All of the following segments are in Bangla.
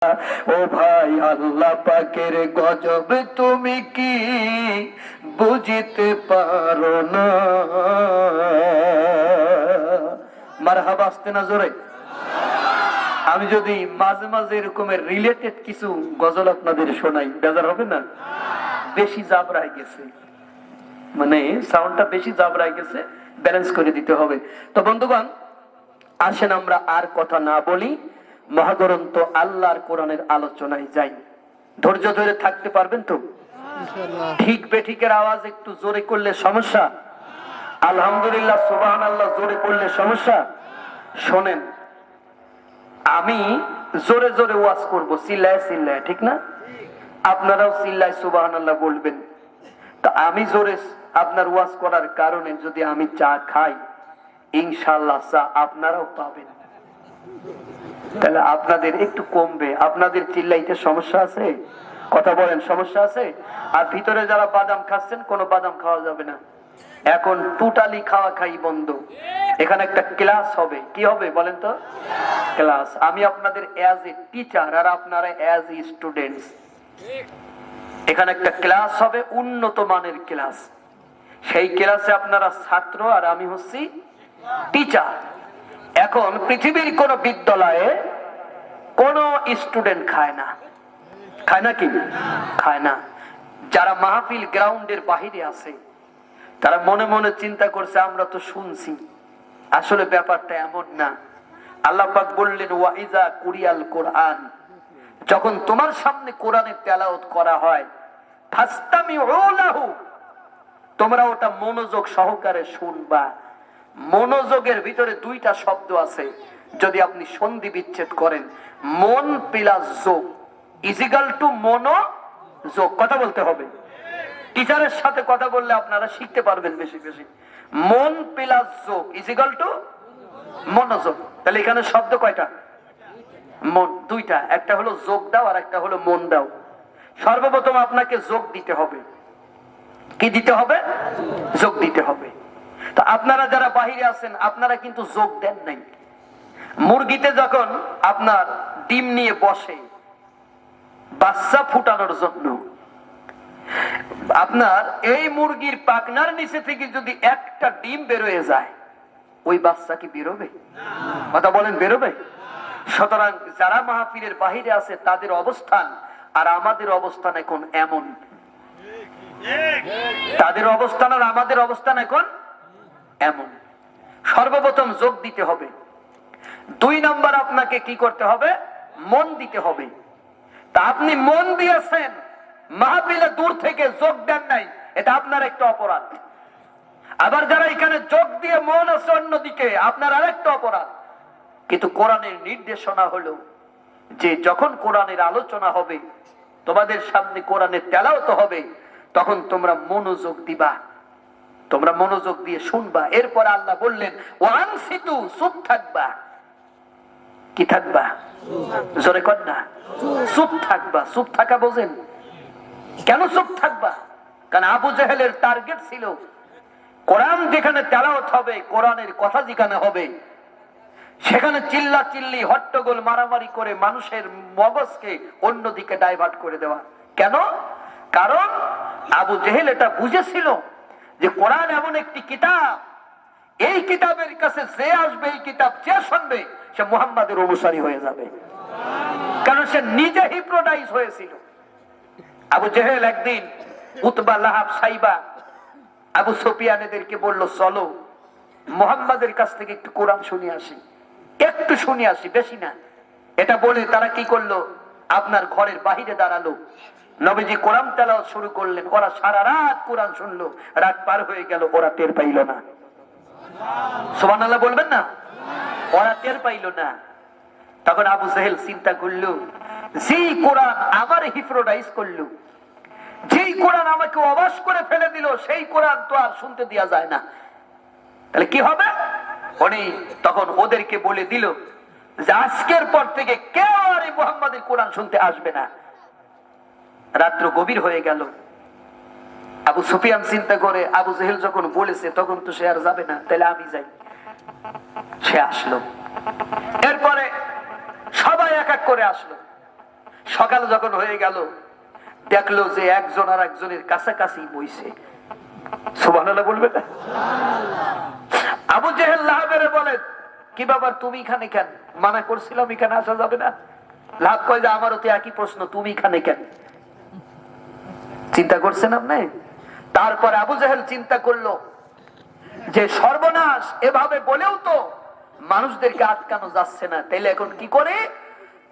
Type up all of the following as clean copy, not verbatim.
ও ভাই আল্লাহ পাকের গজব তুমি কি বুঝিতে পারো না? মারহাবা আসতে না জোরে। আমি যদি মাঝে মাঝে এরকমের রিলেটেড কিছু গজল আপনাদের শোনাই, বেজার হবে না? বেশি জাবরায় গেছে, মানে সাউন্ডটা বেশি জাবরায় গেছে, ব্যালেন্স করে দিতে হবে। তো বন্ধুগণ, আসেন আমরা আর কথা না বলি, মহাগ্রন্থ আল্লাহর কোরআনের আলোচনায় যাই। ধৈর্য ধরে থাকতে পারবেন তো? ঠিক বেঠিকের আওয়াজ একটু জোরে করলে সমস্যা, আলহামদুলিল্লাহ সুবহানাল্লাহ জোরে করলে সমস্যা। শোনেন, আমি জোরে জোরে ওয়াজ করবো, চিল্লায় চিল্লায়, ঠিক না? আপনারাও চিল্লায় সুবহানাল্লাহ বলবেন। তা আমি জোরে আপনার ওয়াজ করার কারণে যদি আমি চা খাই, ইনশাআল্লাহ চা আপনারাও পাবেন। তাহলে আপনাদের একটু কমবে। আপনাদের চিল্লাইতে সমস্যা আছে? কথা বলেন, সমস্যা আছে? আর ভিতরে যারা বাদাম খাচ্ছেন, কোনো বাদাম খাওয়া যাবে না। এখন টোটালি খাওয়া খাই বন্ধ। এখানে একটা ক্লাস হবে। কি হবে বলেন তো? ক্লাস। আমি আপনাদের অ্যাজ এ টিচার আর আপনারা অ্যাজ এ স্টুডেন্টস। এখানে একটা ক্লাস হবে, উন্নত মানের ক্লাস। সেই ক্লাসে আপনারা ছাত্র আর আমি হচ্ছি টিচার। এখন পৃথিবীর কোন বিদ্যালয়ে কোন স্টুডেন্ট খায় না, খায় না? কি খায় না? যারা মাহফিল গ্রাউন্ডের বাহিরে আছে, তারা মনে মনে চিন্তা করছে আমরা তো শুনছি, আসলে ব্যাপারটা এমন না। আল্লাহ পাক বললেন, ওয়াইজা কুরিয়াল কোরআন, যখন তোমার সামনে কোরআনের তেলাওয়াত করা হয়, ফাস্তামিউ লাহু, তোমরা ওটা মনোযোগ সহকারে শুনবা। মনোযোগের ভিতরে দুইটা শব্দ আছে, যদি আপনি সন্ধি বিচ্ছেদ করেন, মন প্লাস যোগ ইজিক্যাল টু মনোযোগ। কথা বলতে হবে। টিচারের সাথে কথা বললে আপনারা শিখতে পারবেন বেশি বেশি। মন প্লাস যোগ ইজিক্যাল টু মনোযোগ। তাহলে এখানে শব্দ কয়টা? মন দুইটা, একটা হলো যোগ দাও আর একটা হলো মন দাও। সর্বপ্রথম আপনাকে যোগ দিতে হবে। কি দিতে হবে? যোগ দিতে হবে। তো আপনারা যারা বাহিরে আছেন, আপনারা কিন্তু যোগ দেন নাই। মুরগিতে যখন আপনার ডিম নিয়ে বসে বাচ্চা ফুটানোর জন্য, আপনার এই মুরগির পাখনার নিচে থেকে যদি একটা ডিম বেরোয় যায়, ওই বাচ্চা কি বেরোবে? কথা বলেন, বেরোবে? সুতরাং যারা মাহফিলের বাহিরে আছে তাদের অবস্থান আর আমাদের অবস্থান এখন এমন। তাদের অবস্থান আর আমাদের অবস্থান এখন এমন। সর্বপ্রথম যোগ দিতে হবে। 2 নাম্বার আপনাকে কি করতে হবে? মন দিতে হবে। তা আপনি মন দিয়েছেন, মাহফিলে দূর থেকে যোগ দেন নাই, এটা আপনার একটা অপরাধ। আবার যারা এখানে যোগ দিয়ে মন আছে অন্যদিকে, আপনার আরেকটা অপরাধ। কিন্তু কোরআনের নির্দেশনা হলো যে যখন কোরআনের আলোচনা হবে, তোমাদের সামনে কোরআনের তেলাওয়াত হবে, তখন তোমরা মনোযোগ দিবা, তোমরা মনোযোগ দিয়ে শুনবা। এরপর আল্লাহ বললেন, ওয়ানসিতু, চুপ থাকবা। কি থাকবা? জোরে কর না, চুপ থাকবা। চুপ থাকা বোঝেন? কেন চুপ থাকবা? কারণ আবু জেহেলের টার্গেট ছিল, কোরআন যেখানে তেলাওয়াত হবে, কোরআনের কথা যেখানে হবে, সেখানে চিল্লা চিল্লি হট্টগোল মারামারি করে মানুষের মগজকে অন্যদিকে ডাইভার্ট করে দেওয়া। কেন? কারণ আবু জেহেল এটা বুঝেছিল যে কোরআন এমন একটি কিতাব, এই কিতাবের কাছে যে আসবে, এই কিতাব যে শুনবে, সে মুহাম্মাদের অনুসারী হয়ে যাবে। কারণ সে নিজে হিপ্নোটাইজ হয়েছিল। আবু জেহেল একদিন উতবা, লাহাব, সাইবা, আবু সুফিয়ান এদেরকে বলল, চলো মুহাম্মাদের কাছ থেকে একটু কোরআন শুনে আসি, একটু শুনে আসি, বেশি না। এটা বলে তারা কি করলো? আপনার ঘরের বাহিরে দাঁড়ালো। নবীজি কোরআন তেলাওয়াত শুরু করলেন। ওরা সারা রাত কোরআন শুনলো, রাত পার হয়ে গেল, ওরা টের পাইল না। সুবহানাল্লাহ বলবেন না? ওরা টের পাইল না। তখন আবু জেহেল চিন্তা করলো, যেই কোরআন আমার হিপ্নোটাইজ করলো, যেই কোরআন আমাকে অবশ করে ফেলে দিল, সেই কোরআন তো আর শুনতে দেয়া যায় না। তাহলে কি হবে? উনি তখন ওদেরকে বলে দিল যে আজকের পর থেকে কেউ আর এই মুহাম্মাদের কোরআন শুনতে আসবে না। রাত্র গভীর হয়ে গেল। আবু সুফিয়ান চিন্তা করে, আবু জেহেল যখন বলেছে তখন তো সে আর যাবে না, তাহলে আমি যাই। সে আসলো। এরপরে সবাই এক এক করে আসলো। সকাল যখন হয়ে গেল, দেখলো যে একজন আর একজনের কাছাকাছি বইছে। সুবহানাল্লাহ বলবে না? আবু জেহেল লাহাবের বলে, কি ব্যাপার তুমি এখানে কেন? মানা করছিলাম এখানে আসা যাবে না। লাভ কয় যে আমারও তো একই প্রশ্ন, তুমি এখানে কেন? চিন্তা করছেন আপনি? তারপরে আবু জেহেল চিন্তা করলো যে সর্বনাশ, এভাবে বলেও তো মানুষদেরকে আটকানো যাচ্ছে না, তাইলে এখন কি করে?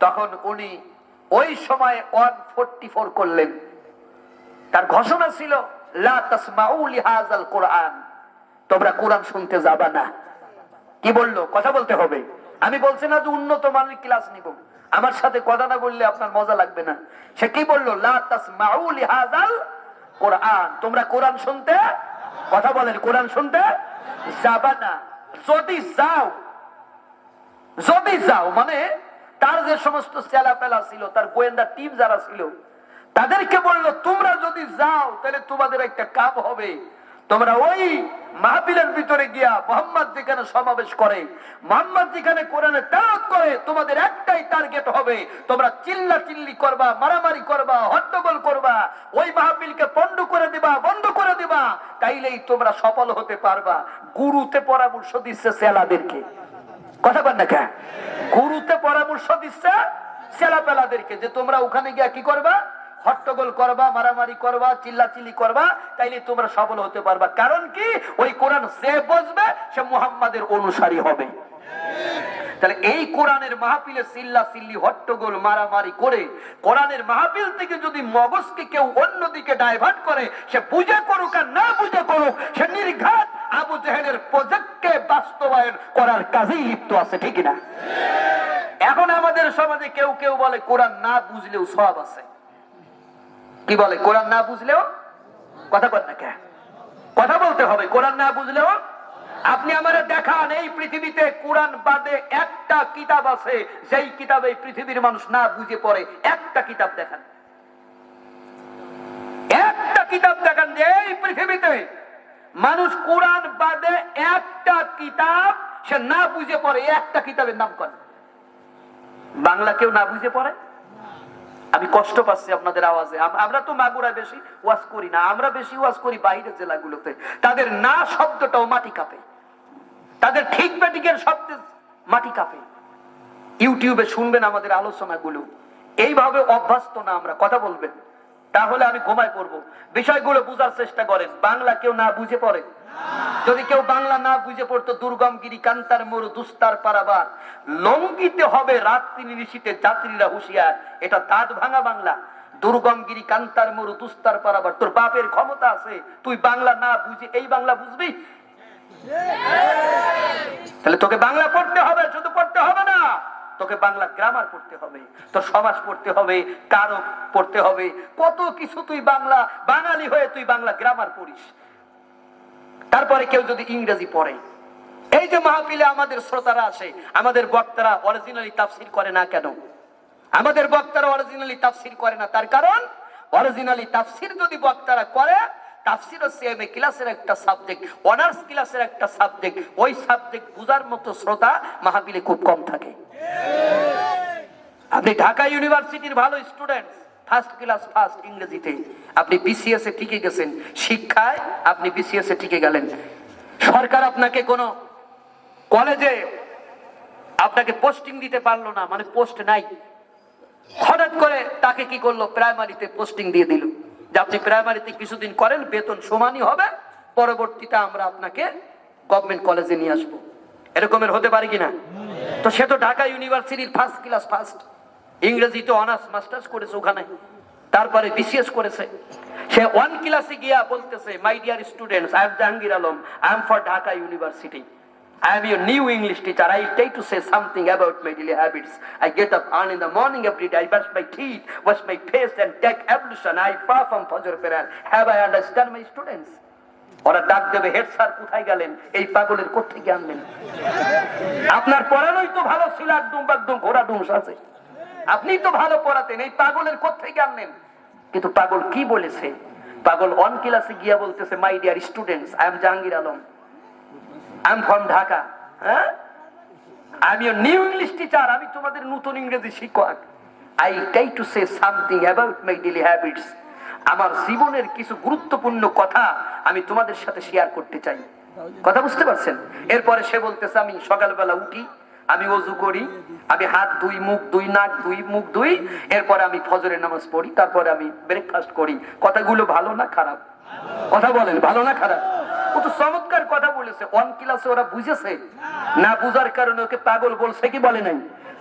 তখন উনি ওই সময় 144 করলেন। তার ঘোষণা ছিল, লা তাসমাউ লিহাযাল কুরআন, তোমরা কোরআন শুনতে যাবা না। কি বললো? কথা বলতে হবে। আমি বলছি না যে উন্নত মানের ক্লাস নিব, আমার সাথে কথা না বললে আপনার মজা লাগবে না। সে কি বললো? লা তাসমাউ লিহাযাল কুরআন, তোমরা কোরআন শুনতে, কথা বলেন, কোরআন শুনতে যাবা না। যদি যাও মানে তার যে সমস্ত চেলাপেলা ছিল, তার গোয়েন্দা টিম যারা ছিল, তাদেরকে বললো তোমরা যদি যাও তাহলে তোমাদের একটা কাজ হবে, তোমরা ওই মাহফিলের ভিতরে গিয়া মুহাম্মদ যেখানে সমাবেশ করে, মুহাম্মদ যেখানে কোরআনে তেলাওয়াত করে, তোমাদের একটাই টার্গেট হবে, তোমরা চিল্লাচিল্লি করবা, মারামারি করবা, হট্টগোল করবা, ওই মাহফিলকে পণ্ড করে দিবা, বন্ধ করে দিবা, তাইলেই তোমরা সফল হতে পারবা। গুরুতে পরামর্শ দিচ্ছে চেলাদেরকে, কথা বল না কে? গুরুতে পরামর্শ দিচ্ছে চেলাপেলাদেরকে যে তোমরা ওখানে গিয়া কি করবা? হট্টগোল করবা, মারামারি করবা, চিল্লাচিল্লি করবা, তাইলে তোমরা সফল হতে পারবা। কারণ কি? ওই কোরআন যে বুঝবে সে মুহাম্মাদের অনুসারী হবে। তাহলে এই কোরআনের মাহফিলে চিল্লাচিল্লি, হট্টগোল, মারামারি করে কোরআনের মাহফিল থেকে যদি মগজকে কেউ অন্যদিকে ডাইভার্ট করে, সে বুঝে করুক আর না বুঝে করুক, সে নির্ঘাত আবু জেহেলের প্রজেক্টকে বাস্তবায়ন করার কাজেই লিপ্ত আছে, ঠিক না? এখন আমাদের সমাজে কেউ কেউ বলে কোরআন না বুঝলেও সওয়াব আছে। কি বলে? কোরআন না বুঝলেও, কথা বল না কে? কথা বলতে হবে। কোরআন না বুঝলেও, আপনি আমারে দেখান এই পৃথিবীতে কোরআন বাদে একটা কিতাব আছে যেই কিতাবে পৃথিবীর মানুষ না বুঝে পড়ে। একটা কিতাব দেখান, একটা কিতাব দেখান যে এই পৃথিবীতে মানুষ কোরআন বাদে একটা কিতাব সে না বুঝে পড়ে। একটা কিতাবের নাম করেন। বাংলা কেউ না বুঝে পড়ে? আমি কষ্ট পাচ্ছি আপনাদের আওয়াজে। আমরা তো মাগুরায় বেশি ওয়াজ করি না, আমরা বেশি ওয়াজ করি বাইরের জেলাগুলোতে। তাদের না শব্দটাও মাটি কাঁপে, তাদের ঠিক বেটিকের শব্দে মাটি কাঁপে। ইউটিউবে শুনবেন আমাদের আলোচনাগুলো, এইভাবে অভ্যস্ত না আমরা। কথা বলবেন, তাহলে আমি ঘুমায় পড়বো। বিষয়গুলো বুঝার চেষ্টা করেন। বাংলা কেউ না বুঝে পড়ে? যদি কেউ বাংলা না বুঝে পড়তো, দুর্গমগিরি কান্তার মরু দুস্তার পারাবার, লঙ্ঘিতে হবে রাত্রি নিশীতে যাত্রীরা হুঁশিয়ার। এটা দাঁত ভাঙা বাংলা। দুর্গমগিরি কান্তার মরু দুস্তার পারাবার। তোর বাপের ক্ষমতা আছে, তুই বাংলা না বুঝে এই বাংলা বুঝবি? তাহলে তোকে বাংলা পড়তে হবে। শুধু পড়তে হবে না, তোকে বাংলা গ্রামার পড়তে হবে, তোর সমাজ পড়তে হবে, কারক পড়তে হবে, কত কিছু। তুই বাংলা বাঙালি হয়ে তুই বাংলা গ্রামার পড়িস। তারপরে কেউ যদি ইংরেজি পড়ে, এই যে মাহফিলে আমাদের শ্রোতারা আসে, আমাদের বক্তারা অরিজিনালি তাফসীর করে না কেন? আমাদের বক্তারা অরিজিনালি তাফসীর করে না, তার কারণ অরিজিনালি তাফসীর যদি বক্তারা করে, তাফসীর হচ্ছে এমএ ক্লাসের একটা সাবজেক্ট, অনার্স ক্লাসের একটা সাবজেক্ট। ওই সাবজেক্ট বুঝার মতো শ্রোতা মাহফিলে খুব কম থাকে। আপনি ঢাকা ইউনিভার্সিটির ভালো স্টুডেন্ট, ফার্স্ট ক্লাস ফার্স্ট ইংরেজিতে, আপনি বিসিএস এ টিকে গেছেন, শিক্ষায় আপনি বিসিএস এ টিকে গেলেন। সরকার আপনাকে কোনো কলেজে আপনাকে পোস্টিং দিতে পারলো না, মানে পোস্ট নাই। হঠাৎ করে তাকে কি করলো? প্রাইমারিতে পোস্টিং দিয়ে দিল যে আপনি প্রাইমারিতে কিছুদিন করেন, বেতন সমানই হবে, পরবর্তীতে আমরা আপনাকে গভর্নমেন্ট কলেজে নিয়ে আসবো। এরকমের হতে পারে কিনা? তো সে তো ঢাকা ইউনিভার্সিটির ফার্স্ট ক্লাস ফার্স্ট, ইংরেজিতে অনার্স মাস্টার্স করেছে ওখানে, তারপরে বিসিএস করেছে। সে ওয়ান ক্লাসে গিয়া বলতেছে, my dear students, I am Jahangir Alam, I am for Dhaka university, I am your new English teacher. I try to say something about my daily habits. I get up early in the morning every day. I brush my teeth, wash my face and take ablution. I perform Fajr prayer. Have I understand my students? ওরা ডাক দেবে, হেড স্যার কোথায় গেলেন? এই পাগলের কোত্থেকে আনলেন? আপনার পড়ানোই তো ভালো ছিল, একদম একদম ঘোড়া ডুমস আছে, আপনি তো ভালো পড়াতেন, এই পাগলের কোত্থেকে আনলেন? কিন্তু পাগল কি বলেছে? পাগল ওয়ান ক্লাসে গিয়া বলতেছে, my dear students, I am Jahangir Alam, I am from Dhaka. I am your new English teacher. আমি তোমাদের নতুন ইংরেজি শিক্ষক। I try to say something about my daily habits. আমার জীবনের কিছু গুরুত্বপূর্ণ কথা আমি তোমাদের সাথে শেয়ার করতে চাই। কথা বুঝতে পারছেন? এরপরে সে বলতেছে, আমি সকালবেলা উঠি, আমি ওযু করি, আমি হাত ধুই, মুখ ধুই, নাক ধুই, মুখ ধুই, এরপরে আমি ফজরের নামাজ পড়ি, তারপরে আমি ব্রেকফাস্ট করি। কথাগুলো ভালো না খারাপ? কথা বলেন, ভালো না খারাপ? ও তো চমৎকার কথা বলেছে। অন ক্লাসে ওরা বুঝেছে না, বুঝার কারণে ওকে পাগল বলছে কি বলে নাই?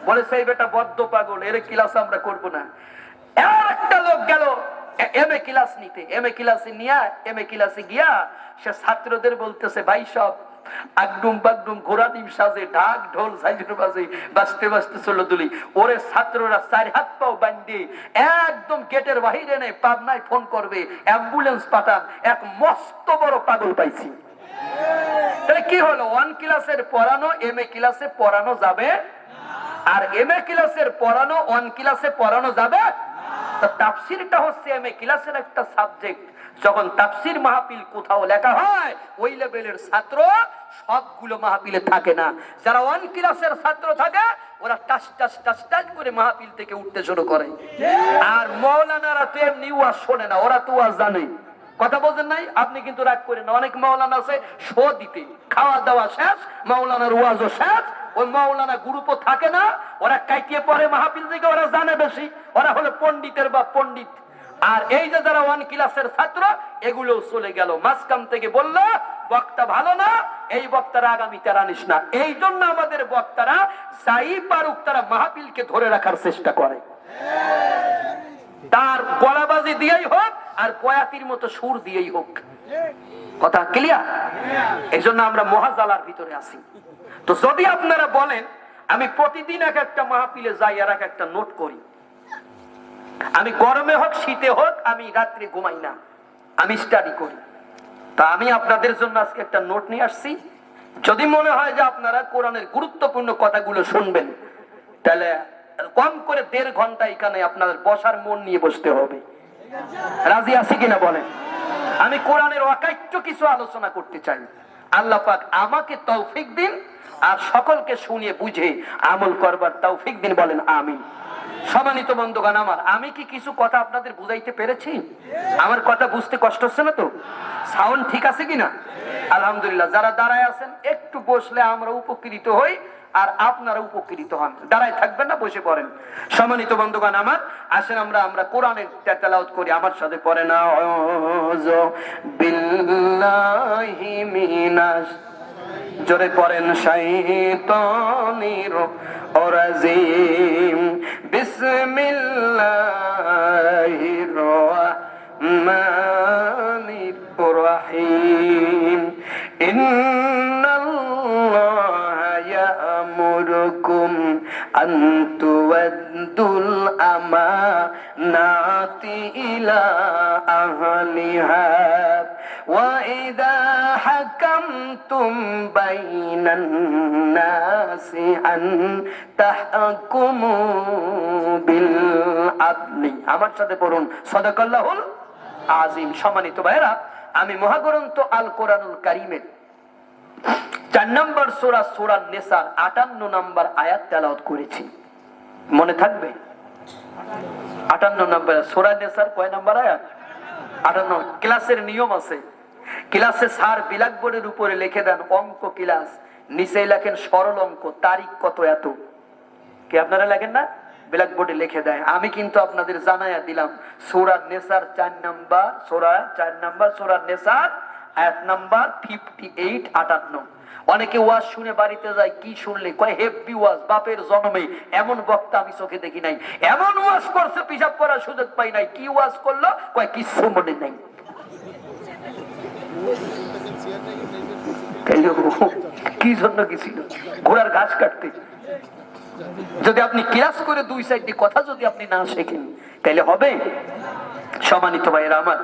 বলেছে এই বেটা বদ্ধ পাগল, এর ক্লাস আমরা করব না। একটা লোক গেল এমএ ক্লাস নিতে, এমএ ক্লাসে নিয়ে এমএ ক্লাসে গিয়া সে ছাত্রদের বলতেছে, ভাই সব আগডুম বাগডুম ঘোড়া ডিম সাজে, ঢাক ঢোল সাইজের বাজে, বাজতে বাজতে চলো দুলি। ওরে ছাত্ররা চার হাত পাও বান্ধে একদম গেটের বাহিরে নেই, পাবনায় ফোন করবে, অ্যাম্বুলেন্স পাঠান, এক মস্ত বড় পাগল পাইছি। তাহলে কি হলো? ওয়ান ক্লাসের পড়ানো এমএ ক্লাসে পড়ানো যাবে, আর এমএ ক্লাসের পড়ানো ওয়ান ক্লাসে পড়ানো যাবে। তাফসীরটা হচ্ছে এমএ ক্লাসের একটা সাবজেক্ট। যখন তাফসীর মাহফিল কোথাও লেখা হয়, ওই লেভেলের ছাত্র সবগুলো মাহফিলে থাকে না। যারা ওয়ান ক্লাসের ছাত্র থাকে ওরা টাস টাস টাস টাস করে মাহফিল থেকে উঠতে শুরু করে। আর মাওলানারা তো এমনি ওয়াজ শোনে না, ওরা তো ওয়াজ জানে। কথা বলছেন নাই? আপনি কিন্তু রাগ করেন না। অনেক মাওলানা আছে শো দিতে, খাওয়া দাওয়া শেষ, মাওলানার ওয়াজও শেষ, ওই মাওলানা গ্রুপও থাকে না, ওরা কাটিয়ে পড়ে মাহফিল থেকে, ওরা জানে বেশি, ওরা হলো পণ্ডিতের বা পণ্ডিত। আর এই যে যারা ওয়ান ক্লাসের ছাত্র, এগুলো চলে গেল। মাঝখান থেকে বললো বক্তা ভালো না, এই বক্তারা আগামীতে আনিস না। এই জন্য আমাদের বক্তারা যাই পারুক তারা মাহফিলকে ধরে রাখার চেষ্টা করে, তার গলাবাজি দিয়েই হোক আর বয়াতির মতো সুর দিয়েই হোক। কথা ক্লিয়ার? এই জন্য আমরা মহাজালার ভিতরে আছি। তো যদি আপনারা বলেন আমি প্রতিদিন এক একটা মাহফিলে যাই আর এক একটা নোট করি, আমি গরমে হোক শীতে হোক আমি রাত্রে ঘুমাই না, আমি স্টাডি করি, তা আমি আপনাদের জন্য আজকে একটা নোট নিয়ে আসছি। যদি মনে হয় যে আপনারা কোরআনের গুরুত্বপূর্ণ কথাগুলো শুনবেন, তাহলে কম করে 1.5 ঘন্টা এখানে আপনাদের বসার মন নিয়ে বসতে হবে। রাজি আছি কিনা বলেন? আমি কোরআনের অকাট্য কিছু আলোচনা করতে চাই। আল্লাহ পাক আমাকে তৌফিক দিন আর সকলকে শুনিয়ে বুঝে আমল করবার তৌফিক দিন, বলেন আমিন। সম্মানিত বন্ধুগণ আমার, আমি কি কিছু কথা আপনাদের বুঝাইতে পেরেছি? আমার কথা বুঝতে কষ্ট হচ্ছে না তো? সাউন্ড ঠিক আছে কিনা? আলহামদুলিল্লাহ। যারা দাঁড়ায় আছেন একটু বসলে আমরা উপকৃত হই আর আপনারা উপকৃত হন। দাঁড়ায় থাকবেন না, বসে পড়েন। সম্মানিত বন্ধুগণ আমার, আসেন আমরা কোরআনের তেলাওয়াত করি। আমার সাথে পড়েন, আউযু বিল্লাহি মিনাশ, জোরে পড়েন, শাইতানির রাজিম, বিসমিল্লাহির রাহমানির রাহিম, ইন্নাল্লাহা ইয়া'মুরুকুম আন তুওয়াদ্দুল আমানাতি ইলা আহলিহা ওয়া ইযা হাকামতুম বাইনান নাসি আন তাহকুমু বিল আদলি। আমার সাথে পড়ুন, সাদাকাল্লাহুল আযীম। সম্মানিত ভাইরা, আমি মহাগ্রন্থ আল কোরআনুল কারীমের 4 নম্বর সূরা, সূরা নিসার 58 নম্বর আয়াত তেলাওয়াত করেছি। মনে থাকবে? 58 নম্বর সূরা নিসার কয় নম্বর আয়াত? 58। ক্লাসের নিয়ম আছে, ক্লাসে স্যার ব্ল্যাকবোর্ডের উপরে লিখে দেন অঙ্ক ক্লাস, নিচে লেখেন সরল অঙ্ক, তারিখ কত এত। কি আপনারা লেখেন না? ব্ল্যাকবোর্ডে লিখে দেয়। আমি কিন্তু আপনাদের জানাইয়া দিলাম সূরা নিসার 4 নম্বর সূরা, 4 নম্বর সূরা নিসার আয়াত নাম্বার 58, 58। অনেকে ওয়াজ শুনে বাড়িতে যায়, কি শুনলে? কয় হেভি ওয়াজ, বাপের জন্মে এমন বক্তা আমি চোখে দেখি নাই, এমন ওয়াজ করছে পিশাব করার সুযোগ পাই নাই। কি ওয়াজ করলো? কয় কিছু মনে নাই। কি জন্য গেছিল? ঘোড়ার ঘাস কাটতে। যদি আপনি ক্লাস করে 2 সাইডে কথা যদি আপনি না শেখেন তাহলে হবে? সম্মানিত ভাইরা আমার,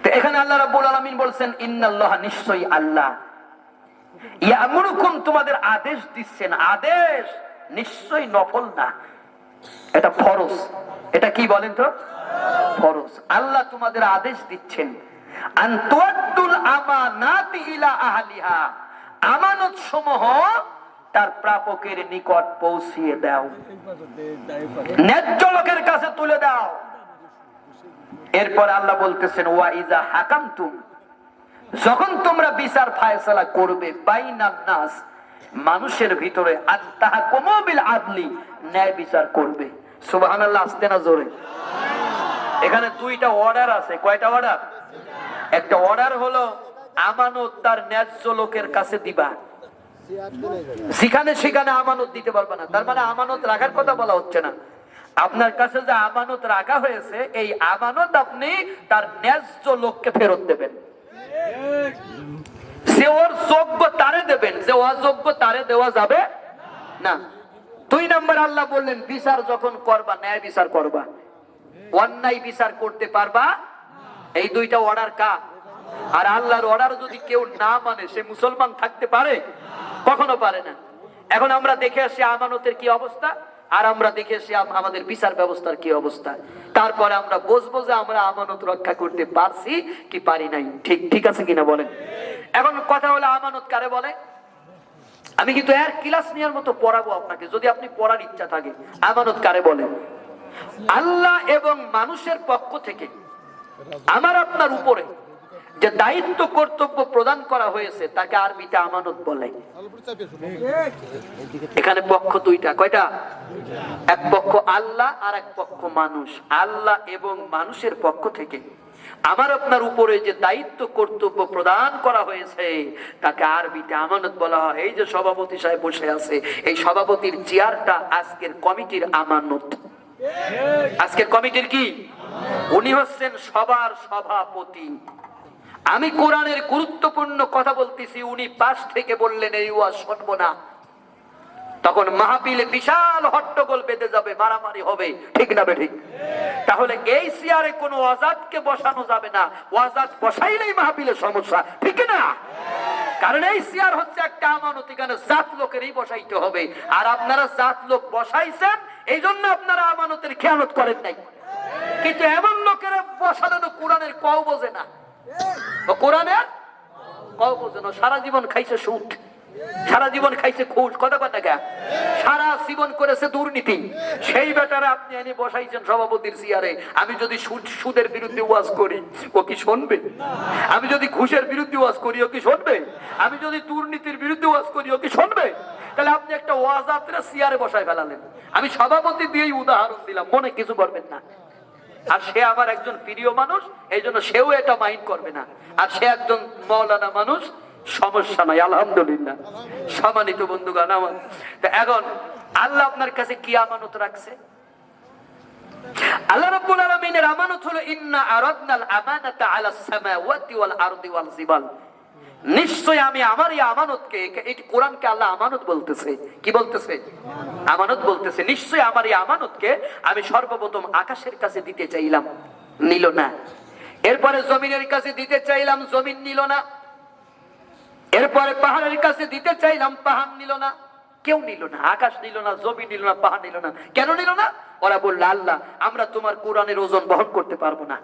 তো এখানে আল্লাহ রাব্বুল আলামিন বলছেন, ইন্নাল্লাহা, নিশ্চয়ই আল্লাহ, ইয়া'মুরুকুম, তোমাদের আদেশ দিচ্ছেন। আদেশ নিশ্চয়ই নফল না, এটা ফরজ। এটা কি বলেন তো? ফরজ। আল্লাহ তোমাদের আদেশ দিচ্ছেন, আন তুআদ্দুল আমানাতি ইলা আহলিহা, আমানত সমূহ তার প্রাপকের নিকট পৌঁছিয়ে দাও, ন্যায্য লোকের কাছে তুলে দাও। এরপর আল্লাহ বলতেছেন ওয়া ইজা হাকামতুম, যখন তোমরা বিচার ফায়সালা করবে বাইনান নাস, মানুষের ভিতরে আত্তাহকুমু বিল আদলি, ন্যায় বিচার করবে। সুবহানাল্লাহ, আসতে না জোরে। এখানে দুইটা অর্ডার আছে। কয়টা অর্ডার? একটা অর্ডার হলো আমানত তার ন্যায্য লোকের কাছে দিবা, যেখানে সেখানে আমানত দিতে পারবে না। তার মানে আমানত রাখার কথা বলা হচ্ছে না, আপনার কাছে যে আমানত রাখা হয়েছে এই আমানত আপনি তার ন্যায্য লোককে ফেরত দেবেন। যে ওর যোগ্য তারে দেবেন, যে অযোগ্য তারে দেওয়া যাবে না। 2 নম্বর আল্লাহ বললেন বিচার যখন করবা ন্যায় বিচার করবা, অন্যায় বিচার করতে পারবা। এই দুইটা অর্ডার কার? আর আল্লাহর অর্ডার যদি কেউ না মানে সে মুসলমান থাকতে পারে? কখনো পারে না। এখন আমরা দেখে আসি আমানতের কি অবস্থা, আর আমরা দেখে আসি আমাদের বিচার ব্যবস্থার কি অবস্থা। তারপরে আমরা বুঝবো যে আমরা আমানত রক্ষা করতে পারছি কি পারি নাই। ঠিক আছে কিনা বলেন? এখন কথা হলো আমানত কারে বলে। আমি কিন্তু এর ক্লাস নেওয়ার মতো পড়াবো আপনাকে, যদি আপনি পড়ার ইচ্ছা থাকে। আমানত কারে বলে? আল্লাহ এবং মানুষের পক্ষ থেকে আমার আপনার উপরে যে দায়িত্ব কর্তব্য প্রদান করা হয়েছে তাকে আরবিতে আমানত বলে। এখানে পক্ষ দুইটা। কয়টা? এক পক্ষ আল্লাহ আর এক পক্ষ মানুষ। আল্লাহ এবং মানুষের পক্ষ থেকে আমার আপনার উপরে যে দায়িত্ব কর্তব্য প্রদান করা হয়েছে তাকে আরবিতে আমানত বলা হয়। এই যে সভাপতি সাহেব বসে আছে, এই সভাপতির চেয়ারটা আজকের কমিটির আমানত। আজকের কমিটির কি? উনি হচ্ছেন সবার সভাপতি। আমি কোরআনের গুরুত্বপূর্ণ কথা বলতেছি, উনি পাশ থেকে বললেন এই ওয়াজ শুনবো না, তখন মাহফিলে বিশাল হট্টগোল বেঁধে যাবে, মারামারি হবে। ঠিক না বেঠিক? তাহলে এই চেয়ারে কোনো ওয়াজাতকে বসানো যাবে না। ওয়াজাত বসাইলেই মাহফিলে সমস্যা। ঠিক না? কারণ এই চেয়ার হচ্ছে একটা আমানত, এখানে জাত লোকেরই বসাইতে হবে। আর আপনারা জাত লোক বসাইছেন, এই জন্য আপনারা আমানতের খেয়ানত করেন নাই। কিন্তু এমন লোকেরা বসানো কোরআনের কও বোঝে না, কোরআনের কও বোঝে না। সারা জীবন খাইছে সুদ, সারা জীবন খাইছে ঘুষ, কথা কথা, সারা জীবন করেছে দুর্নীতি। সেই বেটারা আপনি এনে বসাইছেন সভাপতির চেয়ারে। আমি যদি সুদের বিরুদ্ধে ওয়াজ করি ও কি শুনবে? আমি যদি ঘুষের বিরুদ্ধে ওয়াজ করি ও কি শুনবে? আমি যদি দুর্নীতির বিরুদ্ধে ওয়াজ করি ও কি শুনবে? তাহলে আপনি একটা ওয়াজাতরা চেয়ারে বসায় ফেলালেন। আমি সভাপতি দিয়েই উদাহরণ দিলাম, মনে কিছু করবেন না। আর সে আমার একজন প্রিয় মানুষ, এই জন্য সেও এটা মাইন্ড করবে না। আর সে একজন মৌলানা মানুষ, সমস্যা নাই, আলহামদুলিল্লাহ। সম্মানিত বন্ধুগণ আমার, এখন আল্লাহ আপনার কাছে কি আমানত রাখছে? আল্লাহ রাব্বুল আলামিনের আমানত হলো ইন্না আরাদনাল আমানাতা আলাস সামাওয়াতি ওয়াল আরদি ওয়াল জিবাল। নিশ্চয় আমি আমার এই আমানতকে, এই কোরআনকে আল্লাহ আমানত বলতেছে। কি বলতেছে? আমানত বলতেছে। নিশ্চয় আমার এই আমানতকে আমি সর্বপ্রথম আকাশের কাছে দিতে চাইলাম, নিল না। এরপরে জমিনের কাছে দিতে চাইলাম, জমিন নিল না। এরপরে পাহাড়ের কাছে দিতে চাইলাম, পাহাড় নিল না। কেউ নিল না, আকাশ নিল না, জমি নিল না, পাহাড় নিল না। কেন নিল না? ওরা বলল আল্লাহ আমরা তোমার কোরআনের ওজন বহন করতে পারবো না,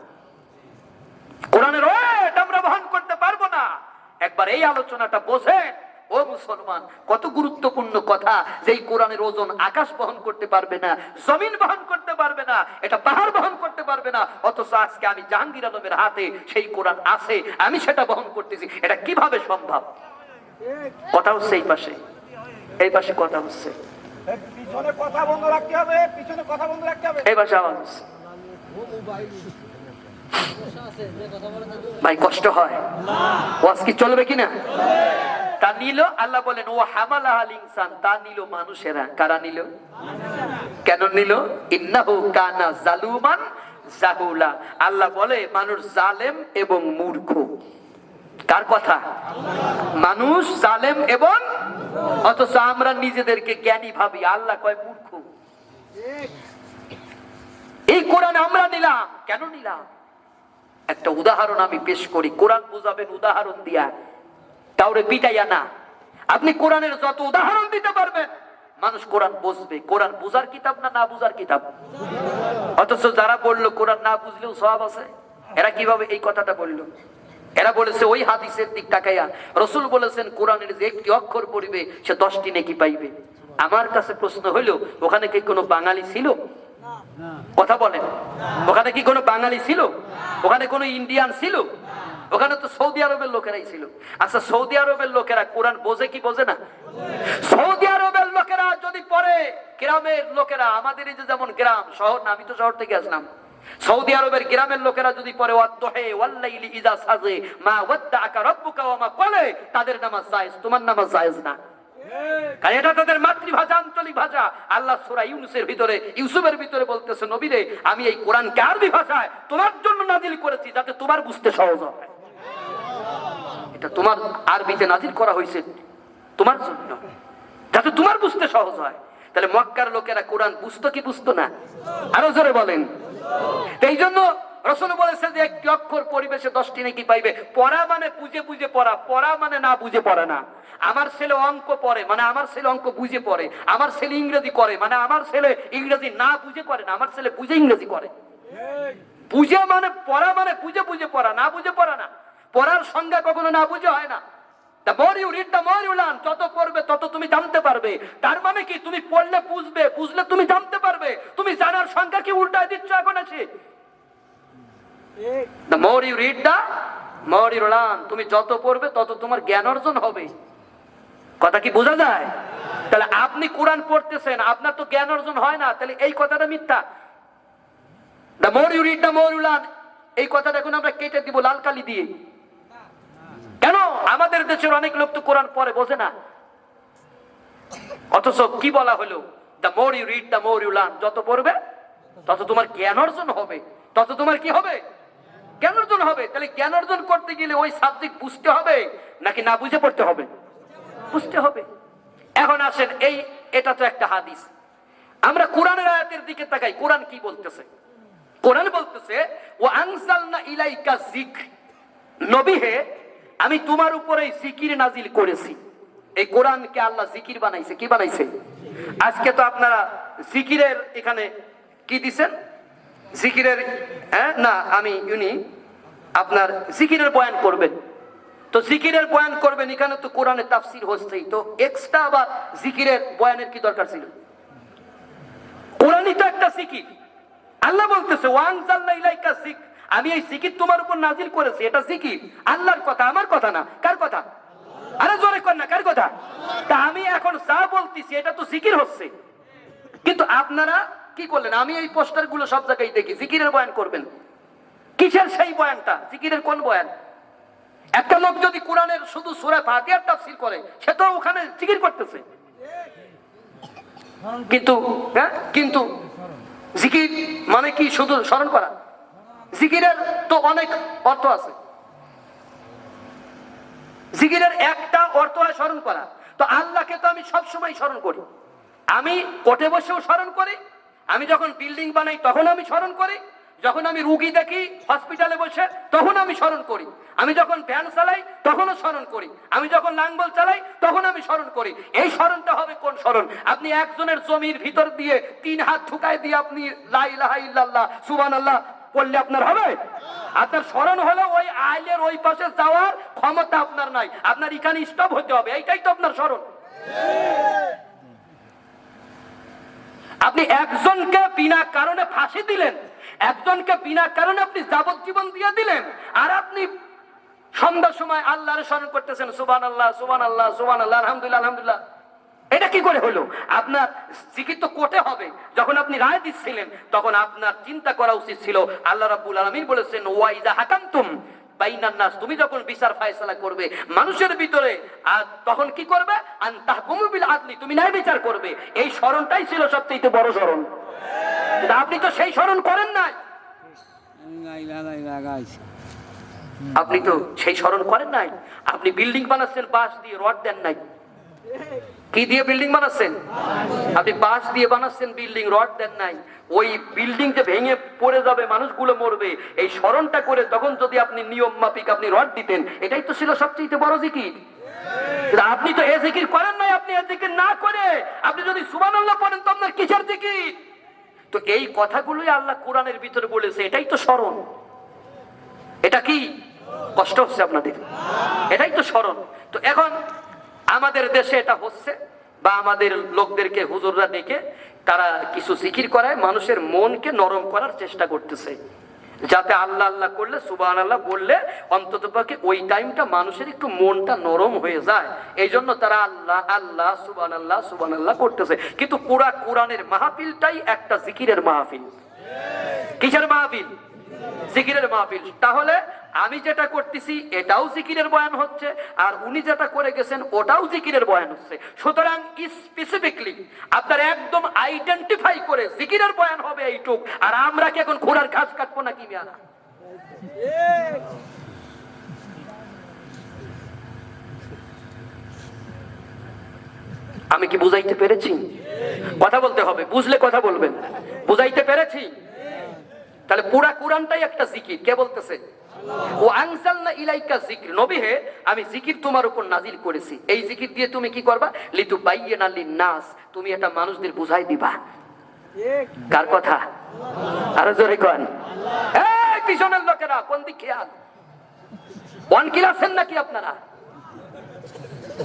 কোরআনের ওয়েট আমরা বহন করতে পারবো না। একবার এই আলোচনাটা বোঝেন ও মুসলমান, কত গুরুত্বপূর্ণ কথা। যেই কোরআনের ওজন আকাশ বহন করতে পারবে না, জমিন বহন করতে পারবে না, এটা পাহাড় বহন করতে পারবে না, অথচ আজকে আমি জাহাঙ্গীর আলমের হাতে সেই কোরআন আছে, আমি সেটা বহন করতেছি। এটা কিভাবে সম্ভব? কথা হচ্ছে এই পাশে, এই পাশে কথা হচ্ছে, পিছনে কথা বন্ধ রাখতে হবে, পিছনে কথা বন্ধ রাখতে হবে। এই পাশে আওয়াজ হচ্ছে। ভাই কষ্ট হয়, ওয়াজ কি চলবে কিনা? তা নিল, আল্লাহ বলেন ও হামালাহাল ইনসান, তা নিল মানুষেরা। কারা নিল? কেন নিল? ইন্নাহু কানা জালুমান জাহুলা। আল্লাহ বলে মানুষ জালেম এবং মূর্খ। কার কথা? মানুষ জালেম এবং, অথচ আমরা নিজেদেরকে জ্ঞানী ভাবি। আল্লাহ কয় মূর্খ। এই কোরআন আমরা নিলাম, কেন নিলাম? একটা উদাহরণ আমি পেশ করি, কোরআন বুঝাবেন উদাহরণ দিয়া, কাউরে পিটাইয়া না। আপনি কোরআনের যত উদাহরণ দিতে পারবেন মানুষ কোরআন বুঝবে। কোরআন বুঝার কিতাব না, না বুঝার কিতাব? অথচ যারা বললো কোরআন না বুঝলেও সওয়াব আছে, এরা কিভাবে এই কথাটা বললো? এরা বলেছে ওই হাদিসের দিক তাকাইয়া রাসূল বলেছেন কোরআনের যে একটি অক্ষর পড়িবে সে 10টি নেকি পাইবে। আমার কাছে প্রশ্ন হলো, ওখানে কি কোনো বাঙালি ছিল? কথা বলেন, ওখানে কি কোনো বাঙালি ছিল? ওখানে কোনো ইন্ডিয়ান ছিল? ওখানে তো সৌদি আরবের লোকেরাই ছিল। আচ্ছা, সৌদি আরবের লোকেরা কোরআন বোঝে কি বোঝে না? সৌদি আরবের লোকেরা যদি পড়ে, গ্রামের লোকেরা, আমাদের এই যে যেমন গ্রাম শহর না, আমি তো শহর থেকে আসলাম, সৌদি আরবের গ্রামের লোকেরা যদি পড়ে ওয়াদ্দুহি ওয়াল্লাইলি ইযা সাজে মা ওয়াদ্দাআকা রাব্বুকা ওয়া মা ক্বালা, তাদের নামাজ জায়েজ, তোমার নামাজ জায়েজ না। কারণ এটা তাদের মাতৃভাষা, আঞ্চলিক ভাষা। আল্লাহ সূরা ইউনূসের ভিতরে, ইউসুফের ভিতরে বলতেছে, নবী রে, আমি এই কোরআনকে আরবি ভাষায় তোমার জন্য নাজিল করেছি যাতে তোমার বুঝতে সহজ হয়। এটা তোমার আরবিতে নাজিল করা হয়েছে তোমার জন্য, যাতে তোমার বুঝতে সহজ হয়। তাহলে মক্কার লোকেরা কোরআন বুঝতো কি বুঝতো না? আরো জোরে বলেন। এই জন্য রাসূল বলেছে যে একটি অক্ষর পরিবেশে 10টি নেকি পাইবে। পড়া মানে বুঝে বুঝে পড়া, পড়া মানে না বুঝে পড়ে না। আমার ছেলে অঙ্ক পড়ে মানে আমার ছেলে অঙ্ক বুঝে পড়ে, আমার ছেলে ইংরেজি করে মানে আমার ছেলে ইংরেজি না বুঝে করে না, আমার ছেলে বুঝে ইংরেজি করে। বুঝে মানে পড়া মানে বুঝে বুঝে পড়া, না বুঝে পড়া না। পড়ার সংজ্ঞা কখনো না বুঝে হয় না। The more you read, the more you learn. যত পড়বে তত তুমি জানতে পারবে। তার মানে কি, তুমি পড়লে বুঝবে, বুঝলে তুমি জানতে পারবে। তুমি জানার সংখ্যা কি উল্টায় দিচ্ছ এখন আছে? The more you read, the more you learn. তুমি যত পড়বে তত তোমার জ্ঞান অর্জন হবে। কথা কি বোঝা যায়? তাহলে আপনি কোরআন পড়তেছেন, আপনার তো জ্ঞান অর্জন হয় না, তাহলে এই কথাটা মিথ্যা। The more you read, the more you learn. এই কথাটা এখন আমরা কেটে দিব লাল কালি দিয়ে। কেন? আমাদের দেশের অনেক লোক তো কোরআন পড়ে, বোঝে না। অথচ কি বলা হলো? The more you read the more you learn. যত পড়বে তত তোমার জ্ঞান অর্জন হবে, তত তোমার কি হবে? জ্ঞান অর্জন হবে। তাহলে জ্ঞান অর্জন করতে গেলে ওই সাবজেক্ট বুঝতে হবে নাকি না বুঝে পড়তে হবে? বুঝতে হবে। এখন আসেন, এটা তো একটা হাদিস। আমরা কোরআনের আয়াতের দিকে তাকাই, কোরআন কি বলতেছে? কোরআন বলতেছে, ওয়া আনজালনা ইলাইকা যিকর, নবী হে, আমি তোমার উপরে জিকির নাজিল করেছি। এই কোরআনকে আল্লাহ জিকির বানাইছে। কি বানাইছে? আজকে তো আপনারা জিকিরের এখানে কি দিছেন? জিকিরের না, আমি আপনার জিকিরের বয়ান করবেন, তো জিকিরের বয়ান করবেন, এখানে তো কোরআনের তাফসীর হচ্ছেই, তো এক্সট্রা আবার জিকিরের বয়ানের কি দরকার ছিল? কোরআনই তো একটা জিকির। আল্লাহ বলতেছে, ওয়া আনজালনা ইলাইকা যিকর, আমি এই জিকির তোমার উপর নাজিল করেছি। এটা জিকির, আল্লাহর কথা, আমার কথা না। কার কথা? আরে জোরে কর না, কার কথা? তা আমি এখন যা বলতেছি এটা তো জিকির হচ্ছে, কিন্তু আপনারা কি করলেন? আমি এই পোস্টার গুলো সব জায়গায় দেখি জিকিরের বয়ান করবেন। কিসের সেই বয়ানটা? জিকিরের কোন বয়ান? একটা লোক যদি কোরআনের শুধু সূরা ফাতিহার তাফসীর করে, সে তো ওখানে জিকির করতেছে। কিন্তু জিকির মানে কি শুধু স্মরণ করা? জিকিরের তো অনেক অর্থ আছে। জিকিরের একটা অর্থ হয় স্মরণ করা। তো আল্লাহকে তো আমি সব সময় স্মরণ করি। আমি কোর্টে বসেও স্মরণ করি, আমি যখন বিল্ডিং বানাই তখন আমি স্মরণ করি, যখন আমি রুগী দেখি হসপিটালে বসে তখন আমি স্মরণ করি, আমি যখন ভ্যান চালাই তখনও স্মরণ করি, আমি যখন লাঙ্গল চালাই তখন আমি স্মরণ করি। এই স্মরণটা হবে কোন স্মরণ? আপনি একজনের জমির ভিতর দিয়ে 3 হাত ঢুকায় দিয়ে আপনি লা ইলাহা ইল্লাল্লাহ সুবহানাল্লাহ বললে আপনার হবে? আপনার স্মরণ হলো ওই আইলের ওই পাশে যাওয়ার ক্ষমতা আপনার নাই, আপনার এখানে স্টপ হতে হবে। এইটাই তো আপনার স্মরণ। আপনি একজনকে বিনা কারণে ফাঁসি দিলেন, একজনকে বিনা কারণে আপনি যাবজ্জীবন দিয়ে দিলেন, আর আপনি সন্ধ্যার সময় আল্লাহর স্মরণ করতেছেন, সুবহানাল্লাহ সুবহানাল্লাহ সুবহানাল্লাহ আলহামদুলিল্লাহ আলহামদুলিল্লাহ। এটা কি করে হলো? আপনার জিকির তো কোর্টে হবে। যখন আপনি রায় দিচ্ছিলেন তখন আপনার চিন্তা করা উচিত ছিল, আল্লাহ রাব্বুল আলামিন বলেছেন, ওয়া ইযা হাকামতুম বাইনান নাস, তুমি যখন বিচার ফায়সালা করবে মানুষের ভিতরে, আর তখন কি করবে? আন তাহকুমু বিল আদলি, তুমি ন্যায় বিচার করবে। এই স্মরণটাই ছিল সবচেয়ে বড় স্মরণ। আপনি তো সেই স্মরণ করেন নাই, আপনি তো সেই স্মরণ করেন নাই। আপনি বিল্ডিং বানাচ্ছেন বাঁশ দিয়ে, রড দেন নাই। কি দিয়ে বিল্ডিং বানাচ্ছেন? আপনি বাঁশ দিয়ে বানাচ্ছেন বিল্ডিং, রড দেন নাই। ওই বিল্ডিং যে ভেঙে পড়ে যাবে, মানুষগুলো মরবে, এই স্মরণটা করে তখন যদি আপনি নিয়ম মাফিক আপনি রড দিতেন, এটাই তো ছিল সবচেয়ে বড় জিকির। আপনি তো এ জিকির করেন নাই। আপনি এ জিকির না করে আপনি যদি সুবহানাল্লাহ পড়েন তো আপনার কিসের জিকির? তো এই কথাগুলোই আল্লাহ কোরআনের ভিতরে বলেছে, এটাই তো স্মরণ। এটা কি? কষ্ট হচ্ছে আপনাদের? এটাই তো স্মরণ। তো এখন আমাদের দেশে এটা হচ্ছে, বা আমাদের লোকদেরকে হুজুররা ডেকে তারা কিছু জিকির করায় মানুষের মনকে নরম করার চেষ্টা করতেছে, যাতে আল্লাহ আল্লাহ করলে, সুবহানাল্লাহ বললে অন্ততপক্ষে ওই টাইমটা মানুষের একটু মনটা নরম হয়ে যায়। এই জন্য তারা আল্লাহ আল্লাহ সুবহানাল্লাহ সুবহানাল্লাহ করতেছে। কিন্তু পুরা কোরআনের মাহফিলটাই একটা জিকিরের মাহফিল। কিসের মাহফিল? জিকিরের মাহফিল। তাহলে আমি যেটা করতেছি এটাও জিকিরের বয়ান হচ্ছে, আর উনি যেটা করে গেছেন ওটাও জিকিরের বয়ান হচ্ছে। সুতরাং স্পেসিফিকলি আপনারা একদম আইডেন্টিফাই করে জিকিরের বয়ান হবে এইটুক। আর আমরা কি এখন ঘোড়ার ঘাস কাটবো নাকি? আমি কি বুঝাইতে পেরেছি? কথা বলতে হবে, বুঝলে কথা বলবেন। বুঝাইতে পেরেছি? তাহলে পুরা কোরআনটাই একটা জিকির। কে বলতেছে? ও আনজালনা ইলাইকা যিকর, নবী হে আমি জিকির তোমার উপর নাজিল করেছি। এই জিকির দিয়ে তুমি কি করবা? লিতুবাইয়িনা লিন-নাস, তুমি এটা মানুষদের বুঝাই দিবা। কার কথা? আরো জোরে কোন। এই পিছনের লোকেরা কোন দিক খেয়াল? ওয়ান ক্লাসের নাকি আপনারা?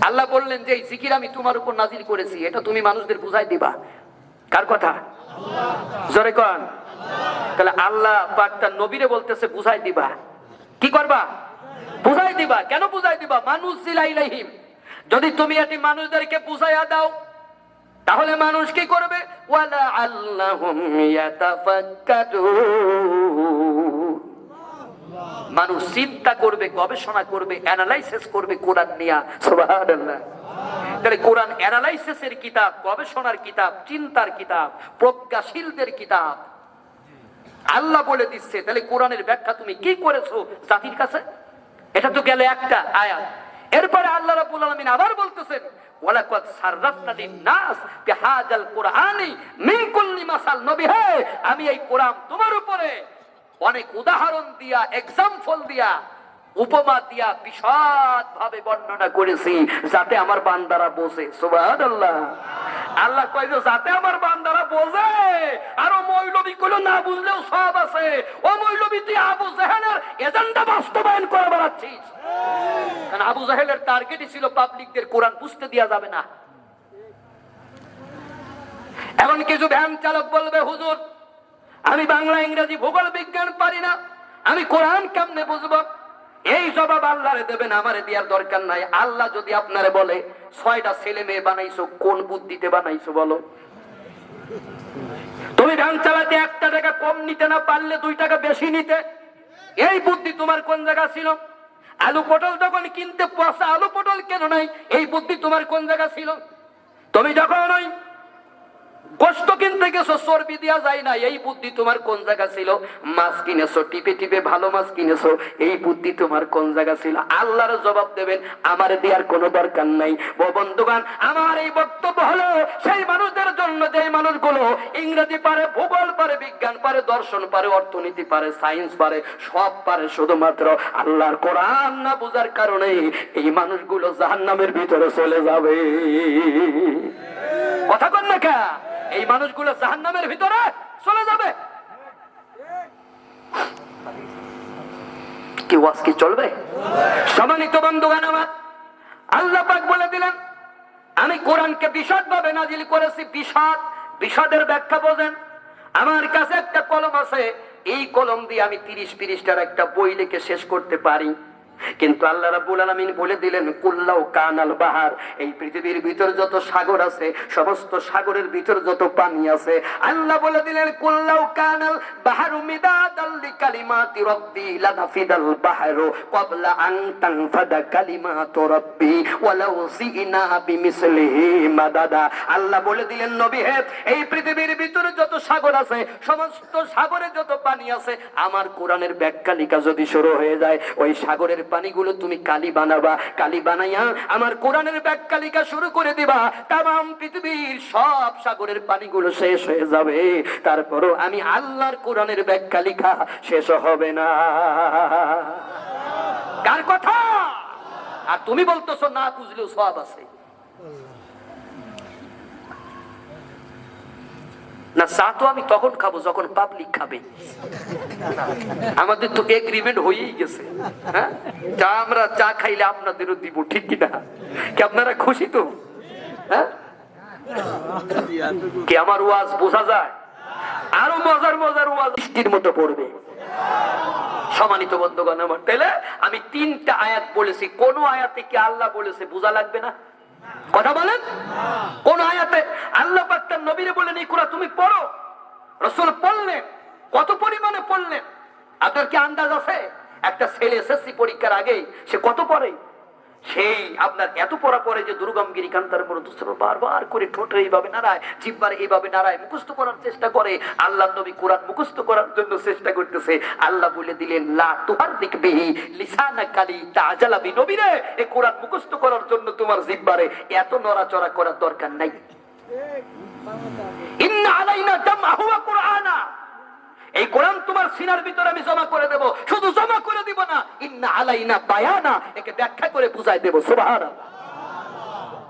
আল্লাহ বললেন যে এই জিকির আমি তোমার উপর নাজিল করেছি, এটা তুমি মানুষদের বুঝাই দিবা। কার কথা? জোরে কোন। তাহলে আল্লাহ পাক তার নবীরে বলতেছে বুঝাই দিবা। কি করবা? বুঝাই দিবা। কেন বুঝাই দিবা? মানুষ ইলাইহিম, যদি তুমি এটি মানুষদেরকে বুঝাইয়া দাও তাহলে মানুষ কি করবে? ওয়ালা আল্লাহুম ইয়াতাফাক্কারুন, মানুষ চিন্তা করবে, গবেষণা করবে, অ্যানালাইসিস করবে কোরআন নিয়া। সুবহানাল্লাহ। তাহলে কোরআন অ্যানালাইসিসের কিতাব, গবেষণার কিতাব, চিন্তার কিতাব, প্রজ্ঞাশীলদের কিতাব। আল্লাহ বলে দিচ্ছে। তাহলে কোরআনের ব্যাখ্যা তুমি কি করেছো জাতির কাছে? এটা তো গেল একটা আয়াত। এরপরে আল্লাহ রাব্বুল আলামিন আবার বলতেছেন ওয়ালাকাদ সাররাফনা লিন-নাস বিহাযাল কুরআনি মিন কুল্লি মাসাল, নবী হে আমি এই কোরআন তোমার উপরে অনেক উদাহরণ দিয়া, এক্সাম্পল দিয়া, উপমা দিয়া বিশদ ভাবে বর্ণনা করেছি যাতে আমার বান্দারা বোঝে। সুবহানাল্লাহ। আল্লাহ কয় যে যাতে আমার বান্দারা বোঝে। আর ও মৌলবী কইলো না বুঝলেও সব আছে। ও মৌলবী তুই আবু জাহেলের এজেন্ডা বাস্তবায়ন করে বেড়াচ্ছিস। কারণ আবু জাহেলের টার্গেটই ছিল পাবলিকদের কোরআন বুঝতে দেওয়া যাবে না। এখন কিছু ভ্যান চালক বলবে হুজুর আমি বাংলা, ইংরেজি, ভূগোল, বিজ্ঞান পারি না, আমি কোরআন কেমনে বুঝবো? এই জবাব আল্লাহরে দেবেন, আমারে দেওয়ার দরকার নাই। আল্লাহ যদি আপনারে বলে 6টা ছেলে মেয়ে বানাইছো, কোন বুদ্ধিতে বানাইছো বলো? তুমি ভ্যান চালাতে 1 টাকা কম নিতে না পারলে 2 টাকা বেশি নিতে, এই বুদ্ধি তোমার কোন জায়গা ছিল? আলু পটল যখন কিনতে পয়সা, আলু পটল কেন নাই, এই বুদ্ধি তোমার কোন জায়গা ছিল? তুমি যখন ওই গোস্ত কিনতে গেছো, চর্বি দেওয়া যায় না, এই বুদ্ধি তোমার কোন জায়গা ছিল? মাছ কিনেছো, টিপে টিপে ভালো মাছ কিনেছো, এই বুদ্ধি তোমার কোন জায়গা ছিল? আল্লাহর জবাব দেবেন, আমার দেওয়ার কোনো দরকার নাই। ও বন্ধুগণ, আমার এই বক্তব্য হলো সেই মানুষদের জন্য যে মানুষগুলো ইংরেজি পারে, ভূগোল পারে, বিজ্ঞান পারে, দর্শন পারে, অর্থনীতি পারে, সায়েন্স পারে, সব পারে, শুধুমাত্র আল্লাহর কোরআন না বোঝার কারণে এই মানুষগুলো জাহান্নামের ভিতরে চলে যাবে। কথা কন না কা? এই মানুষগুলো জাহান্নামের ভিতরে চলে যাবে। কি ওয়াজ কি চলবে? সম্মানিত বন্ধুগণ আমার, আল্লাহ পাক বলে দিলেন আমি কোরআনকে বিশদভাবে নাজিল করেছি। বিশদের ব্যাখ্যা বোঝেন। আমার কাছে একটা কলম আছে, এই কলম দিয়ে আমি 30 পৃষ্ঠার একটা বই লিখে শেষ করতে পারি। কিন্তু আল্লাহ রাব্বুল আলামিন বলে দিলেন কুল্লাউ কানাল বাহার, এই পৃথিবীর ভিতর যত সাগর আছে, সমস্ত সাগরের ভিতর যত পানি আছে, আল্লাহ বলে দিলেন কুল্লাউ কানাল বাহারু মিদাদাল লিকালিমাতি রাব্বি লানাফিদাল বাহরু ক্বাবলা আন তানফাদা কালিমাতু রাব্বি ওয়ালাউ জিনা বিমিসলিহি মাদাদা। আল্লাহ বলে দিলেন নবী হে এই পৃথিবীর ভিতর যত সাগর আছে, সমস্ত সাগরে যত পানি আছে, আমার কোরআনের ব্যাখ্যা লেখা যদি শুরু হয়ে যায়, ওই সাগরের পানিগুলো তুমি কালি বানাবা, কালি বানাইয়া আমার কোরআনের ব্যাখ্যা লেখা শুরু করে দিবা। তামাম পৃথিবীর সব সাগরের পানিগুলো শেষ হয়ে যাবে, তারপরও আমি আল্লাহর কোরআনের ব্যাখ্যা লেখা শেষ হবে না। কার কথা? আর তুমি বলতেছো না বুঝলেও সব আছে। না, চা তো আমি তখন খাবো যখন পাবলিক খাবে। আমাদের তো এগ্রিমেন্ট হয়েই গেছে, হ্যাঁ, চা আমরা চা খাইলে আপনাদেরও দিব, ঠিক কিনা? কি আপনারা খুশি তো? হ্যাঁ, কি আমার ওয়াজ বোঝা যায়? আরো মজার মজার ওয়াজ বৃষ্টির মতো পড়বে। সম্মানিত বন্ধুগণ আমার, তাহলে আমি 3টা আয়াত বলেছি, কোন আয়াতে কি আল্লাহ বলেছে বোঝা লাগবে না? কথা বলেন, কোন আয়াতে আল্লাহ পাক তার নবীরে বলেন এই কোরআন তুমি পড়ো? রাসূল পড়লেন, কত পরিমাণে পড়লেন? আপনার কি আন্দাজ আছে? একটা ছেলে এসএসসি পরীক্ষার আগে সে কত পড়ে? সেই আপনার এত পড়া পড়ে যে দুর্গমগিরি কান্তার মরুদুস্তর বারবার করে ঠোঁটে এইভাবে নাড়ায়, জিহ্বার এইভাবে নাড়ায়, মুখস্থ করার চেষ্টা করে। আল্লাহর নবী কোরআন মুখস্থ করার জন্য চেষ্টা করতেছে, আল্লাহ বলে দিলেন লা তুহাররিক বিহি লিসানাকা লিতাজালা বি, নবীরে এই কোরআন মুখস্থ করার জন্য তোমার জিহ্বারে এত নড়াচড়া করার দরকার নাই। ইন্না আলাইনা জামআহু ওয়া কুরআনা, এই কোরআন তোমার সিনার ভিতরে আমি জমা করে দেব, শুধু জমা করে দিব না, ইন্না আলাইনা বায়ানা, একে ব্যাখ্যা করে বুঝাই দেব। সুবহানাল্লাহ।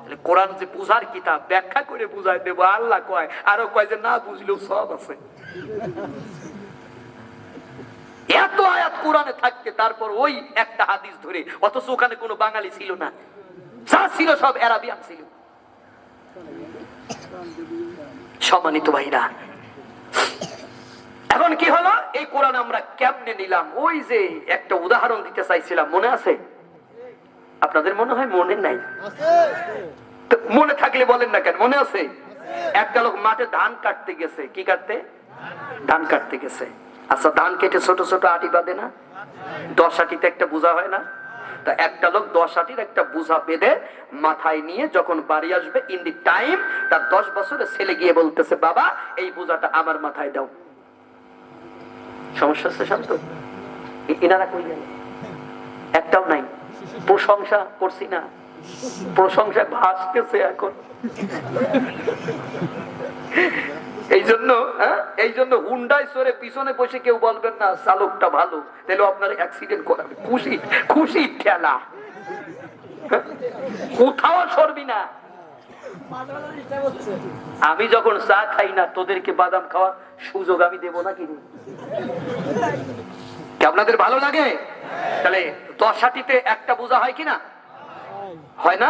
তাহলে কোরআন যে বুঝার কিতাব, ব্যাখ্যা করে বুঝাই দেব আল্লাহ কয়, আরো কয় যে না বুঝলেও সব আছে। এত আয়াত কোরআনে থাকতে তারপর ওই একটা হাদিস ধরে, অথচ ওখানে কোনো বাঙালি ছিল না, যা ছিল সব আরাবিয়ান ছিল। সম্মানিত ভাইরা, এখন কি হলো? এই কোরআন আমরা কেমনে নিলাম? ওই যে একটা উদাহরণ দিতে চাইছিলাম, মনে আছে? আপনাদের মনে হয় মনে নাই? তো মনে থাকলে বলেন না কেন, মনে আছে? একটা লোক মাঠে ধান কাটতে গেছে। কি কাটতে? ধান কাটতে গেছে। আচ্ছা, ধান কেটে ছোট ছোট আটি বাঁধে না? 10 আটিতে একটা বোঝা হয় না? তা একটা লোক 10 আটির একটা বোঝা বেঁধে মাথায় নিয়ে যখন বাড়ি আসবে, ইন দি টাইম তার 10 বছরের ছেলে গিয়ে বলতেছে, বাবা এই বোঝাটা আমার মাথায় দাও। সমস্যা হচ্ছে শান্ত? এনারা কই গেল? একটাও নাই। প্রশংসা করছি না, প্রশংসা ভাসতেছে এখন। এই জন্য হুন্ডায় চড়ে পিছনে বসে কেউ বলবেন না চালকটা ভালো, তাহলে আপনার অ্যাক্সিডেন্ট করাবে। খুশি খুশি ঠেলা, কোথাও সরবি না। আমি যখন চা খাই না, তোদেরকে বাদাম খাওয়ার সুযোগ আমি দেবো না? কিনি আপনাদের ভালো লাগে? তাহলে 10 আটিতে একটা বোঝা হয় কিনা? হয় না?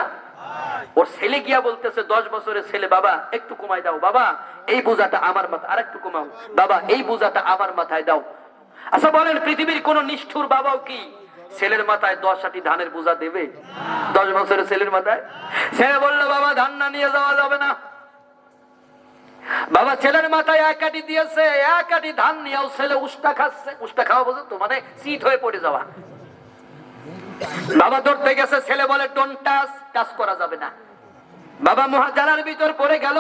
ওর ছেলে গিয়া বলতেছে, 10 বছরের ছেলে, বাবা একটু কমাই দাও, বাবা এই বোঝাটা আমার মাথায়, আর একটু কমাও, বাবা এই বোঝাটা আমার মাথায় দাও। আচ্ছা বলেন, পৃথিবীর কোন নিষ্ঠুর বাবাও কি ছেলের মাথায় 10 আটি ধানের বোঝা দেবে? 10 বছরের ছেলের মাথায়? ছেলে বললো, বাবা ধান না নিয়ে যাওয়া যাবে না। বাবা ছেলের মাথায় 1 আটি দিয়েছে, 1 আটি ধান নিয়েও ছেলে উষ্টা খাচ্ছে। উষ্টা খাওয়া বোঝেন তো, মানে শীত হয়ে পড়ে যাওয়া। বাবা ধরতে গেছে, ছেলে বলে ডোন্ট টাচ, টাচ করা যাবে না। বাবা মহাজালার ভিতর পড়ে গেল,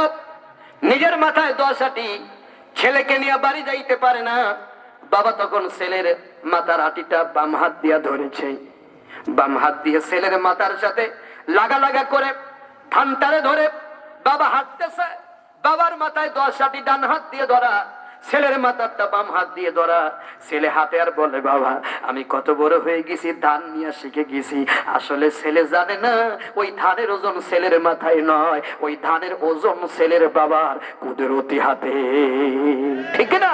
নিজের মাথায় 10 আটি, ছেলেকে নিয়ে বাড়ি যাইতে পারে না। বাবা তখন ছেলের মাথার আটিটা বাম হাত দিয়া ধরেছে, বাম হাত দিয়ে ছেলের মাথার সাথে লাগা লাগা করে ধানটারে ধরে বাবা হাঁটতেছে। বাবার মাথায় 10 আটি ডান হাত দিয়ে ধরা, ছেলের মাথারটা বাম হাত দিয়ে ধরা। ছেলে হাতে আর বলে, বাবা আমি কত বড় হয়ে গেছি, ধান নিয়ে শিখে গেছি। আসলে ছেলে জানে না ওই ধানের ওজন ছেলের মাথায় নয়, ওই ধানের ওজন ছেলের বাবার কুদরতি হাতে, ঠিক না?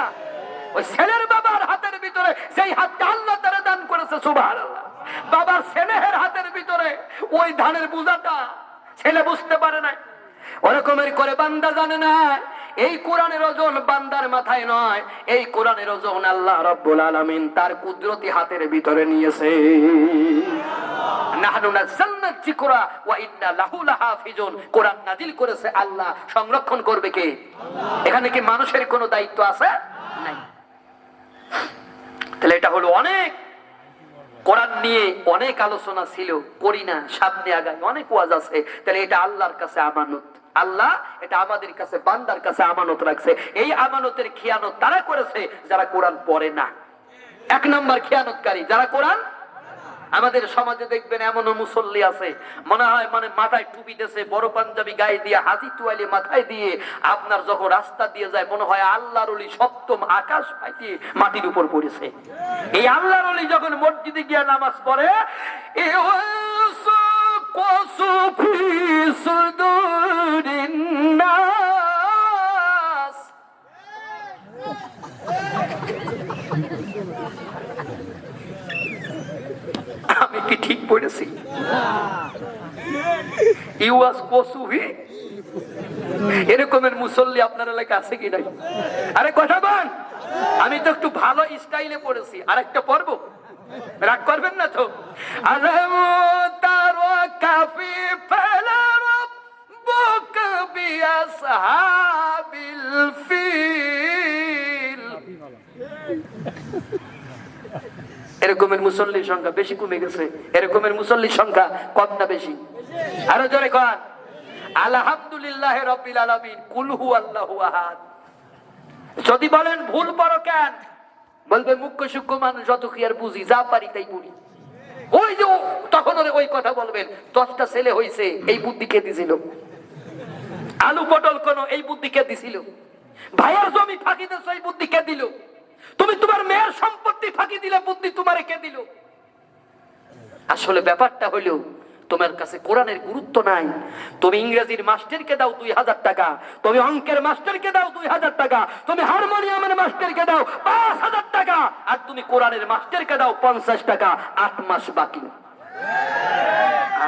ওই ছেলের বাবার হাতের ভিতরে যেই হাতটা আল্লাহ তাআলা দান করেছে, সুবহানাল্লাহ, বাবার স্নেহের হাতের ভিতরে ওই ধানের বোঝাটা ছেলে বুঝতে পারে না। ওরকমের করে বান্দা জানে না এই কোরআনের ওজন বান্দার মাথায় নয়, এই কোরআনের ওজন আল্লাহ রাব্বুল আলামিন তার কুদরতি হাতের ভিতরে নিয়েছে। নাহনু নাযালনা যিকরা ওয়া ইন্না লাহু লাহাফিজুন, কোরআন নাযিল করেছে আল্লাহ, সংরক্ষণ করবে কে? এখানে কি মানুষের কোনো দায়িত্ব আছে? নাই। তাহলে এটা হলো অনেক কোরআন নিয়ে অনেক আলোচনা ছিল, করি না, সামনে আগাই, অনেক ওয়াজ আছে। তাহলে এটা আল্লাহর কাছে আমানত, আল্লাহ এটা আমাদের কাছে বান্দার কাছে আমানত রাখছে। এই আমানতের খিয়ানত তারা করেছে যারা কোরআন পড়ে না। 1 নম্বর খিয়ানতকারী যারা কোরআন। আমাদের সমাজে দেখবেন এমনও মুসল্লি আছে, মনে হয় মানে মাথায় টুপি দিয়েছে, বড় পাঞ্জাবি গায়ে দিয়ে, হাজি তুয়ালি মাথায় দিয়ে, আপনার যখন রাস্তা দিয়ে যায় মনে হয় আল্লাহর ওলি সপ্তম আকাশ ফাটিয়ে মাটির উপর পড়েছে। এই আল্লাহর ওলি যখন মসজিদে গিয়ে নামাজ পড়ে, আমি কি ঠিক পড়েছি? ইউয়াস কসুহি এরকমের মুসল্লি আপনার এলাকা আছে কি নাই? আরে কথা বল, আমি তো একটু ভালো স্টাইলে পড়েছি, আর একটা পড়বো, রাগ করবেন না তো? আলামু তারো কাফি ফালারব বুক বিআসহাবিল ফিল। এরকমের মুসল্লির সংখ্যা বেশি কমে গেছে, এরকমের মুসল্লির সংখ্যা কম না বেশি? আরো জোরে কর আলহামদুলিল্লাহ রাব্বিল আলামিন, কুল হুয়াল্লাহু আহাদ। যদি বলেন ভুল পড়ো কেন, বলবে মুখ্য সূক্ষ্ম মানুষ যত কি আর বুঝি, যা পারি তাই বলি। ওই যে তখন ওই কথা বলবেন, 10টা ছেলে হয়েছে, এই বুদ্ধি কে দিছিল? আলু পটল কোন, এই বুদ্ধি কে দিছিল? ভাইয়ের জমি ফাঁকি দিয়েছো, এই বুদ্ধি কে দিল? তুমি তোমার মেয়ের সম্পত্তি ফাঁকি দিলে, বুদ্ধি তোমারে কে দিল? আসলে ব্যাপারটা হলো তোমার কাছে কোরআনের গুরুত্ব নাই। তুমি ইংরেজির মাস্টারকে দাও 2000 টাকা, তুমি অঙ্কের মাস্টারকে দাও 2000 টাকা, তুমি হারমোনিয়ামের মাস্টারকে দাও 5000 টাকা, আর তুমি কোরআনের মাস্টারকে দাও 50 টাকা। 8 মাস বাকি।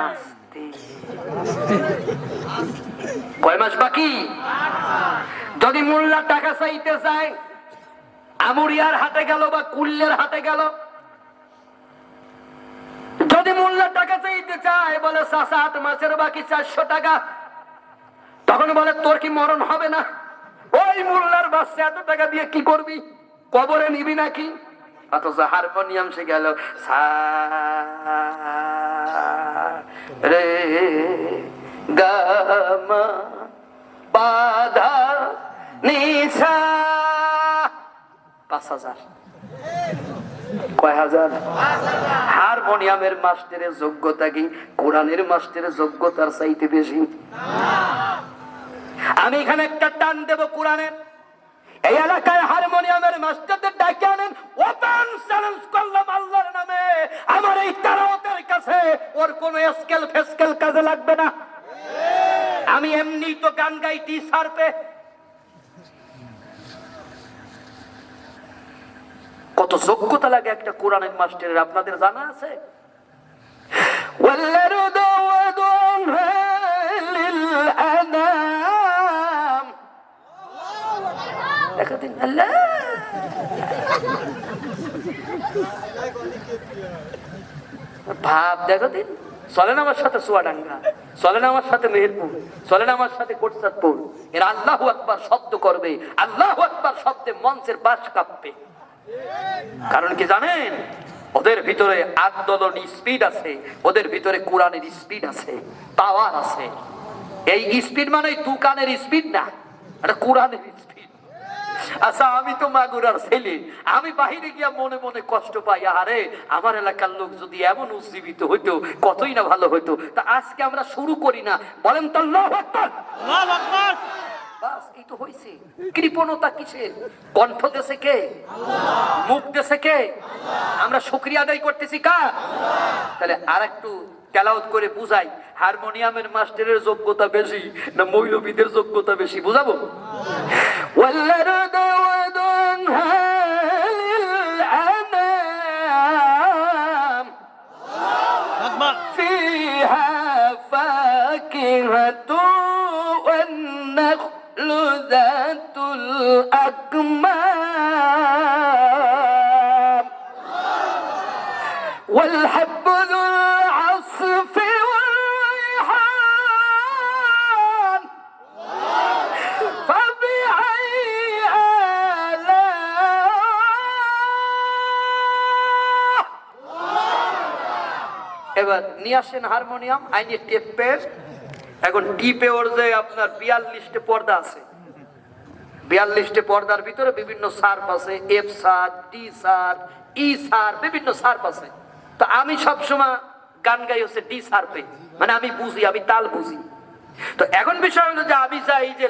আস্তে কয় মাস বাকি? যদি মোল্লা টাকা চাইতে চায়, আমুরিয়ার হাটে গেল বা কুল্লের হাটে গেল, যদি মোল্লা টাকা চাইতে চায়, বলে চাচা 8 মাসের বাকি 400 টাকা, তখন বলে তোর কি মরণ হবে না? ওই মোল্লার বাচ্চা এত টাকা দিয়ে কি করবি? কবরে নিবি নাকি? অথচ হারমোনিয়াম সে গেল সা রে গা মা বাধা নিসা, 5000। কয় হাজার? হারমোনিয়ামের মাস্টারের যোগ্যতা কি কোরআনের মাস্টারের যোগ্যতার চাইতে বেশি? আমি এখানে একটা টান দেব কোরআনের। এই এলাকায় হারমোনিয়ামের মাস্টারদের ডাকে আনেন, ওপেন চ্যালেঞ্জ করলাম আল্লাহর নামে, আমার এই তেলাওয়াতের কাছে ওর কোন স্কেল ফেস্কেল কাজে লাগবে না। আমি এমনি তো গান গাই টি-শার্টে। কত যোগ্যতা লাগে একটা কোরআনের মাস্টারের, আপনাদের জানা আছে? ভাব দেখো দিন, চলেন আমার সাথে চুয়াডাঙ্গা, চলেন আমার সাথে মেহেরপুর, চলেন আমার সাথে কোটচাঁদপুর। এরা আল্লাহু আকবার শব্দ করবে, আল্লাহু আকবার শব্দে মঞ্চের বাস কাঁপবে। কারণ কি জানেন? ওদের ভিতরে আন্দোলন স্পিড আছে, ওদের ভিতরে কোরআনের স্পিড আছে, পাওয়ার আছে। এই স্পিড মানে দোকানের স্পিড না, এটা কোরআনের স্পিড। আচ্ছা, আমি তো মাগুরার ছেলে, আমি বাহিরে গিয়া মনে মনে কষ্ট পাই, আরে আমার এলাকার লোক যদি এমন উজ্জীবিত হইতো কতই না ভালো হইতো। তা আজকে আমরা শুরু করি না, বলেন তো আল্লাহু আকবার। আল্লাহু আকবার। বাস এই তো হইছে। কৃপণতা কিসের? কণ্ঠ দেশে কে? মুখ দেশে কে? আমরা শুকরিয়া আদায় করতেছি কার? তাহলে আর একটু তেলাওয়াত করে বুঝাই, হারমোনিয়ামের মাস্টারের যোগ্যতা বেশি না মৌলবীদের যোগ্যতা বেশি? বুঝাবো? ذات الأكمام والحب ذو العصف والريحان فبأي آلاء। এবার নিয়ে আসেন হারমোনিয়াম, আইনি টেপের। এখন টিপে ওর যে আপনার 42টে পর্দা আছে, 42টে পর্দার ভিতরে বিভিন্ন সার্প আছে, এফ সার্প, টি সার্প, ই সার্প, বিভিন্ন সার্প আছে। তো আমি সবসময় গান গাই হচ্ছে ডি সার্পে, মানে আমি বুঝি, আমি তাল বুঝি। তো এখন বিষয় হলো যে আমি চাই যে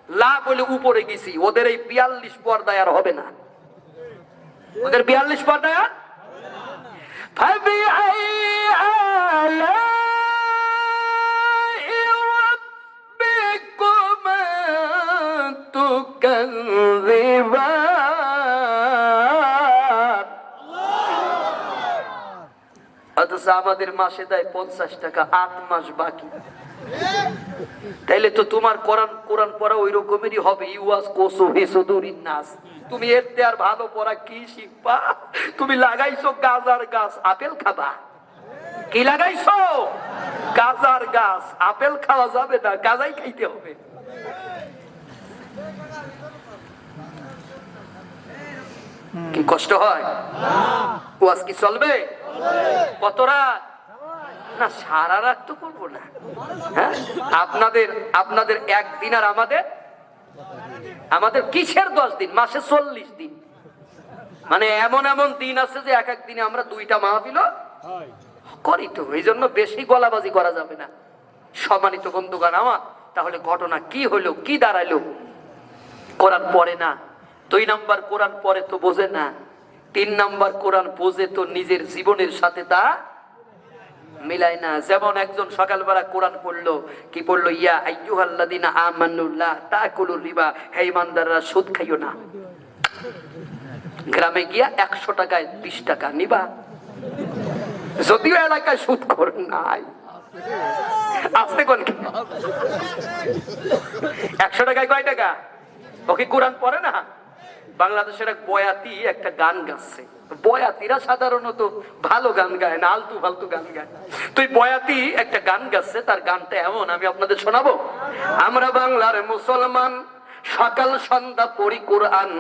লা বলে উপরে গেছি, ওদের এই 42 পর্দায় আর হবে না, ওদের 42 পর্দায় আর تكذبان অথচ আমাদের মাসে দেয় 50 টাকা, 8 মাস বাকি। তাইলে তো তোমার কোরআন কোরআন পড়া ওই রকমেরই হবে। ইউয়াস কোসো হেসুদুরিন নাস। তুমি এতে আর ভালো পড়া কি শিখবা? তুমি লাগাইছো গাজার গাছ, আপেল খাবা। কি লাগাইছো? গাজার গাছ, আপেল খাওয়া যাবে না, গাজাই খাইতে হবে। কি কষ্ট হয়? ওয়াজ কি চলবে? কত রাত? না, সারা রাত তো করবো না। হ্যাঁ, আপনাদের একদিন আর আমাদের কিসের 10 দিন? মাসে 40 দিন। মানে এমন এমন দিন আছে যে এক এক দিনে আমরা 2টা মাহফিল করি। তো এই জন্য বেশি গলাবাজি করা যাবে না। সম্মানিত বন্ধুগণ আমার, তাহলে ঘটনা কি হলো, কি দাঁড়াইলো? কোরআন পড়ে না। 2 নাম্বার, কোরআন পড়ে তো বোঝে না। 3 নাম্বার, কোরআন বোঝে তো নিজের জীবনের সাথে তা মিলাই না। যেমন একজন সকালবেলা কোরআন পড়লো, কি পড়লো? ইয়া আইয়ুহাল্লাযিনা আমানু লা তাকুলুর রিবা, হে ইমানদাররা সুদ খাইও না। গ্রামে গিয়া 100 টাকায় 20 টাকা নিবা। যদিও এলাকায় সুদ খোর নাই, আসতে কোন 100 টাকায় কয় টাকা? ওকে কোরআন পড়ে না। বাংলাদেশের এক বয়াতি একটা গান গাচ্ছে। বয়াতিরা সাধারণত ভালো গান গায় না, আলতু ফালতু গান গায়। তুই বয়াতি একটা গান গাচ্ছে, তার গানটা এমন, আমি আপনাদের শোনাবো। আমরা বাংলার মুসলমান, সকাল সন্ধ্যা পড়ি কোরআন,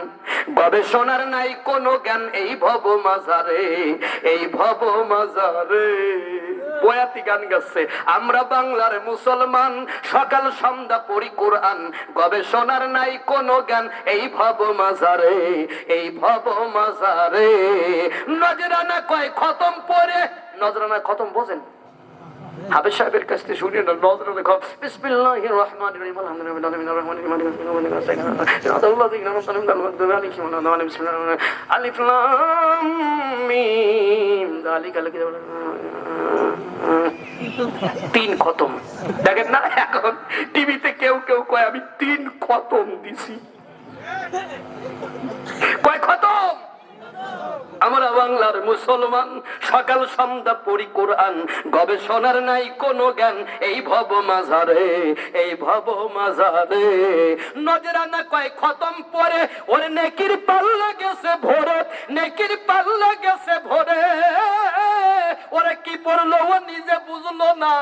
গবেষণার নাই কোনো জ্ঞান এই ভব মাজারে, এই ভব মাজারে। বয়াতি গান গাচ্ছে। আমরা বাংলার মুসলমান, সকাল সন্ধ্যা পড়ি কোরআন, গবেষণার নাই কোনো জ্ঞান এই ভব মাজারে, এই ভব মাজারে। নজরানা কয় খতম পড়ে, নজরানা খতম বোঝেন? হাফেজ সাহেবের কাছ থেকে শুনিয়ে না। নজরানা কয় বিসমিল্লাহির রাহমানির রাহিম, আলহামদুলিল্লাহি রাহমানির রাহিম, আলিফ লাম মিম যালিকাল কিতাব। 3 খতম। দেখেন না, এখন টিভিতে কেউ কেউ কয় আমি 3 খতম দিছি। কয় খতম? আমরা বাংলার মুসলমান, সকাল সন্ধ্যা পড়ি কোরআন, গবেষণার নাই কোনো জ্ঞান এই ভব মাজারে, এই ভব মাজারে। নজরানা কয় খতম পরে, ওর নেকির পাল্লা গেছে ভরে, নেকির পাল্লা গেছে ভরে। ওরা কি পড়লো ও নিজে বুঝলো না,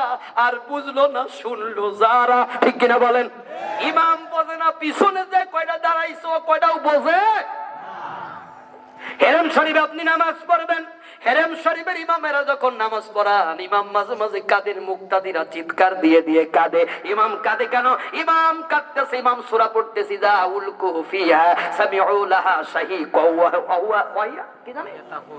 আর বুঝলো না শুনলো যারা। ঠিক কিনা বলেন? ইমাম বোঝে না, পিছনে যে কয়টা দাঁড়াইছো কয়টাও বোঝে। হেরেম শরীফে আপনি নামাজ পড়বেন, হেরেম শরীফের ইমামেরা যখন নামাজ পড়ান, ইমাম মাঝে মাঝে কাদের, মুক্তাদিরা চিৎকার দিয়ে দিয়ে কাঁদে। ইমাম কাঁদে কেন? ইমাম কাঁদতেছে, ইমাম সূরা পড়তেছে, যা উলকু ফিহা সামিউ লাহা শাহীকা ওয়া কি জানে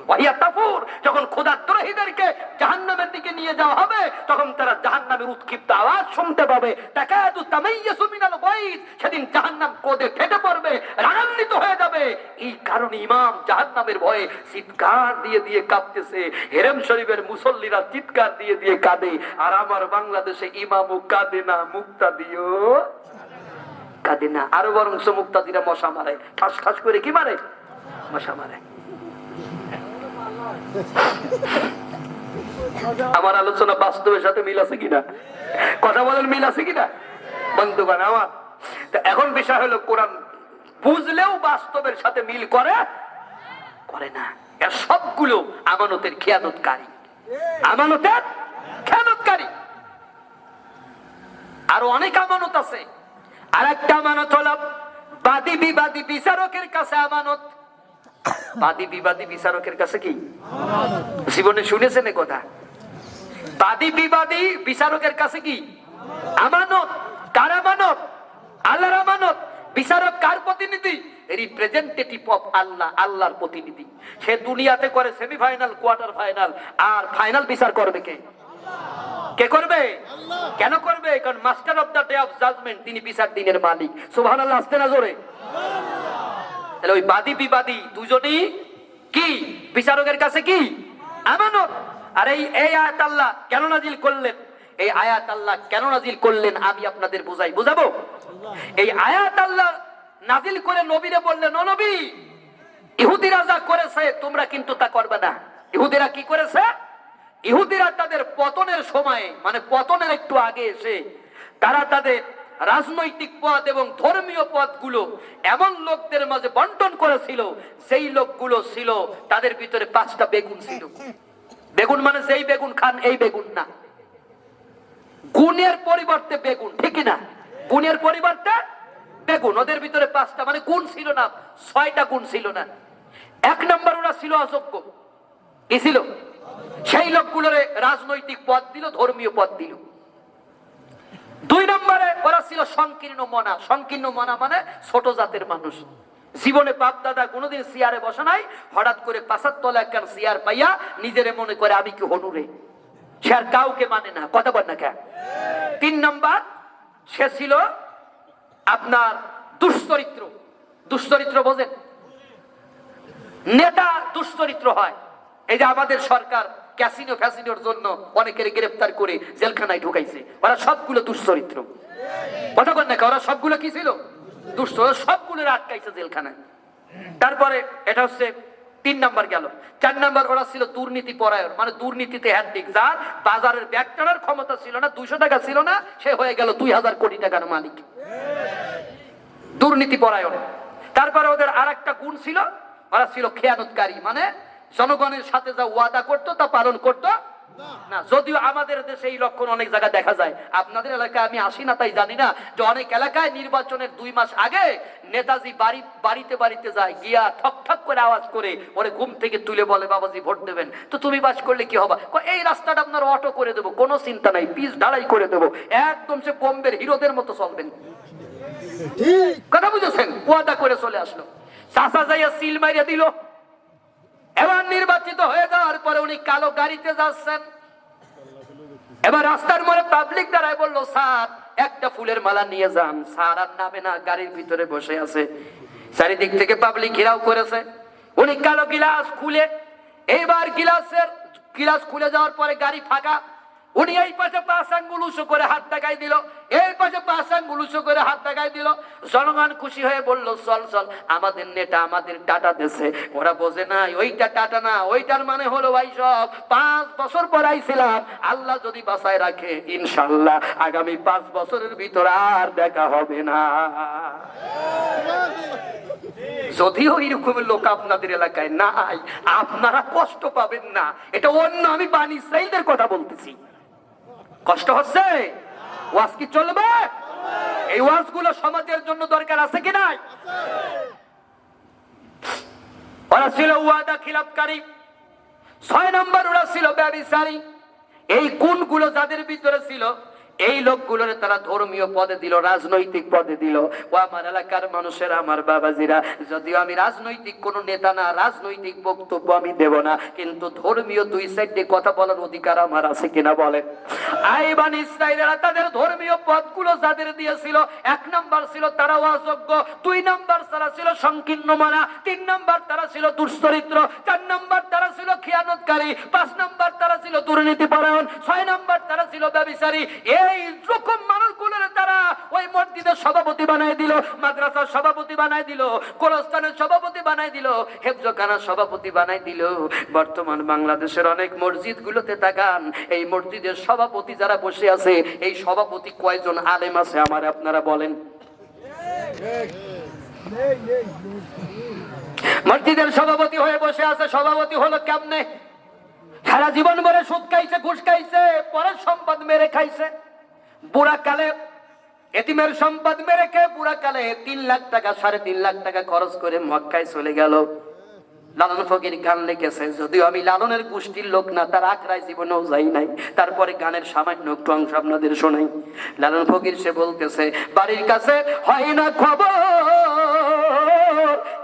ওয়া তাফুর। যখন ক্ষুধার্তদেরকে জাহান্নামের দিকে নিয়ে যাওয়া হবে, তখন তারা জাহান্নামের উৎক্ষিপ্ত আওয়াজ শুনতে পাবে। তাকাদু তামাইয়াসু মিনাল গায়জ, সেদিন জাহান্নাম কোঁদে ফেটে পড়বে, রাগান্বিত হয়ে যাবে। এই কারণে ইমাম জাহান্নামের ভয়ে চিৎকার দিয়ে দিয়ে কাঁদতেছে। হেরেম শরীফের মুসল্লিরা চিৎকার দিয়ে দিয়ে কাঁদে। আর আমার বাংলাদেশে ইমামও কাঁদে না, মুক্তাদিও কাঁদে না। আরো বরং মুক্তাদিরা মশা মারে, ঠাস ঠাস করে। কি মারে? মশা মারে। আমার আলোচনা বাস্তবের সাথে মিল আছে কিনা? কথা বলেন, মিল আছে কিনা বন্ধুগণ আমার? এখন বিষয় হলো, কোরআন বুঝলেও বাস্তবের সাথে মিল করে করে না। এর সবগুলো আমানতের খেয়ানতকারী, আমানতের খেয়ানতকারী। আরো অনেক আমানত আছে। আর একটা আমানত হলো বাদী বিবাদী বিচারকের কাছে আমানত। বাদী বিবাদী বিচারকের কাছে কি জীবনে শুনেছেন এ কথা? বাদী বিবাদী বিচারকের কাছে কি আমানত? কার আমানত? আল্লাহর আমানত। বিচারক কার প্রতিনিধি? রিপ্রেজেন্টেটিভ অফ আল্লাহ, আল্লাহর প্রতিনিধি। সে দুনিয়াতে করে সেমিফাইনাল, কোয়ার্টার ফাইনাল, আর ফাইনাল বিচার করবে কে? কে করবে? কেন করবে? কারণ master of the day of judgement, তিনি বিচার দিনের মালিক। সুবহানাল্লাহ, আসতে না জোরে। তাহলে ওই বাদী বিবাদী দুজনই কি বিচারকের কাছে কি আমানত। আর এই আয়াত আল্লাহ কেন নাজিল করলেন? এই আয়াত আল্লাহ কেন নাজিল করলেন আমি আপনাদের বুঝাবো। এই আয়াত আল্লাহ নাজিল করে নবীরে বললেন, ও নবী, ইহুদিরা যা করেছে তোমরা কিন্তু তা করবে না। ইহুদিরা কি করেছে? ইহুদিরা তাদের পতনের সময়ে, মানে পতনের একটু আগে এসে তারা তাদের রাজনৈতিক পদ এবং ধর্মীয় পদগুলো এমন লোকদের মাঝে বন্টন করেছিল, সেই লোকগুলো ছিল তাদের ভিতরে 5টা বেগুন ছিল। বেগুন মানে যেই বেগুন খান এই বেগুন না, গুণের পরিবর্তে বেগুন, ঠিক না? গুণের পরিবর্তে বেগুন। ওদের ভিতরে 5টা, মানে গুণ ছিল না, 6টা গুণ ছিল না। 1 নম্বর ওরা ছিল অযোগ্য। কি ছিল? সেই লোকগুলোর রাজনৈতিক পদ দিল, ধর্মীয় পদ দিল। 2 নম্বরে ওরা ছিল সংকীর্ণ মনা। সংকীর্ণ মনা মানে ছোট জাতের মানুষ, জীবনে বাপ দাদা কোনোদিন চেয়ারে বসে নাই, হঠাৎ করে 5 তলা একখান চেয়ার পাইয়া নিজেরে মনে করে আমি কি হনুরে, সে আর কাউকে মানে না। কথা বল না কেন? 3 নম্বর সে ছিল আপনার দুশ্চরিত্র। দুশ্চরিত্র বোঝেন? নেতা দুশ্চরিত্র হয়। এই যে আমাদের সরকার ক্যাসিনো ফ্যাসিনোর জন্য অনেকের গ্রেফতার করে জেলখানায় ঢুকাইছে, ওরা সবগুলো দুশ্চরিত্র। কথা বল না কেন? ওরা সবগুলো কি ছিল? দুষ্ট। সবগুলো আটকাইছে জেলখানায়। তারপরে এটা হচ্ছে 3 নাম্বার গেল। 4 নাম্বার ওরা ছিল দুর্নীতি পরায়ণ, মানে দুর্নীতিতে হ্যান্ডিক। যার বাজারের ব্যাগ টানার ক্ষমতা ছিল না, 200 টাকা ছিল না, সে হয়ে গেল 2000 কোটি টাকার মালিক। দুর্নীতি পরায়ণ। তারপরে ওদের আরেকটা গুণ ছিল, ওরা ছিল খেয়ানতকারী, মানে জনগণের সাথে যা ওয়াদা করতো তা পালন করতো না। যদিও আমাদের দেশে এই লক্ষণ অনেক জায়গায় দেখা যায়, আপনাদের এলাকায় আমি আসি না তাই জানি না, যে অনেক এলাকায় নির্বাচনের 2 মাস আগে নেতাজি বাড়িতে বাড়িতে যায়, গিয়া ঠক ঠক করে আওয়াজ করে ওরে ঘুম থেকে তুলে বলে বাবাজি ভোট দেবেন তো তুমি বাস করলে কি হবে, এই রাস্তাটা আপনার অটো করে দেবো, কোনো চিন্তা নাই, পিচ ঢালাই করে দেবো, একদম সে বোম্বের হিরোদের মতো চলবেন। কথা বুঝেছেন? ওয়াদা করে চলে আসলো। চাচা যাইয়া সিল মারিয়া দিল। এবার নির্বাচিত হয়ে যাওয়ার পরে উনি কালো গাড়িতে যাচ্ছেন। এবার রাস্তার মোড়ে পাবলিক দাঁড়ায়, বললো স্যার একটা ফুলের মালা নিয়ে যান। স্যার আর নামে না, গাড়ির ভিতরে বসে আছে। চারিদিক থেকে পাবলিক ঘেরাও করেছে। উনি কালো গিলাস খুলে, এইবার গিলাস খুলে যাওয়ার পরে গাড়ি ফাঁকা। উনি এই পাশে 5 আঙ্গুল উঁচু করে হাত দেখাই দিল, এই পাশে 5 আঙ্গুল উঁচু করে হাত দেখাই দিল। জনগণ খুশি হয়ে বলল চল চল, আমাদের নেতা আমাদের টাটা দেশে। ওরা বোঝে না ওইটা টাটা না, ওইটার মানে হলো ভাই সব 5 বছর পর আইছিলাম, আল্লাহ যদি বাঁচায় রাখে ইনশাল্লাহ আগামী 5 বছরের ভিতর আর দেখা হবে না। যদিও এরকম লোক আপনাদের এলাকায় নাই, আপনারা কষ্ট পাবেন না, এটা অন্য, আমি বানি ইসরাইলদের কথা বলতেছি। কষ্ট হচ্ছে? ওয়াজ কি চলবে? এই ওয়াজ গুলো সমাজের জন্য দরকার আছে কি নাই? ওরা ছিল ওয়াদা খিলাফকারী। 6 নম্বর ওরা ছিল ব্যভিচারী। এই গুণগুলো যাদের ভিতরে ছিল, এই লোকগুলোর তারা ধর্মীয় পদে দিল, রাজনৈতিক পদে দিল। ও আমার এলাকার মানুষের, আমার বাবাজিরা, যদিও আমি রাজনৈতিক কোন নেতা না, রাজনৈতিক বক্তব্য আমি দেব না, কিন্তু ধর্মীয় 2 সাইডে কথা বলার অধিকার আমার আছে কিনা বলেন? আইবান ইসরাইলেরা তাদের ধর্মীয় পদগুলো যাদের দিয়েছিল, 1 নাম্বার ছিল তারা অযোগ্য, 2 নাম্বার তারা ছিল সংকীর্ণ মানা, 3 নাম্বার তারা ছিল দুশ্চরিত্র, 4 নাম্বার তারা ছিল খেয়ানতকারী, 5 নাম্বার তারা ছিল দুর্নীতি পরায়ণ, 6 নাম্বার তারা ছিল ব্যভিচারী। এই রকম মানুষগুলোর তারা ওই মসজিদের সভাপতি বানাই দিল, মাদ্রাসার সভাপতি বানাই দিল, গোরস্থানের সভাপতি বানাই দিল, হেফজখানার সভাপতি বানাই দিল। বর্তমান বাংলাদেশের অনেক মসজিদগুলোতে তাকান, এই মসজিদের সভাপতি যারা বসে আছে, এই সভাপতি কয়জন আলেম আছে আমার আপনারা বলেন? মসজিদের সভাপতি হয়ে বসে আছে, সভাপতি হলো কেমনে? সারা জীবন ভরে সুদ খাইছে, ঘুষ খাইছে, পরের সম্পদ মেরে খাইছে। বুড়া কালে এতিমের সম্পদ মেরে খেয়ে বুড়া কালে 3 লাখ টাকা 3.5 লাখ টাকা খরচ করে মক্কায় চলে গেল। লালন ফকির গান লিখেছে, যদিও আমি লালনের গোষ্ঠীর লোক না, তার আখড়ায় জীবনেও যাই নাই, তারপরে গানের সামান্য একটু অংশ আপনাদের শোনাই। লালন ফকির সে বলতেছে, বাড়ির কাছে হয় না খবর,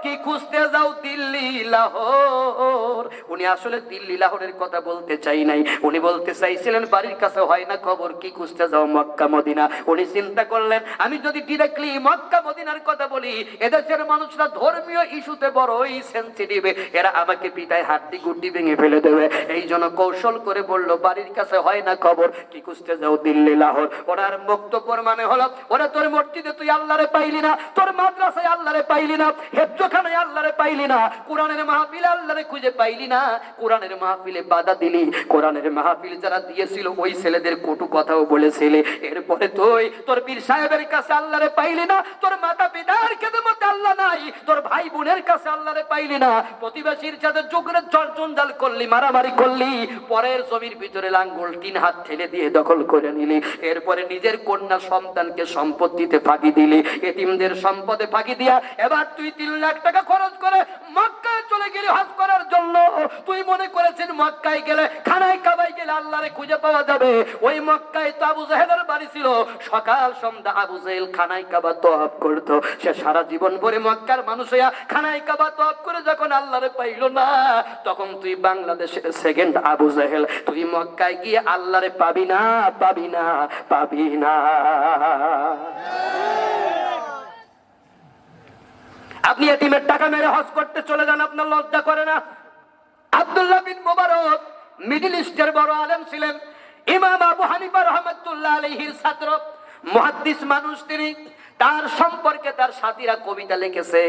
কি খুঁজতে যাও দিল্লি লাহোর। উনি আসলে দিল্লি লাহোরের কথা বলতে চাই নাই, উনি বলতে চাইছিলেন বাড়ির কাছে হয় না খবর, কি খুঁজতে যাও মক্কা মদিনা। উনি চিন্তা করলেন, আমি যদি ডিরেক্টলি মক্কা মদিনার কথা বলি, এদেশের মানুষরা ধর্মীয় ইস্যুতে বড়ই সেনসিটিভ, এরা আমাকে পিটায় হাড্ডি গুড্ডি ভেঙে ফেলে দেবে। এই জন্য কৌশল করে বলল, বাড়ির কাছে হয় না খবর, কি খুঁজতে যাও দিল্লি লাহোর। ওনার বক্তব্য মানে হলো, ওরা তোর মসজিদে তুই আল্লাহরে পাইলি না, তোর মাদ্রাসায় আল্লাহরে পাইলি না, হেফজখানায় আল্লাহরে পাইলি না, কোরআনের মাহফিলে আল্লাহরে খুঁজে পাইলি না, কোরআনের মাহফিলে বাধা দিলি, কোরআনের মাহফিল যারা দিয়েছিল ওই ছেলেদের কটু কথাও বলেছিলে, এরপরে তুই তোর পীর সাহেবের কাছে আল্লাহরে পাইলি না, তোর মাতা পিতার খেদমতে আল্লাহ নাই, তোর ভাই বোনের কাছে আল্লাহরে পাইলি না, প্রতিবেশীর সাথে যোগরে জঞ্জাল করলি, মারামারি করলি, পরের জমির ভিতরে লাঙ্গল 3 হাত ঠেলে দিয়ে দখল করে নিলি, এরপরে নিজের কন্যা সন্তানকে সম্পত্তিতে ফাঁকি দিলি, এতিমদের সম্পদে ফাঁকি দিয়া এবার তুই 3 লাখ টাকা খরচ করে মক্কায় চলে গেলি হজ করার জন্য। তুই মনে করেছিস মক্কায় গেলে, খানায় কাবায় গেলে আল্লাহরে খুঁজে পাওয়া যাবে। ওই মক্কায় তো আবু জাহেলের বাড়ি ছিল, সকাল সন্ধ্যা আবু জাহেল খানায় কাবা তওয়াফ করত। সে সারা জীবন ভরে মক্কার মানুষ হইয়া খানায় কাবা তওয়াফ করে যখন আল্লাহরে পাইল না, তখন তুই বাংলাদেশের সেকেন্ড আবু জাহেল, তুই মক্কায় গিয়ে আল্লাহরে পাবি না, পাবি না, পাবি না। আপনি এতিমের টাকা মেরে হজ করতে চলে যান, আপনার লজ্জা করে না? আব্দুল্লাহ বিন মুবারক মিডল ইস্টের বড় আলেম ছিলেন, ইমাম আবু হানিফা রাহমাতুল্লাহ আলাইহির ছাত্র, মুহাদ্দিস মানুষ তিনি। তার সম্পর্কে তার সাথীরা কবিতা লিখেছে,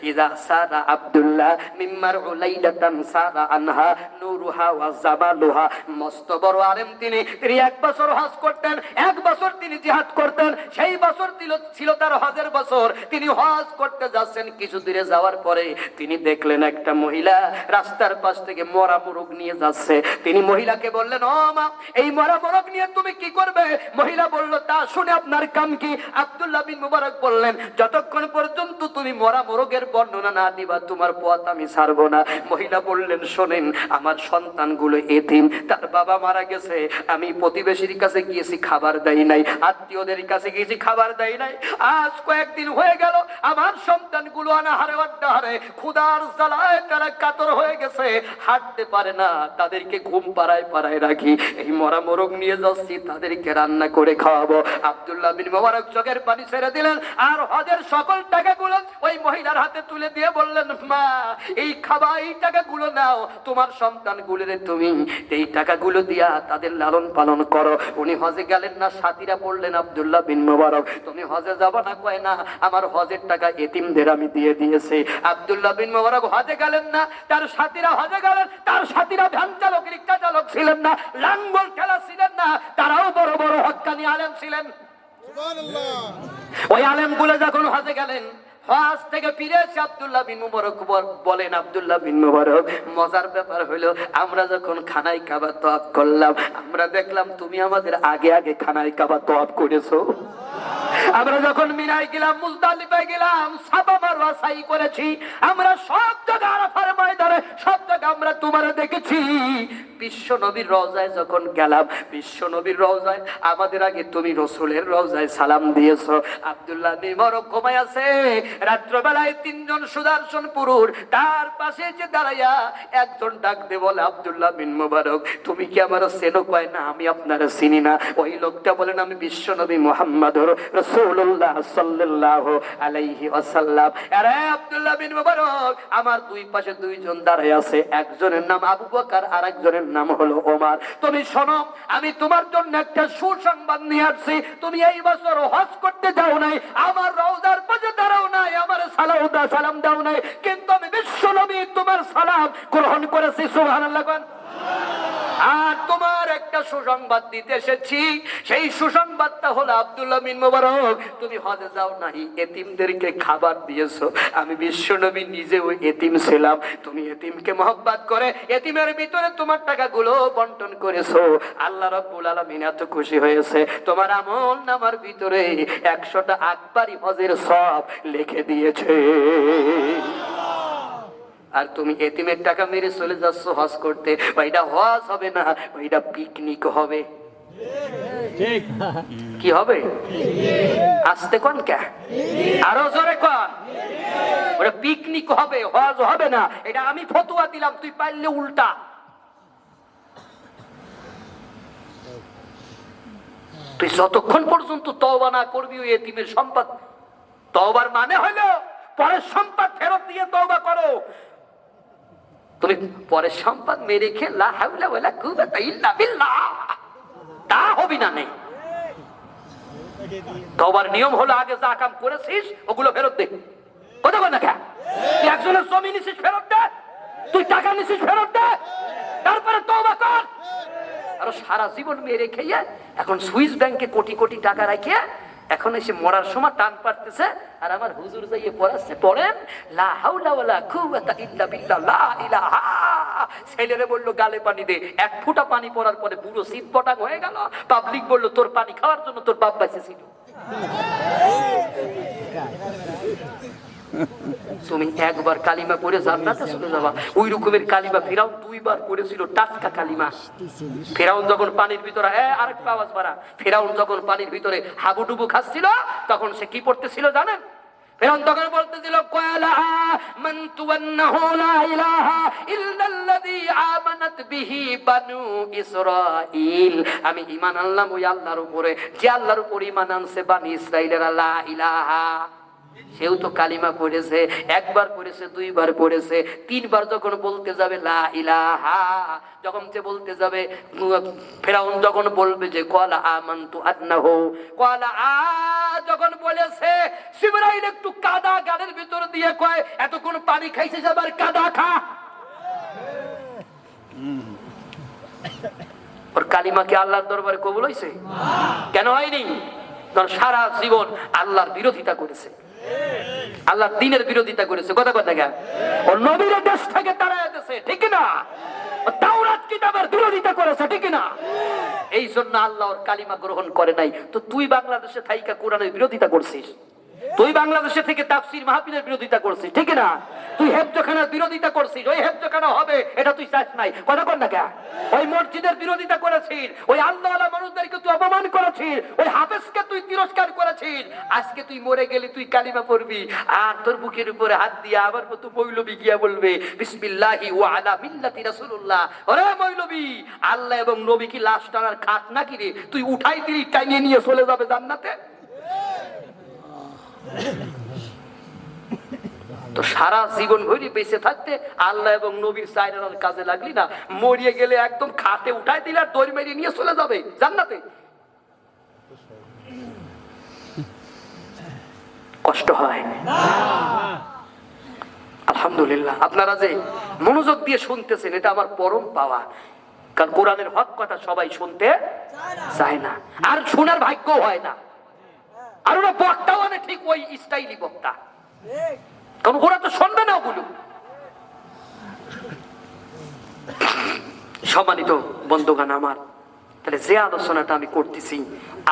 ইজা সারা আব্দুল্লাহ মিম্মার উলাইদাতান সারা আনহা নূরুহা ওয়া জামালুহা। মস্ত বড় আলেম তিনি। 1 বছর হজ করতেন, 1 বছর তিনি জিহাদ করতেন। সেই বছর ছিল তার হজের বছর। তিনি হজ করতে যাচ্ছেন, কিছু দূরে যাওয়ার পরে তিনি দেখলেন একটা মহিলা রাস্তার পাশ থেকে মরা মোরগ নিয়ে যাচ্ছে। তিনি মহিলাকে বললেন, ও মা, এই মরা মোরগ নিয়ে তুমি কি করবে? মহিলা বলল, তা শুনে আপনার কাম কি? আব্দুল্লাহ বিন মুবারক বললেন, যতক্ষণ পর্যন্ত তুমি মরা মোরগের বর্ণনা না দিবা তোমার পথ আমি ছাড়বো না। মহিলা বললেন, শোনেন, আমার সন্তানগুলো এতিম, তার বাবা মারা গেছে, আমি প্রতিবেশীর কাছে গিয়েছি, খাবার দেয় নাই, আত্মীয়দের কাছে গিয়েছি, খাবার দেয় নাই, আজ কয়েকদিন হয়ে গেল আমার সন্তানগুলো অনাহারে অড্ডাহারে ক্ষুধার জ্বালায় তারা কাতর হয়ে গেছে, হাঁটতে পারে না, তাদেরকে ঘুম পাড়ায় পাড়ায় রাখি, এই মরা মোরগ নিয়ে যাচ্ছি, তাদেরকে রান্না করে খাওয়াবো। আব্দুল্লাহ বিন মুবারক চোখের পানি ছেড়ে দিলেন, আর হজের সকল টাকাগুলো ওই মহিলার হাতে তুলে দিয়ে বললেন, মা, এই খাবার, এই টাকাগুলো নাও, তোমার সন্তানগুলোরে তুমি এই টাকাগুলো দিয়া তাদের লালন পালন করো। উনি হজে গেলেন না, সাথীরা বললেন, আব্দুল্লাহ বিন মুবারক তুমি হজে যাবো না? কয় না, আমার হজের টাকা এতিমদের আমি দিয়ে দিয়েছি। আব্দুল্লাহ বিন মুবারক হজে গেলেন না, তার সাথীরা হজে গেলেন। তার সাথীরা ভ্যান চালক, রিক্সা চালক ছিলেন না, লাঙ্গল খেলা ছিলেন না, তারাও বড় বড় হক্কানি আলেম ছিলেন। ওই আলেমগুলো যখন হজে গেলেন, হজ থেকে ফিরে এসে আব্দুল্লাহ বিন মুবারক বলেন, আব্দুল্লাহ বিন মুবারক, মজার ব্যাপার হলো, আমরা যখন খানায় কাবা তওয়াফ করলাম, আমরা দেখলাম তুমি আমাদের আগে আগে খানায় কাবা তওয়াফ করেছো। আমরা যখন মিনায় গেলাম, মুজদালিফায় গেলাম, সাফা মারওয়া সাই করেছি, আমরা সব জায়গা, আরাফার ময়দানে সব জায়গা আমরা তোমারে দেখেছি। বিশ্ব নবীর রওজায় যখন গেলাম, বিশ্ব নবীর রওজায় আমাদের আগে তুমি রাসূলের রওজায় সালাম দিয়েছো। আব্দুল্লাহ বিন মুবারক ঘুমায় আছে, রাত্রবেলায় 3 জন সুদর্শন পুরুষ তার পাশে যে দাঁড়াইয়া একজন ডাক দে বলে, আব্দুল্লাহ বিন মুবারক, তুমি কি আমার চেনো? কয় না, আমি আপনারা চিনি না। ওই লোকটা বলেন, আমি বিশ্ব নবী মুহাম্মদুর রাসূলুল্লাহ সাল্লাল্লাহু আলাইহি ওয়াসাল্লাম। আরে আব্দুল্লাহ বিন মুবারক, আমার দুই পাশে 2 জন দাঁড়ায় আছে, একজনের নাম আবু বকর, আর একজনের নাম হলো ওমর। তুমি শোনো, আমি তোমার জন্য একটা সুসংবাদ নিয়ে আসছি। তুমি এই বছর হজ করতে যাও নাই, আমার রওজার পাশে দাঁড়াও নাই, আমার সালাম দাও নাই, কিন্তু আমি বিশ্ব নবী তোমার সালাম গ্রহণ করেছি। সুবহানাল্লাহ। আর তোমার একটা সুসংবাদ দিতে এসেছি, সেই সুসংবাদটা হলো, আব্দুল্লাহ বিন মুবারক, তুমি হজে যাও নাই, এতিমদেরকে খাবার দিয়েছো। আমি বিশ্ব নবী নিজেও এতিম ছিলাম, তুমি এতিমকে মহব্বত করে এতিমের ভিতরে তোমার টাকাগুলো বন্টন করেছো। আল্লাহ রাব্বুল আলামিন এত খুশি হয়েছে, তোমার আমল নামার ভিতরে 100টা আকবারি হজের সওয়াব লিখে দিয়েছে। আর তুমি এতিমের টাকা মেরে চলে যাচ্ছ হজ করতে, ওইটা হজ হবে না, ওইটা পিকনিক হবে। কি হবে? আসতে কোন কে, আরো জোরে কোন, ওটা পিকনিক হবে, হজ হবে না। এটা আমি ফতোয়া দিলাম, তুই পারলে উল্টা। তুই যতক্ষণ পর্যন্ত তওবা না করবি ওই এতিমের সম্পদ, তওবার মানে হলো পরের সম্পদ ফেরত দিয়ে তওবা করো। তুমি পরের সম্পদ মেরে খেয়ে লা হাওলা ওয়ালা কুওয়াতা ইল্লা বিল্লাহ, তা হবি না। নেই, তওবার নিয়ম হলো আগে যা কাম করেছিস ওগুলো ফেরত দে। কথা বল না। তুই একজনের জমি নিছিস ফেরত দে, তুই টাকা নিছিস ফেরত দে, তারপরে তওবা কর। আর সারা জীবন মেরে খেয়ে এখন সুইস ব্যাংকে কোটি কোটি টাকা রাখে এখন এসে মরার সময় টান পারতেছে। আর আমার হুজুর যাইয়ে পড়াচ্ছে, পড়েন লা হাওলা ওয়ালা কুওয়াতা ইল্লা বিল্লাহ লা ইলাহা। ছেলেরে বললো গালে পানি দে, এক ফোঁটা পানি পড়ার পরে পুরো শীত পটাং হয়ে গেল। পাবলিক বললো তোর পানি খাওয়ার জন্য তোর বাপ বাঁচেছিল। তুমি একবার কালিমা পড়ে জান্নাতে চলে যাবা। ওই রকমের কালিমা ফেরাউন 2 বার পড়েছিল, টাটকা কালিমা। ফেরাউন যখন পানির ভিতরে আরেকটা আওয়াজ বাড়া, ফেরাউন যখন পানির ভিতরে হাবুডুবু খাচ্ছিল তখন সে কি পড়তেছিল জানেন? ফেরাউন তখন বলতেছিল ক্বালা আমানতু আন্নাহু লা ইলাহা ইল্লাল্লাযী আমানাত বিহি বানু ইসরাঈল। আমি ঈমান আনলাম ওই আল্লাহর উপরে যে আল্লাহর উপর ঈমান আনছে বানি ইসরাঈলেরা, লা ইলাহা। সেও তো কালিমা পড়েছে, একবার পড়েছে, 2 বার পড়েছে, 3 বার যখন বলতে যাবে লা ইলাহা, যখন সে বলতে যাবে ফেরাউন যখন বলবে যে ক্বালা আমানতু আন্নাহু, ক্বালা যখন বলেছে জিবরাইল একটু কাদা গালের ভিতর দিয়ে কয় এতক্ষণ পানি খাইছিস আবার কাদা খা। ওর কালিমা কি আল্লাহর দরবারে কবুল হইছে? কেন হয়নি? কারণ সারা জীবন আল্লাহর বিরোধিতা করেছে, আল্লাহর দ্বীনের বিরোধিতা করেছে। কথা কথা কেন? ও নবীর দেশ থেকে তাড়ায় দিয়েছে, ঠিক না? ও তাওরাত কিতাবের বিরোধিতা করেছে, ঠিক না? এই জন্য আল্লাহ ওর কালিমা গ্রহণ করে নাই। তো তুই বাংলাদেশে থাইকা কোরআনের বিরোধিতা করছিস, তুই বাংলাদেশে থেকে তাফসীর মাহফিলের বিরোধিতা করছিস, ঠিক না? তুই হেফজখানার বিরোধিতা করছিস, ওই হেফজখানা হবে এটা তুই চাস নাই। কথা কর না কেন? ওই মসজিদের বিরোধিতা করেছিস, ওই আল্লাহওয়ালা মানুষদেরকে তুই অপমান করেছিস, ওই হাফেজকে তুই তিরস্কার করেছিস। আজকে তুই মরে গেলি, তুই কালিমা পড়বি আর তোর বুকের উপরে হাত দিয়ে আবার মতো মৌলবি গিয়া বলবে বিসমিল্লাহি ওয়া আলা মিল্লাতি রাসূলুল্লাহ। ওরে মৌলবি, আল্লাহ এবং নবী কি লাশ টানার খাট নাকি রে? তুই উঠাই দিলি, টাইনিয়ে নিয়ে চলে যাবে জান্নাতে। তো সারা জীবন ভরি বেঁচে থাকতে আল্লাহ এবং নবীর চাইরার কাজে লাগলি না, মরিয়ে গেলে একদম খাটে উঠাই দিলে আর দড়ি মেরিয়ে নিয়ে চলে যাবে জান্নাতে। কষ্ট হয়। আলহামদুলিল্লাহ আপনারা যে মনোযোগ দিয়ে শুনতেছেন এটা আমার পরম পাওয়া। কারণ কোরআনের হক কথা সবাই শুনতে চায় না, আর শোনার ভাগ্য হয় না। আর ওরা বক্তাও মানে ঠিক ওই স্টাইলি বক্তা, কারণ ওরা তো শুনবে না ওগুলো। সম্মানিত বন্ধুগণ আমার, তাহলে যে আলোচনাটা আমি করতেছি,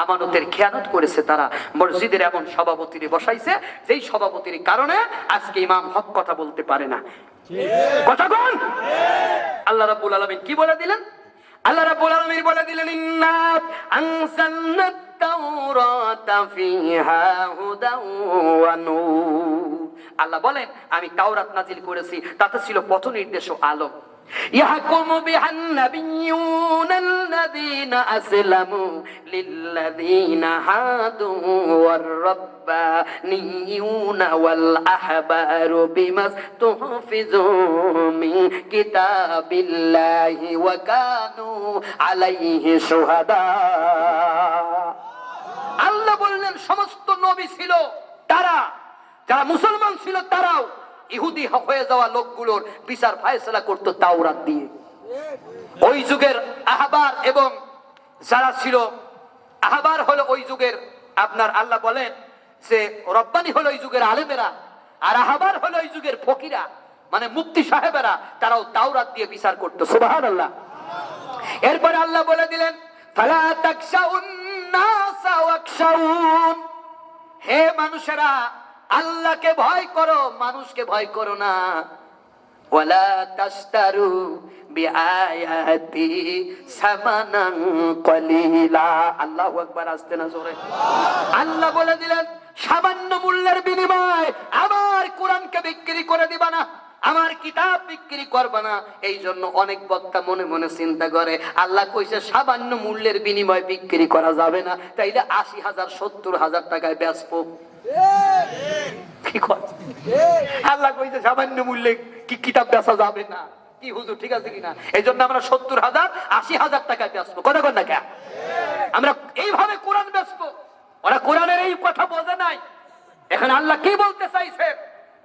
আমানতের খেয়ানত করেছে তারা। মসজিদের এমন সভাপতিরে বসাইছে যেই সভাপতির কারণে আজকে ইমাম হক কথা বলতে পারে না। কথা কোন? আল্লাহ রাব্বুল আলামিন কি বলে দিলেন? আল্লাহ রাব্বুল আলামিন বলে দিলেন ইন্না আনসালনাত তাওরাতা ফিহা হুদাও ওয়া নূর। আল্লাহ বলেন আমি তাওরাত নাজিল করেছি, তাতে ছিল পথ নির্দেশ ও আলো। ইয়াহকুমু বিহান নাবিয়্যুনাল্লাযীনা আসলামু লিল্লাযীনা হাদু ওয়ার রাব্বানিয়্যুনা ওয়াল আহবারু বিমাস্তুহফিযু মিন কিতাবিল্লাহি ওয়া কানু আলাইহি শুহাদা। আল্লাহ বললেন সমস্ত নবী ছিল তারা, যারা মুসলমান ছিল তারাও ইহুদি হয়ে যাওয়া লোকগুলোর বিচার ফায়সালা করতো তাওরাত দিয়ে। ওই যুগের আহবার এবং যারা ছিল, আহবার হলো ওই যুগের আপনার আল্লাহ বলেন যে রব্বানি হলো ওই যুগের আলেমেরা, আর আহবার হলো ওই যুগের ফকিরা মানে মুফতি সাহেবেরা, তারাও তাওরাত দিয়ে বিচার করতো। সুবহানাল্লাহ। এরপর আল্লাহ বলে দিলেন ফালা তাকশাউন নাসা ওয়াকশাউন, হে মানুষেরা আল্লাহকে ভয় করো, মানুষকে ভয় করো না। ওয়ালা তাশতারু বিআয়াতি সামানান কলিলা। আল্লাহু আকবার, আস্তে না জোরে। আল্লাহ বলে দিলেন সামান্য মূল্যের বিনিময়ে আমার কোরআনকে বিক্রি করে দিবা না, আমার কিতাব বিক্রি করবা না। এই জন্য অনেক বক্তা মনে মনে চিন্তা করে আল্লাহ কইছে সামান্য মূল্যের বিনিময়ে বিক্রি করা যাবে না, তাইলে ৮০,০০০ ৭০,০০০ টাকায় বেচবো। আল্লাহ কইছে সামান্য মূল্যে কি কিতাব বেচা যাবে না। কি হুজুর ঠিক আছে কিনা? এই জন্য আমরা ৭০,০০০ ৮০,০০০ টাকায় বেচবো। কথা কন না কেন? আমরা এইভাবে কোরআন বেচবো। ওরা কোরআনের এই কথা বোঝে নাই। এখন আল্লাহ কি বলতে চাইছে?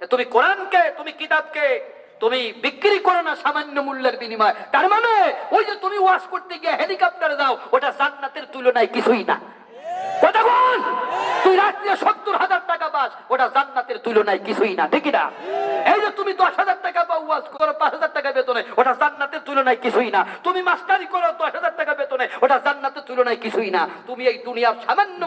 তুমি কোরআনকে, তুমি কিতাবকে তুমি বিক্রি করো না সামান্য মূল্যের বিনিময়। তার মানে ওই যে তুমি ওয়াজ করতে গিয়ে হেলিকপ্টারে যাও, ওটা জান্নাতের তুলনায় কিছুই না। কথা বল, তুই রাত্রে 70,000 টাকা পাস, ওটা জান্নাতের তুলনায় কিছুই না, ঠিক না? এই যে তুমি 10,000 টাকা পাও, ওয়াজ করো 5,000 টাকা বেতনে, ওটা জান্নাতের তুলনায় কিছুই না। তুমি মাস্টারি করো 10,000 টাকা বেতনে, ওটা জান্নাতের তুলনায় কিছুই না। তুমি এই দুনিয়ার সামান্য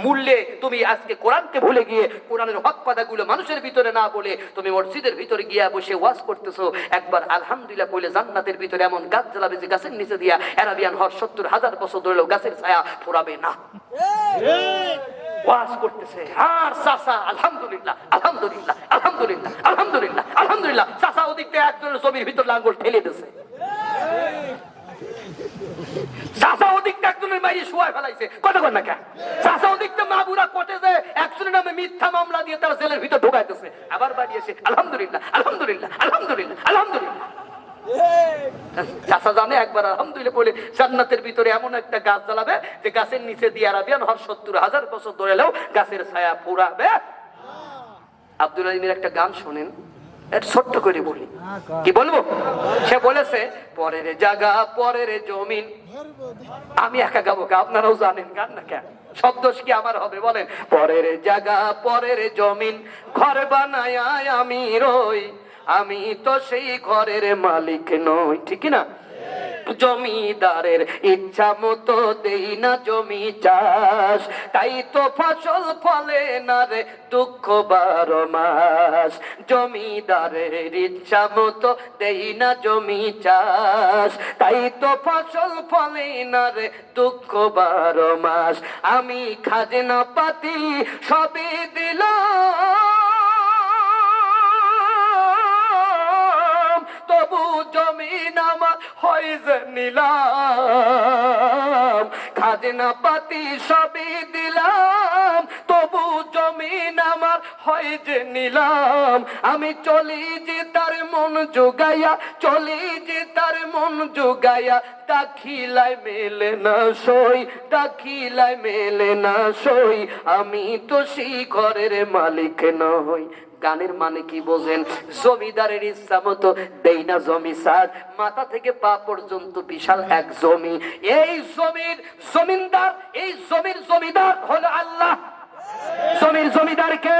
মূল্যে তুমি আজকে কোরআনকে ভুলে গিয়ে কোরআনের হক কথাগুলো মানুষের ভিতরে না বলে তুমি মসজিদের ভিতরে গিয়ে বসে ওয়াজ করতেছো। একবার আলহামদুলিল্লাহ বলে জান্নাতের ভিতরে এমন গাছ জ্বালাবে যে গাছের নিচে দিয়া আরাবিয়ান হর 70,000 বছর ধরেও গাছের ছায়া ফুরাবে না। ওয়াজ করতেছে আর চাচা আলহামদুলিল্লাহ আলহামদুলিল্লাহ আলহামদুলিল্লাহ আলহামদুলিল্লাহ আলহামদুলিল্লাহ, চাচা ওদিক থেকে একজনের জমির ভিতর লাঙ্গল ঠেলে দিয়েছে, চাচা ওদিক থেকে একজনের মাইরে শুয়ায় ফেলাইছে। কথা বল না কেন? চাচা ওদিক থেকে মাগুরা কোটে যে একজনের নামে মিথ্যা মামলা দিয়ে তারা জেলের ভিতর ঢোকাইতেছে, আবার বাড়ি এসে আলহামদুলিল্লাহ আলহামদুলিল্লাহ আলহামদুলিল্লাহ আলহামদুলিল্লাহ। চাচা জানে একবার আলহামদুলিল্লাহ বলে জান্নাতের ভিতরে এমন একটা গাছ জ্বালাবে যে গাছের নিচে দিয়ে আরাবিয়ান হর 70,000 বছর ধরে এলেও গাছের ছায়া ফুরাবে। আব্দুল আলিমের একটা গান শোনেন, ছোট্ট করে বলি, কি বলবো? সে বলেছে পরের জায়গা পরের জমিন, আমি একা গাবো, আপনারাও জানেন গান না কেন? শব্দ কি আমার হবে বলেন? পরের জায়গা পরের জমিন, ঘর বানায় আমি রই, আমি তো সেই ঘরের মালিক নই, ঠিক না? জমিদারের ইচ্ছা মতো দেই না জমি চাষ, তাই তো ফসল ফলে না রে দুঃখ 12 মাস। জমিদারের ইচ্ছা মতো দেই না জমি চাষ, তাই তো ফসল ফলে না রে দুঃখ 12 মাস। আমি খাজনা পাতি সবই দিলাম, তবু জমিন আমার হয় যে নিলাম। খাজনা পাতি সবই দিলাম, তবু জমিন আমার হয় যে নিলাম। আমি চলি যে তার মন জোগাইয়া, চলি যে তার মন জোগাইয়া, দাখিলায় মেলে না সই, দাখিলায় মেলে না সই, আমি তো সেই ঘরের মালিক নই। গানের মানে কি বোঝেন? জমিদারের ইচ্ছা মতো দেই না জমি সাজ, মাথা থেকে পা পর্যন্ত বিশাল এক জমি। এই জমির জমিনদার, এই জমির জমিদার হলো আল্লাহ। জমির জমিদারকে?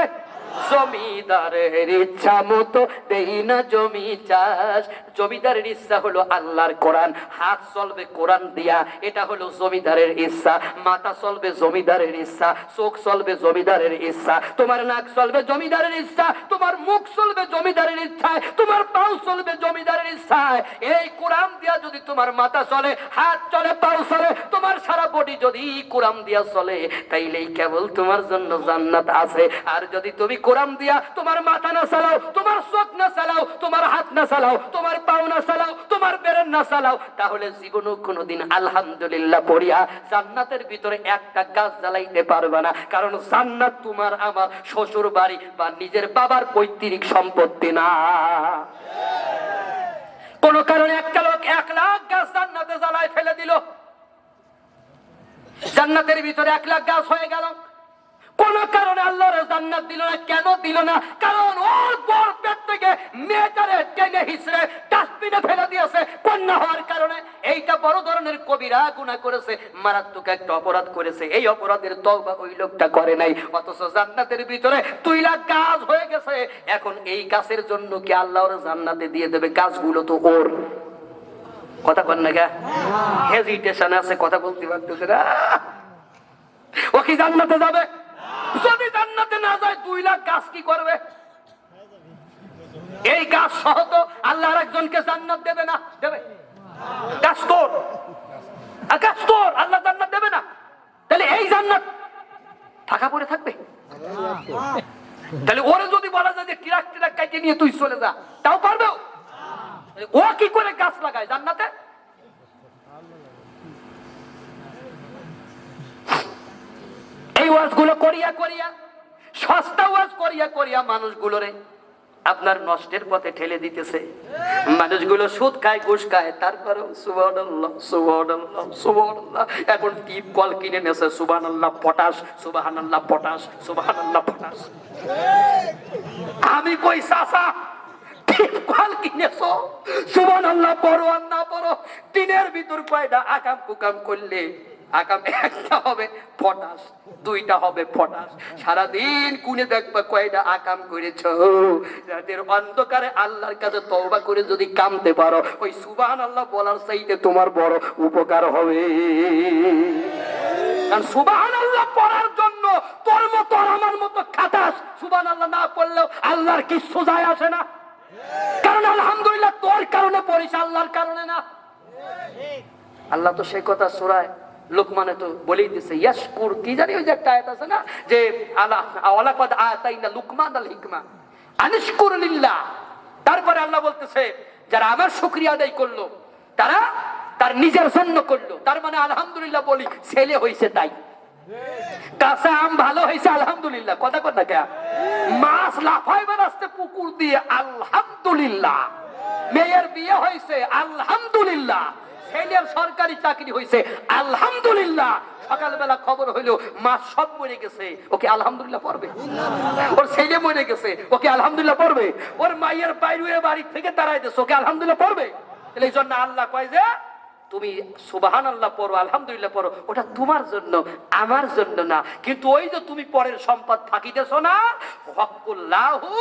জমিদারের ইচ্ছা মতো দেই না জমি চাষ। জমিদারের ইচ্ছা হলো আল্লাহর কোরআন, হাত চলবে কোরআন দিয়া, এটা হলো জমিদারের ইচ্ছা। মাথা চলবে জমিদারের ইচ্ছা, চোখ চলবে জমিদারের ইচ্ছা, তোমার নাক চলবে জমিদারের ইচ্ছা, তোমার মুখ চলবে জমিদারের ইচ্ছায়, তোমার পাও চলবে জমিদারের ইচ্ছায়। এই কোরআন দিয়া যদি তোমার মাথা চলে, হাত চলে, পাও চলে, তোমার সারা বডি যদি কোরআন দিয়া চলে, তাইলেই কেবল তোমার জন্য জান্নাত আছে। আর যদি তুমি কোরআন দিয়া তোমার মাথা না চালাও, তোমার চোখ না চালাও, তোমার হাত না চালাও, তোমার পাও না চালাও, তোমার বেরেন না চালাও, তাহলে জীবনও কোনোদিন আলহামদুলিল্লাহ পড়িয়া জান্নাতের ভিতরে একটা গাছ জ্বালাইতে পারবে না। কারণ জান্নাত তোমার আমার শ্বশুর বাড়ি বা নিজের বাবার পৈতৃক সম্পত্তি না। কোন কারণে একটা লোক 1 লাখ গাছ জান্নাতে জ্বালায় ফেলে দিল, জান্নাতের ভিতরে 1 লাখ গাছ হয়ে গেল, কোন কারণে আল্লাহর জান্নাত দিল না। কেন দিল না? কারণ ওর বড় পেট থেকে মেয়েটারে টেনে হিসড়ে ডাস্টবিনে ফেলে দিয়েছে কন্যা হওয়ার কারণে। এইটা বড় ধরনের কবিরা গুনাহ করেছে, মারাত্মক একটা অপরাধ করেছে। এই অপরাধের তওবা ওই লোকটা করে নাই, অথচ জান্নাতের ভিতরে 2 লাখ গাছ হয়ে গেছে। এখন এই গাছের জন্য কি আল্লাহ ওর জান্নাতে দিয়ে দেবে? গাছগুলো তো ওর। কথা বল না, হেজিটেশন আছে, কথা বলতে পারতেছে না। ও কি জান্নাতে যাবে? যদি জান্নাতে না যায় 2 লাখ গাছ কি করবে? এই গাছ সহ তো আল্লাহ একজনকে জান্নাত দেবে না। দেবে? গাছ তোর, গাছ তোর, আল্লাহ জান্নাত দেবে না। তাহলে এই জান্নাত ফাঁকা পড়ে থাকবে? তাহলে ওরে যদি বলা যায় যে টিরাক টিরাক কাইটে নিয়ে তুই চলে যা, তাও পারবে? ও কি করে গাছ লাগায় জান্নাতে? এই ওয়াজগুলো করিয়া করিয়া, সস্তা ওয়াজ করিয়া করিয়া মানুষগুলোরে আপনার নষ্টের পথে ঠেলে দিতেছে। মানুষগুলো সুদ খায়, ঘুষ খায়, তারপরেও সুবহানাল্লাহ সুবহানাল্লাহ সুবহানাল্লাহ। এখন টিপ কল কিনে নেছে, সুবহানাল্লাহ পটাশ, সুবহানাল্লাহ পটাশ, সুবহানাল্লাহ পটাশ। আমি কই চাচা, টিপ কল কিনেছো, সুবহানাল্লাহ পড়ো আর না পড়ো, দিনের ভিতর কয়টা আকাম কুকাম করলে আকাম একটা হবে পটাশ, দুইটা হবে পটাশ। সারাদিন কুনে দেখবা কয়টা আকাম করেছ। রাতের অন্ধকারে আল্লাহর কাছে তওবা করে যদি কামতে পারো, ওই সুবহানাল্লাহ বলার চাইতে তোমার বড় উপকার হবে। কারণ সুবহানাল্লাহ পড়ার জন্য তোর মতো আর আমার মতো খাটাস, সুবহানাল্লাহ না পড়লেও আল্লাহর কিছু যায় আসে না। কারণ আলহামদুলিল্লাহ তোর কারণে পড়িস, আল্লাহর কারণে না। আল্লাহ তো সেই কথা সূরায়ে লোকমানে তো বলেই দিছে, ইয়াশকুর কি জানি ওই যে একটা আয়াত আছে না, যে আল্লাহ ওয়ালাকাদ আতাইনা লুকমানাল হিকমা আনিশকুর লিল্লাহ। তারপরে আল্লাহ বলতেছে যারা আমার শুকরিয়া আদায় করলো তারা তার নিজের জন্য করলো। তার মানে আলহামদুলিল্লাহ বলি, ছেলে হইছে তাই, কাঁচা আম ভালো হয়েছে আলহামদুলিল্লাহ, কথা কথা কে, মাছ লাফাই বেড়াচ্ছে পুকুর দিয়ে আলহামদুলিল্লাহ, মেয়ের বিয়ে হয়েছে আলহামদুলিল্লাহ, ছেলের সরকারি চাকরি হয়েছে আলহামদুলিল্লাহ। সকালবেলা খবর হইলো মাছ সব মরে গেছে, ওকে আলহামদুলিল্লাহ পড়বে? ওর ছেলে মরে গেছে, ওকে আলহামদুলিল্লাহ পড়বে? ওর মায়ের বাইরে বাড়ি থেকে দাঁড়াই দিচ্ছে, ওকে আলহামদুলিল্লাহ পড়বে? এই জন্য আল্লাহ কয় যে তুমি সুবহানাল্লাহ পড়ো, আলহামদুলিল্লাহ পড়ো, ওটা তোমার জন্য, আমার জন্য না। কিন্তু ওই যে তুমি পরের সম্পদ ফাঁকিতেছো না, হক্কুল্লাহু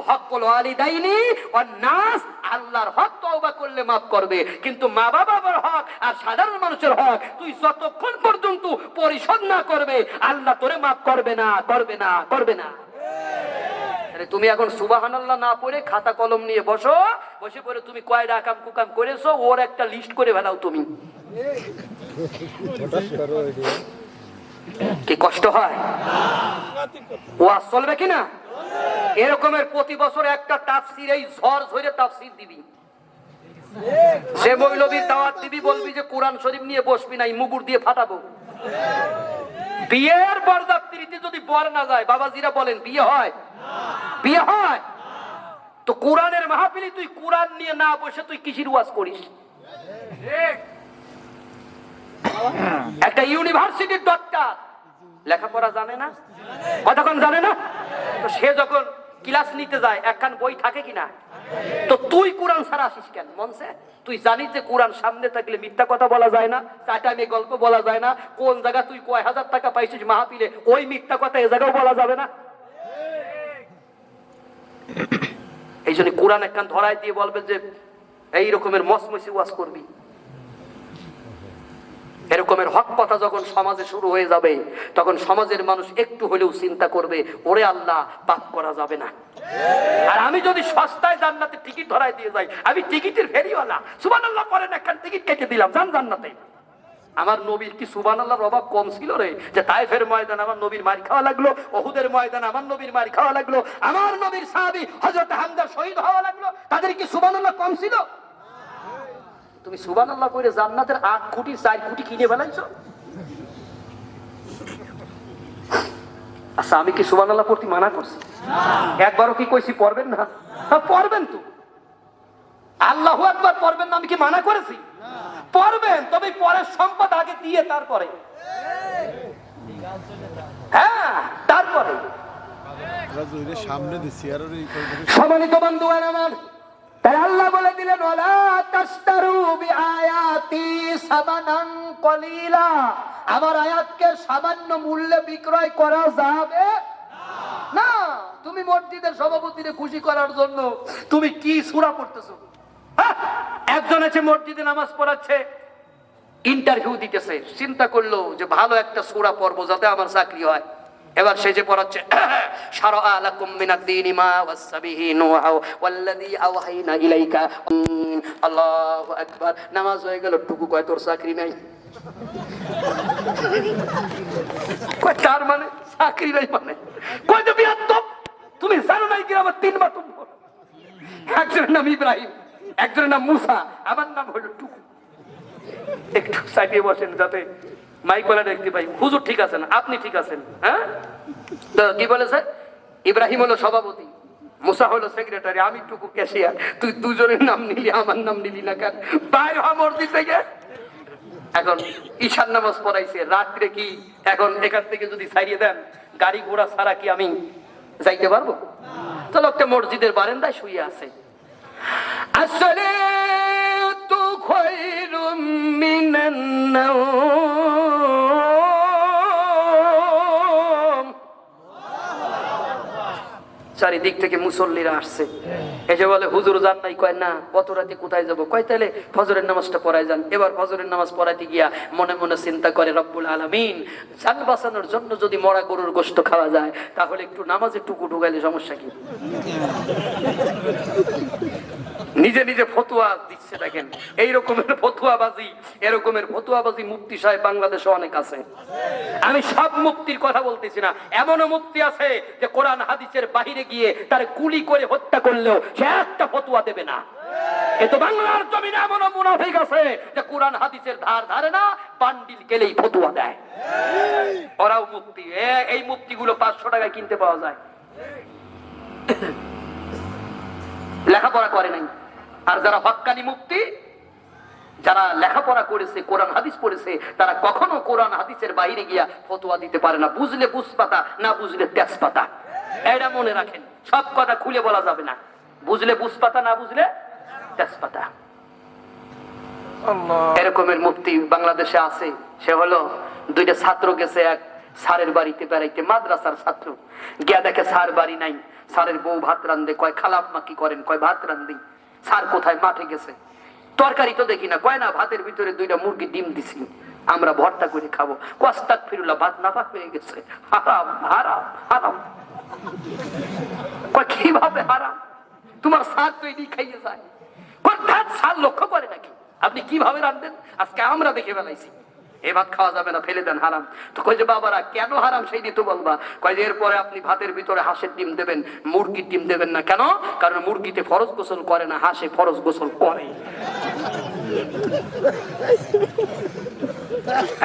হক্কুল ওয়ালিদাইনি ওয়ান নাস, আল্লাহর হক তওবা করলে মাফ করবে, কিন্তু মা বাবার হক আর সাধারণ মানুষের হক তুই যতক্ষণ পর্যন্ত পরিশোধ না করবে, আল্লাহ তোরে মাফ করবে না, করবে না, করবে না। তুমি এখন সুবহানাল্লাহ না পড়ে খাতা কলম নিয়ে বসো, বসে পড়ে তুমি কয়টা আকাম কুকাম করেছো ওর একটা লিস্ট করে ফেলাও। তুমি কি কষ্ট হয়? ওয়াজ চলবে কিনা? এরকমের প্রতি বছর একটা তাফসীর, এই ঝড় ঝরে তাফসীর দিবি, সে মৌলবীর দাওয়াত দিবি, বলবি যে কোরআন শরীফ নিয়ে বসবি না, মুগুর দিয়ে ফাটাবো। বিয়ের বরযাত্রীতে যদি বর না যায়, বাবাজিরা বলেন বিয়ে হয়? বিয়ে হয় তো কোরআনের মাহফিলে তুই কোরআন নিয়ে না বসে তুই কিসের ওয়াজ করিস? একটা ইউনিভার্সিটির ডক্টর লেখাপড়া জানে না, কতক্ষণ জানে না, তো সে যখন ক্লাস নিতে যায় একখান বই থাকে কিনা, তো তুই কোরআন ছাড়া আসিস কেন মনসে? তুই জানিস যে কোরআন সামনে থাকলে মিথ্যা কথা বলা যায় না, চাটামি গল্প বলা যায় না, কোন জায়গা তুই কয় হাজার টাকা পাইছিস মাহফিলে, ওই মিথ্যা কথা এ জায়গাও বলা যাবে না। এই জন্য কোরআন একখান ধরাই দিয়ে বলবে যে এই রকমের মসমসি ওয়াজ করবি। এরকমের হক কথা যখন সমাজে শুরু হয়ে যাবে, তখন সমাজের মানুষ একটু হলেও চিন্তা করবে, ওরে আল্লাহ পাপ করা যাবে না। আর আমি যদি সস্তায় জান্নাতে টিকিট ধরাই দিয়ে যাই, আমি টিকিটের ফেরিওয়ালা, সুবহানাল্লাহ পড়েন একখান টিকিট কেটে দিলাম, যান জান্নাতে। আমার নবীর কি সুবহানাল্লাহর অভাব কম ছিল রে? যে তায়েফের ময়দান আমার নবীর মার খাওয়া লাগলো, ওহুদের ময়দান আমার নবীর মার খাওয়া লাগলো, আমার নবীর সাহাবী হযরত হামজা শহীদ হওয়া লাগলো, তাদের কি সুবহানাল্লাহ কম ছিল? তুমি সুবহানাল্লাহ কইরে জান্নাতের 8 কোটি 4 কোটি কিনে ফেলাইছো। আচ্ছা, আমি কি সুবহানাল্লাহ পড়তে মানা করছি? একবারও কি কইছি পড়বেন না? পড়বেন তো, আল্লাহু আকবার পড়বেন না আমি কি মানা করেছি? পড়বেন, তবে পরের সম্পদ আগে দিয়ে তারপরে, হ্যাঁ তারপরে। সম্মানিত বন্ধু আমার, তাই আল্লাহ বলে দিলেন ওয়ালা তাশতারু বিআয়াতি সামানান কলিলা, আমার আয়াতকে সামান্য মূল্যে বিক্রয় করা যাবে না। তুমি মসজিদের সভাপতিকে খুশি করার জন্য তুমি কি সূরা পড়তেছো? একজন আছে মসজিদে নামাজ পড়াচ্ছে, ইন্টারভিউ দিতেছে, চিন্তা করলো যে ভালো একটা সূরা পড়বো যাতে আমার চাকরি হয়। এবার সে যে পড়াচ্ছে শারা'a লাকুম মিনাদ-দীনি মা ওয়াসা বিহি নূহা ওয়াল্লাযী আওহাইনা ইলাইকা, আল্লাহু আকবার। নামাজ হয়ে গেল, টুকু কয় তোর চাকরি নাই। কয় তার মানে চাকরি নাই মানে? কয় তো বিয়াদব, তুমি জানো না কি আমার 3 বার তুমি? একজনের নাম ইব্রাহিম, একজনের নাম মুসা, আমার নাম হলো টুকু। একটু সাইডে বসেন যাতে মাইকওয়ালা দেখতে পাই। হুজুর ঠিক আছেন, আপনি ঠিক আছেন? হ্যাঁ, তো কি বলেছে? ইব্রাহিম হলো সভাপতি, মুসা হলো সেক্রেটারি, আমি টুকু ক্যাশিয়ার। তুই দুজনের নাম নিলি, আমার নাম নিলি না কেন? বাইরে হ মসজিদ থেকে। এখন ঈশান নামাজ পড়াইছে রাত্রে, কি এখন এখান থেকে যদি ছাড়িয়ে দেন, গাড়ি ঘোড়া ছাড়া কি আমি যাইতে পারবো? তো লোকটা মসজিদের বারান্দায় শুয়ে আছে। আসলে তো খায়রুম মিনান নাওম। চারিদিক থেকে মুসল্লিরা আসছে, এসে বলে হুজুর যান নাই? কয় না। কত রাতে কোথায় যাবো? কয় তাহলে ফজরের নামাজটা পড়ায় যান। এবার ফজরের নামাজ পড়াইতে গিয়া মনে মনে চিন্তা করে, রব্বুল আলামিন, জান বাঁচানোর জন্য যদি মরা গরুর গোশত খাওয়া যায়, তাহলে একটু নামাজে টুকু ঢুকাইলে সমস্যা কি? নিজে নিজে ফতুয়া দিচ্ছে। দেখেন এই রকমের ফতুয়াবাজি, এরকমের ফতুয়াবাজি মুফতি সাহেব বাংলাদেশে অনেক আছে। আমি সব মুফতির কথা বলতেছি না, এমনও মুফতি আছে যে কোরআন হাদিসের বাহিরে গিয়ে তার গুলি করে হত্যা করলেও সে একটা ফতুয়া দেবে না। কিন্তু বাংলার জমিনে এমনও মুনাফিক আছে যে কোরআন হাদিসের ধার ধারে না, বান্ডিল গেলেই ফতুয়া দেয়। ওরাও মুফতি। এই মুফতিগুলো 500 টাকায় কিনতে পাওয়া যায়, লেখাপড়া করে নাই। আর যারা হক্কানি মুফতি, যারা লেখাপড়া করেছে, কোরআন হাদিস পড়েছে, তারা কখনো কোরআন হাদিসের বাইরে গিয়া ফতোয়া দিতে পারে না। বুঝলে বুঝপাতা, না বুঝলে তেজপাতা। এটা মনে রাখেন, সব কথা খুলে বলা যাবে না। বুঝলে বুঝপাতা, না বুঝলে তেজপাতা। এরকমের মুফতি বাংলাদেশে আছে। সে হলো, 2টা ছাত্র গেছে এক স্যারের বাড়িতে বেড়াইতে, মাদ্রাসার ছাত্র। গিয়া দেখে স্যার বাড়ি নাই। স্যারের বউ ভাত রান্ধে। কয় খালাম্মা কি করেন? কয় ভাত রান্ধি। স্যার কোথায়? মাঠে গেছে। তরকারি তো দেখি না। কয় না, ভাতের ভিতরে 2টা মুরগি ডিম দিছি, আমরা ভর্তা করে খাবো। কস্তাক ফিরুল্লাহ, ভাত নাপাক হয়ে গেছে। হারাম হারাম হারাম। কয় কিভাবে হারাম? তোমার স্যার তো এদিকে খাইয়ে যায়। স্যার লক্ষ্য করে নাকি আপনি কিভাবে রান্ধেন? আজকে আমরা দেখে বেলাইছি। এই ভাত খাওয়া যাবে না, ফেলে দেন, হারাম। তো কই যে বাবারা কেন হারাম সেই দিতে বলবা? কয় যে এরপরে আপনি ভাতের ভিতরে হাঁসের ডিম দেবেন, মুরগির ডিম দেবেন না। কেন? কারণ মুরগিতে ফরজ গোসল করে না, হাঁসে ফরজ গোসল করে।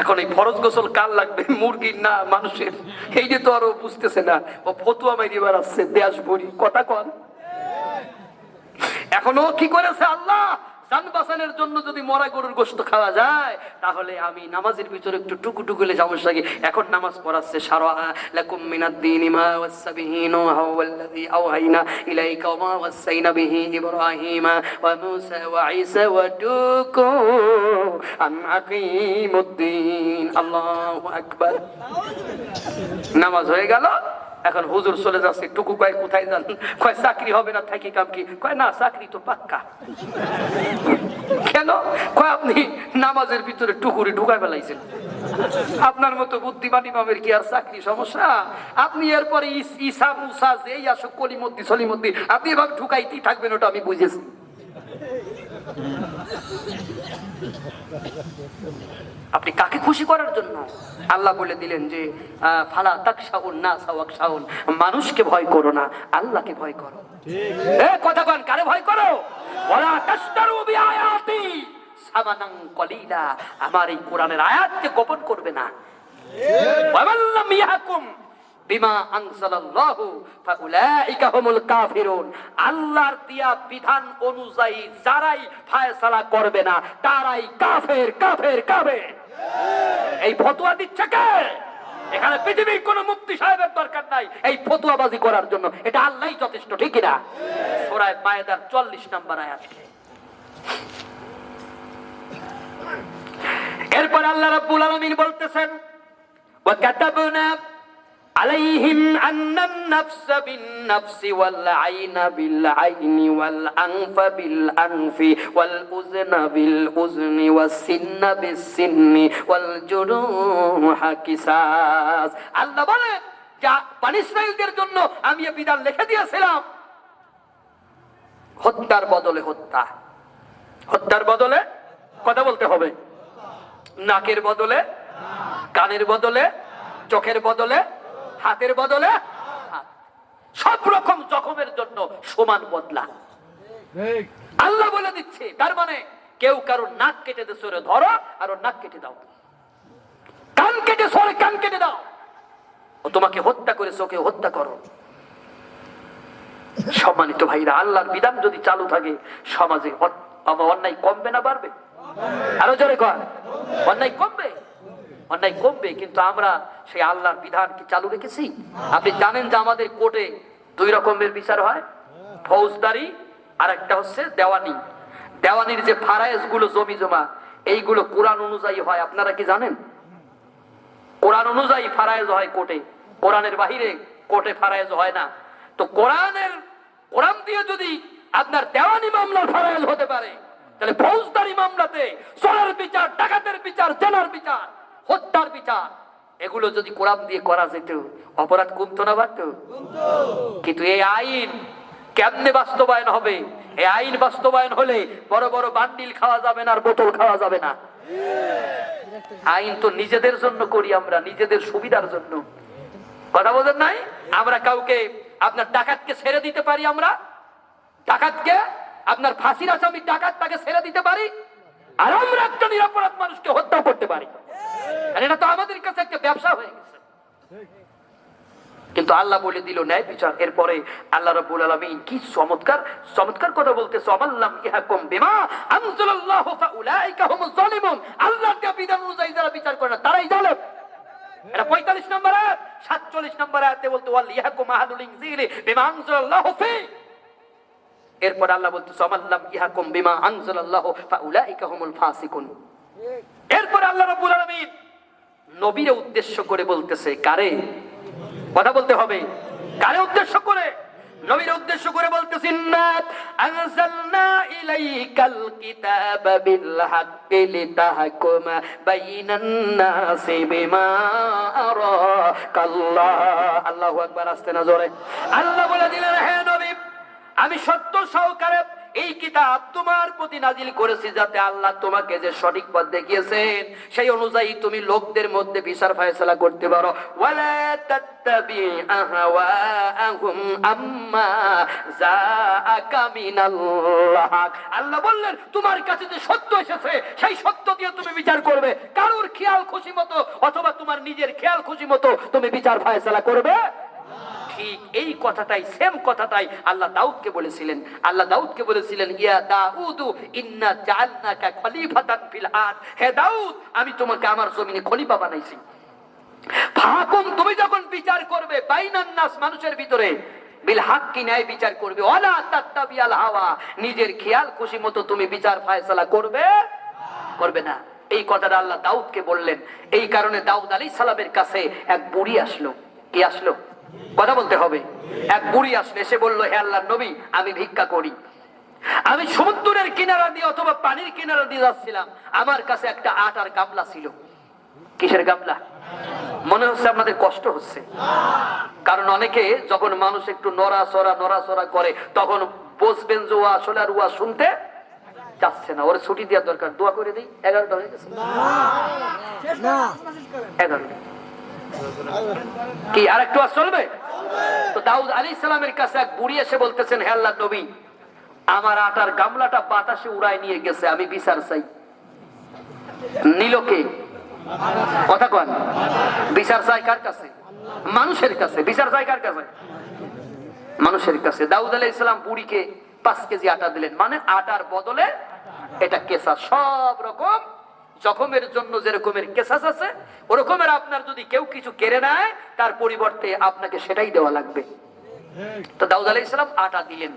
এখন এই ফরজ গোসল কার লাগবে? মুরগির না মানুষের? এই যে তো আরো বুঝতেছে না, ও ফতুয়া মাইরি বেড়াচ্ছে দেশ ভরি। কথা কন। এখনো কি করেছে আল্লাহ? জান বাঁচানোর জন্য যদি মরা গরুর গোশত খাওয়া যায়, তাহলে আমি নামাজের ভিতরে একটু টুকু টুকুলে সমস্যা কি? এখন নামাজ পড়াচ্ছে, শারআ লাকুম মিনাদ-দীনি মা ওয়াসা বিহি নূহা ওয়াল্লাযী আওহাইনা ইলাইকা ওয়া মা ওয়াসাইনা বিহি ইব্রাহিমা ওয়া মূসা ওয়া ঈসা ওয়া তুকু আন আকিমুদ-দীন। আল্লাহু আকবার। নামাজ হয়ে গেল। এখন হুজুর চলে যাচ্ছে। টুকু কয় কোথায় যান? কয় চাকরি হবে না, থাকি কাম কি? কয় না, চাকরি তো পাক্কা। কেন? কয় আপনি নামাজের ভিতরে টুকুরি ঢুকায় ফেলাইছেন। আপনার মতো বুদ্ধিমান ইমামের কি আর চাকরি সমস্যা? আপনি এরপরে ঈসা মুসা যেই আসুক, কলিমদ্দি সলিমদ্দি, আপনি এভাবে ঢুকাইতেই থাকবেন। ওটা আমি বুঝেছি। আপনি কাকে খুশি করার জন্য? আল্লাহ বলে দিলেন যে ফালা তাকশাউন নাসা ওয়াকশাউন, মানুষকে ভয় করো না, আল্লাহকে ভয় করো। কথা বল, কারে ভয় করো? ওয়ালা তাশতারু বিআয়াতি সামানান কলিলা, আমার এই কোরআনের আয়াতকে গোপন করবে না। ওয়া মাল্লাম ইয়াহকুম বিমা আনজালাল্লাহু ফাউলাইকা হুমুল কাফিরুন, আল্লাহর দিয়া বিধান অনুযায়ী যারাই ফয়সালা করবে না, তারাই কাফের কাফের কাফের। এই ফতোয়া দিচ্ছে কে? এখানে পৃথিবীর কোন মুফতি সাহেবের দরকার নাই এই ফতোয়াবাজি করার জন্য। এটা আল্লাহই যথেষ্ট, ঠিক না? সূরা মায়েদার 40 নম্বর আয়াত। এরপর আল্লাহ রাব্বুল আলামিন বলতেছেন, ওয়া কাতাবনা আলাইহিম আন্নান নাফসা বিন-নাফসি ওয়াল আইনা বিল-আইনি ওয়াল আনফা বিল-আনফি ওয়াল উযনা বিল-উযনি ওয়াস-সিন্না বিস-সিন্নি ওয়াল জুরুহা কিসাস। আল্লাহ বলে যে বনী ইসরাঈলদের জন্য আমি এই বিধান লিখে দিয়েছিলাম, হত্যার বদলে হত্যা, হত্যার বদলে কথা বলতে হবে, নাকের বদলে, কানের বদলে, চোখের বদলে, হাতের বদলে হাত, সব রকম জখমের জন্য সমান বদলা আল্লাহ বলে দিচ্ছে। তার মানে কেউ কারো নাক কেটে সরে ধরো আর নাক কেটে দাও, কান কেটে সরে কান কেটে দাও। ও তোমাকে হত্যা করেছে, ওকে হত্যা করো। সম্মানিত ভাইরা, আল্লাহর বিধান যদি চালু থাকে সমাজে অন্যায় কমবে না বাড়বে? আরো জোরে কর, অন্যায় কমবে, অন্যায় কমবে। কিন্তু আমরা সেই আল্লাহর বিধান কি চালু রেখেছি? আপনি জানেন যে আমাদের কোর্টে দুই রকমের বিচার হয়, ফৌজদারি আর একটা হচ্ছে দেওয়ানি। দেওয়ানির যে ফারায়েজ গুলো জমি জমা, এইগুলো কোরআন অনুযায়ী হয়, আপনারা কি জানেন? কোরআন অনুযায়ী ফারায়েজ হয় কোর্টে, কোরআনের বাহিরে কোর্টে ফারায়েজ হয় না। তো কোরআন দিয়ে যদি আপনার দেওয়ানি মামলার ফারায়েজ হতে পারে, তাহলে ফৌজদারি মামলাতে চোরের বিচার, ডাকাতের বিচার, জেনার বিচার, হত্যার বিচার, এগুলো যদি কোরআন দিয়ে করা যেত, অপরাধ কমতো না বাড়তো? কিন্তু এই আইন কেমনে বাস্তবায়ন হবে? এই আইন বাস্তবায়ন হলে বড় বড় বান্ডিল খাওয়া যাবে না, আর বোতল খাওয়া যাবে না। আইন তো নিজেদের জন্য করি আমরা, নিজেদের সুবিধার জন্য। কথা বলেন নাই? আমরা কাউকে, আপনার ডাকাতকে ছেড়ে দিতে পারি, আমরা ডাকাতকে, আপনার ফাঁসির আসামি ডাকাত, তাকে ছেড়ে দিতে পারি, আর আমরা একটা নিরপরাধ মানুষকে হত্যা করতে পারি। আর এটা তো আমাদের কাছে একটা ব্যবসা হয়ে গেছে। কিন্তু আল্লাহ বলে দিল ন্যায় বিচার। এরপরে আল্লাহ রাব্বুল আলামিন কি চমৎকার চমৎকার কথা বলতেছে, ওয়াল্লাম ইয়াহকুম বিমা আনজালাল্লাহু ফাউলাইকা হুমুজ জালিমুন। আল্লাহর দেওয়া বিধান অনুযায়ী যারা বিচার করে না, তারাই জালেম। এটা 45 নম্বর আয়াত। 47 নম্বর আয়াতে বলতে ওয়াল ইয়াহকুম আহলুল ইনজিলি বিমা আনজালাল্লাহু ফি। এরপর আল্লাহ বলতেছে ওয়াল্লাম ইয়াহকুম বিমা আনজালাল্লাহু ফাউলাইকা হুমুল ফাসিকুন। এরপর আল্লাহ রাব্বুল আলামিন নবীর উদ্দেশ্য করে বলতেছে, কারে কথা বলতে হবে? কারে উদ্দেশ্য করে? নবীর উদ্দেশ্য করে বলতেছেন, ইন্না আনজালনা ইলাইকাল কিতাবা বিল হাক্কি লিতাহকুমা বাইনান নাসি বিমা আরাকাল্লাহ। আল্লাহু আকবার, আস্তে না জোরে। আল্লাহ বলে দিলেন, হে নবী, আমি সত্য সহকারে এই কিতাব তোমার প্রতি নাজিল করেছি, যাতে আল্লাহ তোমাকে যে সঠিক পথ দেখিয়েছেন সেই অনুযায়ী তুমি লোকদের মধ্যে বিচার ফয়সালা করতে পারো। ওয়ালা তাত্তাবি আহওয়াহুম আম্মা জাআকা মিনাল্লাহ। আল্লাহ বললেন, তোমার কাছে যে সত্য এসেছে সেই সত্য দিয়ে তুমি বিচার করবে। কারোর খেয়াল খুশি মতো অথবা তোমার নিজের খেয়াল খুশি মতো তুমি বিচার ফয়সালা করবে। ঠিক এই কথাটাই, সেম কথাটাই আল্লাহ দাউদকে বলেছিলেন। আল্লাহ দাউদকে বলেছিলেন, ইয়া দাউদু ইন্না জাআলনাকা খলিফাতান ফিল আরদ। হে দাউদ, আমি তোমাকে আমার জমিনে খলিফা বানাইছি। ফাকুম, তুমি যখন বিচার করবে, বাইনান নাস, মানুষের ভিতরে, বিল হাক্কি, ন্যায় বিচার করবে। ওয়ালা তাত্তাবিআল হাওয়া, নিজের খেয়াল খুশি মতো তুমি বিচার ফয়সালা করবে না। এই কথাটা আল্লাহ দাউদকে বললেন। এই কারণে দাউদ আলাইহিস সালামের কাছে এক বুড়ি আসলো। কি আসলো? কথা বলতে হবে। এক বুড়ি আসলে এসে বলল, হে আল্লাহর নবী, আমি ভিক্ষা করি। আমি সমুদ্রের কিনারা দিয়ে অথবা পানির কিনারা দিয়ে যাচ্ছিলাম, আমার কাছে একটা আটার গামলা ছিল। কিসের গামলা? মনে হচ্ছে আপনাদের কষ্ট হচ্ছে, কারণ অনেকে যখন মানুষ একটু নড়াচড়া করে তখন বুঝবেন যে ও আসলে আর ওয়া শুনতে চাচ্ছে না, ওর ছুটি দেওয়ার দরকার। দোয়া করে দিই। 11টা হয়ে গেছে, 11টা কি আর একটু চলবে? তো দাউদ আলাইহিস সালামের কাছে এক বুড়ি এসে বলতেছেন, হে আল্লাহর নবী, আমার আটার গামলাটা বাতাসে উড়ায় নিয়ে গেছে, আমি বিচার চাই। নিল কে? কথা কন। বিচার চাই কার কাছে? মানুষের কাছে। বিচার চাই কার কাছে? মানুষের কাছে। দাউদ আলাইহিস সালাম বুড়িকে 5 কেজি আটা দিলেন, মানে আটার বদলে এটা কেসা। সব রকম জখমের জন্য যেরকমের কেসাস আছে, ওরকমের আপনার যদি কেউ কিছু কেড়ে নেয়, তার পরিবর্তে আপনাকে সেটাই দেওয়া লাগবে। তো দাউদ আলাইহিস সালাম আটা দিলেন।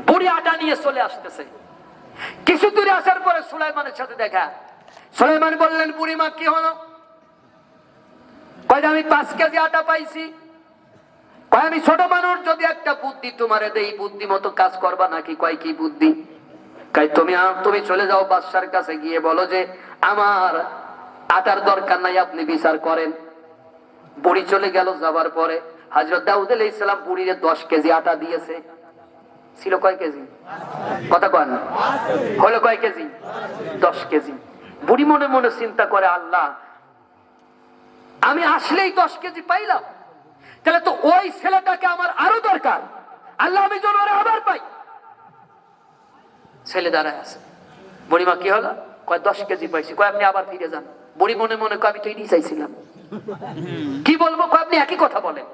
বুড়ি আটা নিয়ে চলে আসতেছে। কিছু দূরে আসার পরে সুলাইমানের সাথে দেখা। সুলাইমান বললেন, বুড়িমা কি হলো? কয়, আমি 5 কেজি আটা পাইছি। কয়, আমি ছোট মানুষ, যদি একটা বুদ্ধি তোমারে দেই, বুদ্ধি মতো কাজ করবা নাকি? কয়, কি বুদ্ধি? কয়, তুমি চলে যাও বাদশার কাছে, গিয়ে বলো যে আমার আটার দরকার নাই, আপনি বিচার করেন। বুড়ি চলে গেল। যাবার পরে হযরত দাউদ আলাইহিস সালাম বুড়িরে 10 কেজি আটা দিয়েছে। ছিল কয় কেজি? কথা কন। হলো কয় কেজি? 10 কেজি। বুড়ি মনে মনে চিন্তা করে, আল্লাহ, আমি আসলেই 10 কেজি পাইলাম, তাহলে তো ওই ছেলেটাকে আমার আরো দরকার। আল্লাহ, আমি যেন ওরে আবার পাই। ছেলে দাঁড়ায় আছে। বুড়িমা, কি হলো? কয়, 10 কেজি পাইছি। কয়, আপনি আবার ফিরে যান। বুড়ি মনে মনে কয়, আমি তো এটাই চাইছিলাম। কি বলবো? কয়, আপনি একই কথা বলেন।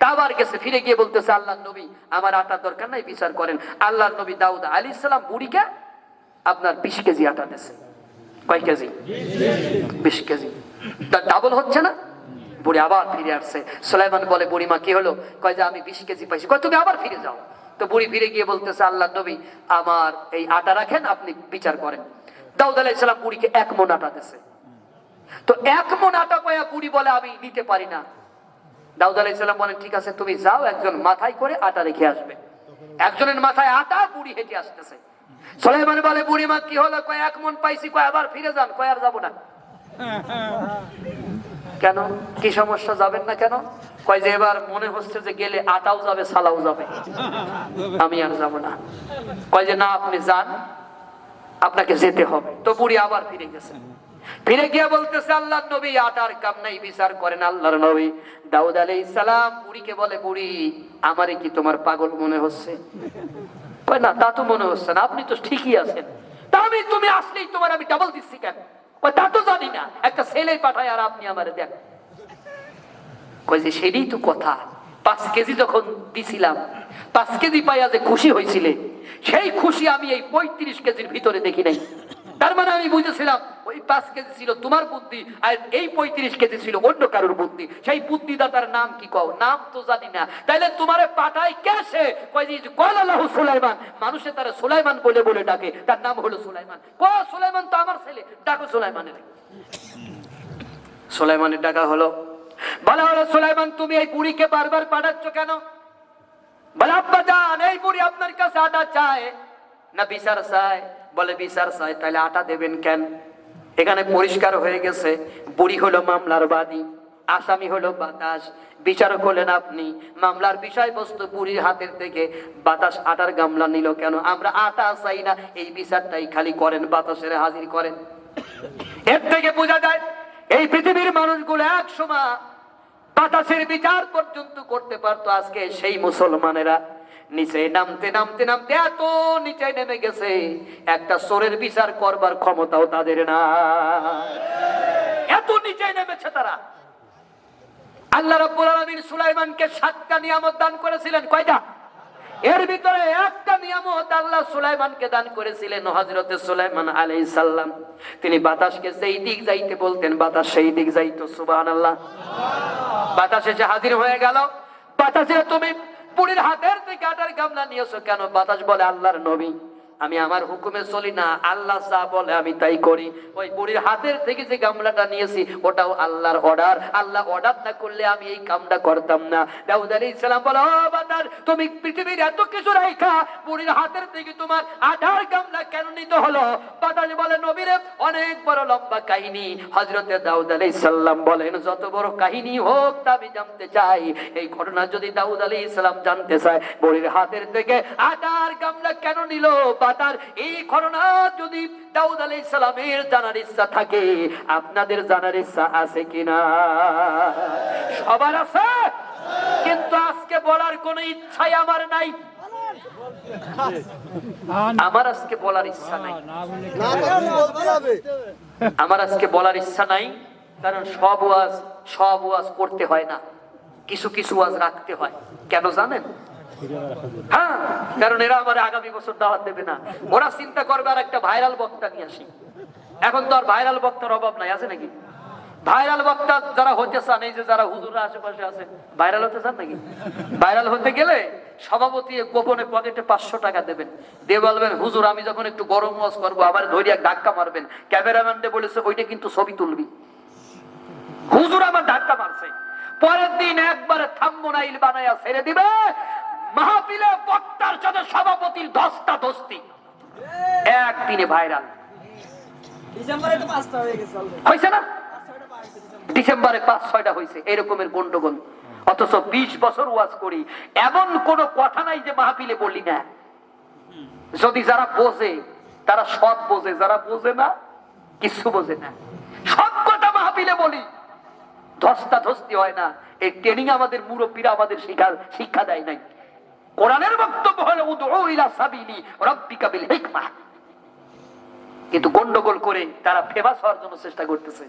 তা আবার গেছে, ফিরে গিয়ে বলতেছে আল্লাহ নবী আমার আটার দরকার নাই, বিচার করেন। আল্লাহ নবী দাউদ আলাইহিস সালাম বুড়িকে আপনার 20 কেজি আটা দিয়েছে। কয় কেজি? 20 কেজি। ডাবল হচ্ছে না? বুড়ি আবার ফিরে আসছে। সুলাইমান বলে বুড়িমা কি হলো? কয় যে আমি 20 কেজি পাইছি। কয় তুমি আবার ফিরে যাও। তো বুড়ি ফিরে গিয়ে বলতেছে আল্লাহ নবী আমার এই আটা রাখেন, আপনি বিচার করেন। দাউদ আলাইহিস সালাম বুড়িকে 1 মণ আটা দিয়েছে। তো 1 মণ আটা পায়া বুড়ি বলে আমি নিতে পারি না। দাউদ আলাইহিস সালাম বলেন ঠিক আছে তুমি যাও, একজন মাথায় করে আটা রেখে আসবে। একজনের মাথায় আটা, বুড়ি হেঁটে আসতেছে। সুলাইমান বলে বুড়িমা কি হলো? কয় 1 মণ পাইছি। কয় আবার ফিরে যান। কয় আর যাবো না। কেন? কি সমস্যা? যাবেন না কেন? কয় যে এবার মনে হচ্ছে যে গেলে আটাও যাবে, সালাও যাবে, আমি আর যাব না। কয় যে না আপনি যান, আপনাকে যেতে হবে। তো বুড়ি আবার ফিরে গেছে। ফিরে গিয়ে বলতেছে আল্লাহ নবী আটার কাম নাই, বিচার করেন। আল্লাহর নবী দাউদ আলাইহিস সালাম বুড়িকে বলে বুড়ি আমারে কি তোমার পাগল মনে হচ্ছে? কয় না তা তো মনে হচ্ছে না, আপনি তো ঠিকই আছেন। তা আমি তুমি আসলেই তোমার আমি ডাবল দিচ্ছি কেন? কয় তা তো জানি না, একটা ছেলে পাঠায় আর আপনি আমারে দেন। কয় যে সেটাই তো কথা, 5 কেজি যখন দিছিলাম 5 কেজি পাইয়া যে খুশি হয়েছিলে, সেই খুশি আমি এই 35 কেজির ভিতরে দেখি নাই। তার মানে আমি বুঝেছিলাম ওই 5 কেজি ছিল তোমার বুদ্ধি, আর এই 35 কেজি ছিল অন্য কারোর বুদ্ধি। সেই বুদ্ধিদাতার নাম কি কও? নাম তো জানি না। তাইলে তোমারে পাঠায় কে সে? কয় যে কয়লাহু সুলাইমান, মানুষে তারা সুলাইমান বলে বলে ডাকে, তার নাম হলো সুলাইমান। কয় সুলাইমান তো আমার ছেলে, ডাকো সুলাইমানের। সুলাইমানের ডাকা হলো। বলা হলো সুলাইমান তুমি এই বুড়িকে বারবার পাঠাচ্ছ কেন? বলে আব্বা জান এই বুড়ি আপনার কাছে আটা চায় না বিচার চায়? বলে বিচার চায়। তাহলে আটা দেবেন কেন? এখানে পরিষ্কার হয়ে গেছে বুড়ি হলো মামলার বাদী, আসামি হলো বাতাস, বিচারক হলেন আপনি। মামলার বিষয়বস্তু বুড়ির হাতের থেকে বাতাস আটার গামলা নিল কেন? আমরা আটা চাই না, এই বিচারটাই খালি করেন, বাতাসের হাজির করেন। এর থেকে বোঝা যায় এই পৃথিবীর মানুষগুলো এক সময় বাতাসের বিচার পর্যন্ত করতে পারতো। আজকে সেই মুসলমানেরা নিচে নামতে নামতে নামতে এত নিচে নেমে গেছে, একটা চোরের বিচার করবার ক্ষমতাও তাদের না, এত নিচে নেমেছে তারা। আল্লাহ রাব্বুল আলামিন সুলাইমানকে 7টা নিয়ামত দান করেছিলেন। কয়টা? এর ভিতরে একটা নিয়ামত আল্লাহ সুলাইমানকে দান করেছিলেন। হযরতে সুলাইমান আলাইহিস সালাম তিনি বাতাসকে যেই দিক যাইতে বলতেন বাতাস সেই দিক যাইতো। সুবহানাল্লাহ। বাতাস এসে হাজির হয়ে গেল। বাতাসে তুমি বুড়ির হাতের থেকে আটার গামলা নিয়েছো কেন? বাতাস বলে আল্লাহর নবী আমি আমার হুকুমে চলি না, আল্লাহ যা বলে আমি তাই করি। ওই বুড়ির হাতের থেকে যে গামলাটা নিয়েছি ওটাও আল্লাহর অর্ডার, আল্লাহ অর্ডার না করলে আমি এই কামটা করতাম না। দাউদ আলাইহিস সালাম বলে ও বাতাস তুমি পৃথিবীর এত কিছু রাইখা বুড়ির হাতের থেকে তোমার আটার গামলা কেন নিতে হলো? বাতাস বলে নবীরে অনেক বড় লম্বা কাহিনী। হযরতে দাউদ আলাইহিস সালাম বলেন যত বড় কাহিনী হোক তা আমি জানতে চাই। এই ঘটনা যদি দাউদ আলাইহিস সালাম জানতে চায় বুড়ির হাতের থেকে আটার গামলা কেন নিল বাতাস, এই ঘটনা যদি দাউদ আলাইহিস সালামের জানার ইচ্ছা থাকে আপনাদের জানার ইচ্ছা আছে কিনা? সবার আছে, কিন্তু আজকে বলার কোন ইচ্ছাই আমার নাই। আমার আজকে বলার ইচ্ছা নাই, আমার আজকে বলার ইচ্ছা নাই। কারণ সব ওয়াজ করতে হয় না, কিছু কিছু ওয়াজ রাখতে হয়। কেন জানেন? হ্যাঁ, কারণ এরা আমার আগামী বছর দাওয়াত দেবে না। ওরা চিন্তা করবে আর একটা ভাইরাল বক্তা নিয়ে আসি। এখন তো আর ভাইরাল বক্তার অভাব নাই, আছে নাকি? ভাইরাল বক্তা যারা হতে চান, এই যে যারা হুজুররা আশেপাশে আছে, ভাইরাল হতে চান নাকি? ভাইরাল হতে গেলে সভাপতি গোপনে পকেটে 500 টাকা দেবেন, দিয়ে বলবেন হুজুর আমি যখন একটু গরম ওয়াজ করবো আবার ধরিয়া ধাক্কা মারবেন, ক্যামেরাম্যানকে বলেছে ওইটা কিন্তু ছবি তুলবি। হুজুর আমার ধাক্কা মারছে, পরের দিন একবারে থাম্বনাইল বানায়া ছেড়ে দিবে। মাহফিলে বক্তার সাথে সভাপতির ধস্তাধস্তি, একদিনে ভাইরাল হয়েছে না? ডিসেম্বরে 5-6টা হয়েছে এরকমের গন্ডগোল। অথচ 20 বছর ওয়াজ করি, এমন কোন কথা নাই যে মাহফিলে বলি না। যদি যারা বোঝে তারা সব বোঝে, যারা বোঝে না কিছু বোঝে না। সব কথা মাহফিলে বলি, ধস্তাধস্তি হয় না। এই ট্রেনিং আমাদের মুরব্বীরা আমাদের শিক্ষা দেয় নাই। কোরআনের বক্তব্য হলো উদউ ইলা সাবিলি রাব্বিকা বিল হিকমাহ, কিন্তু গন্ডগোল করে তারা ফেমাস হওয়ার জন্য চেষ্টা করতেছে।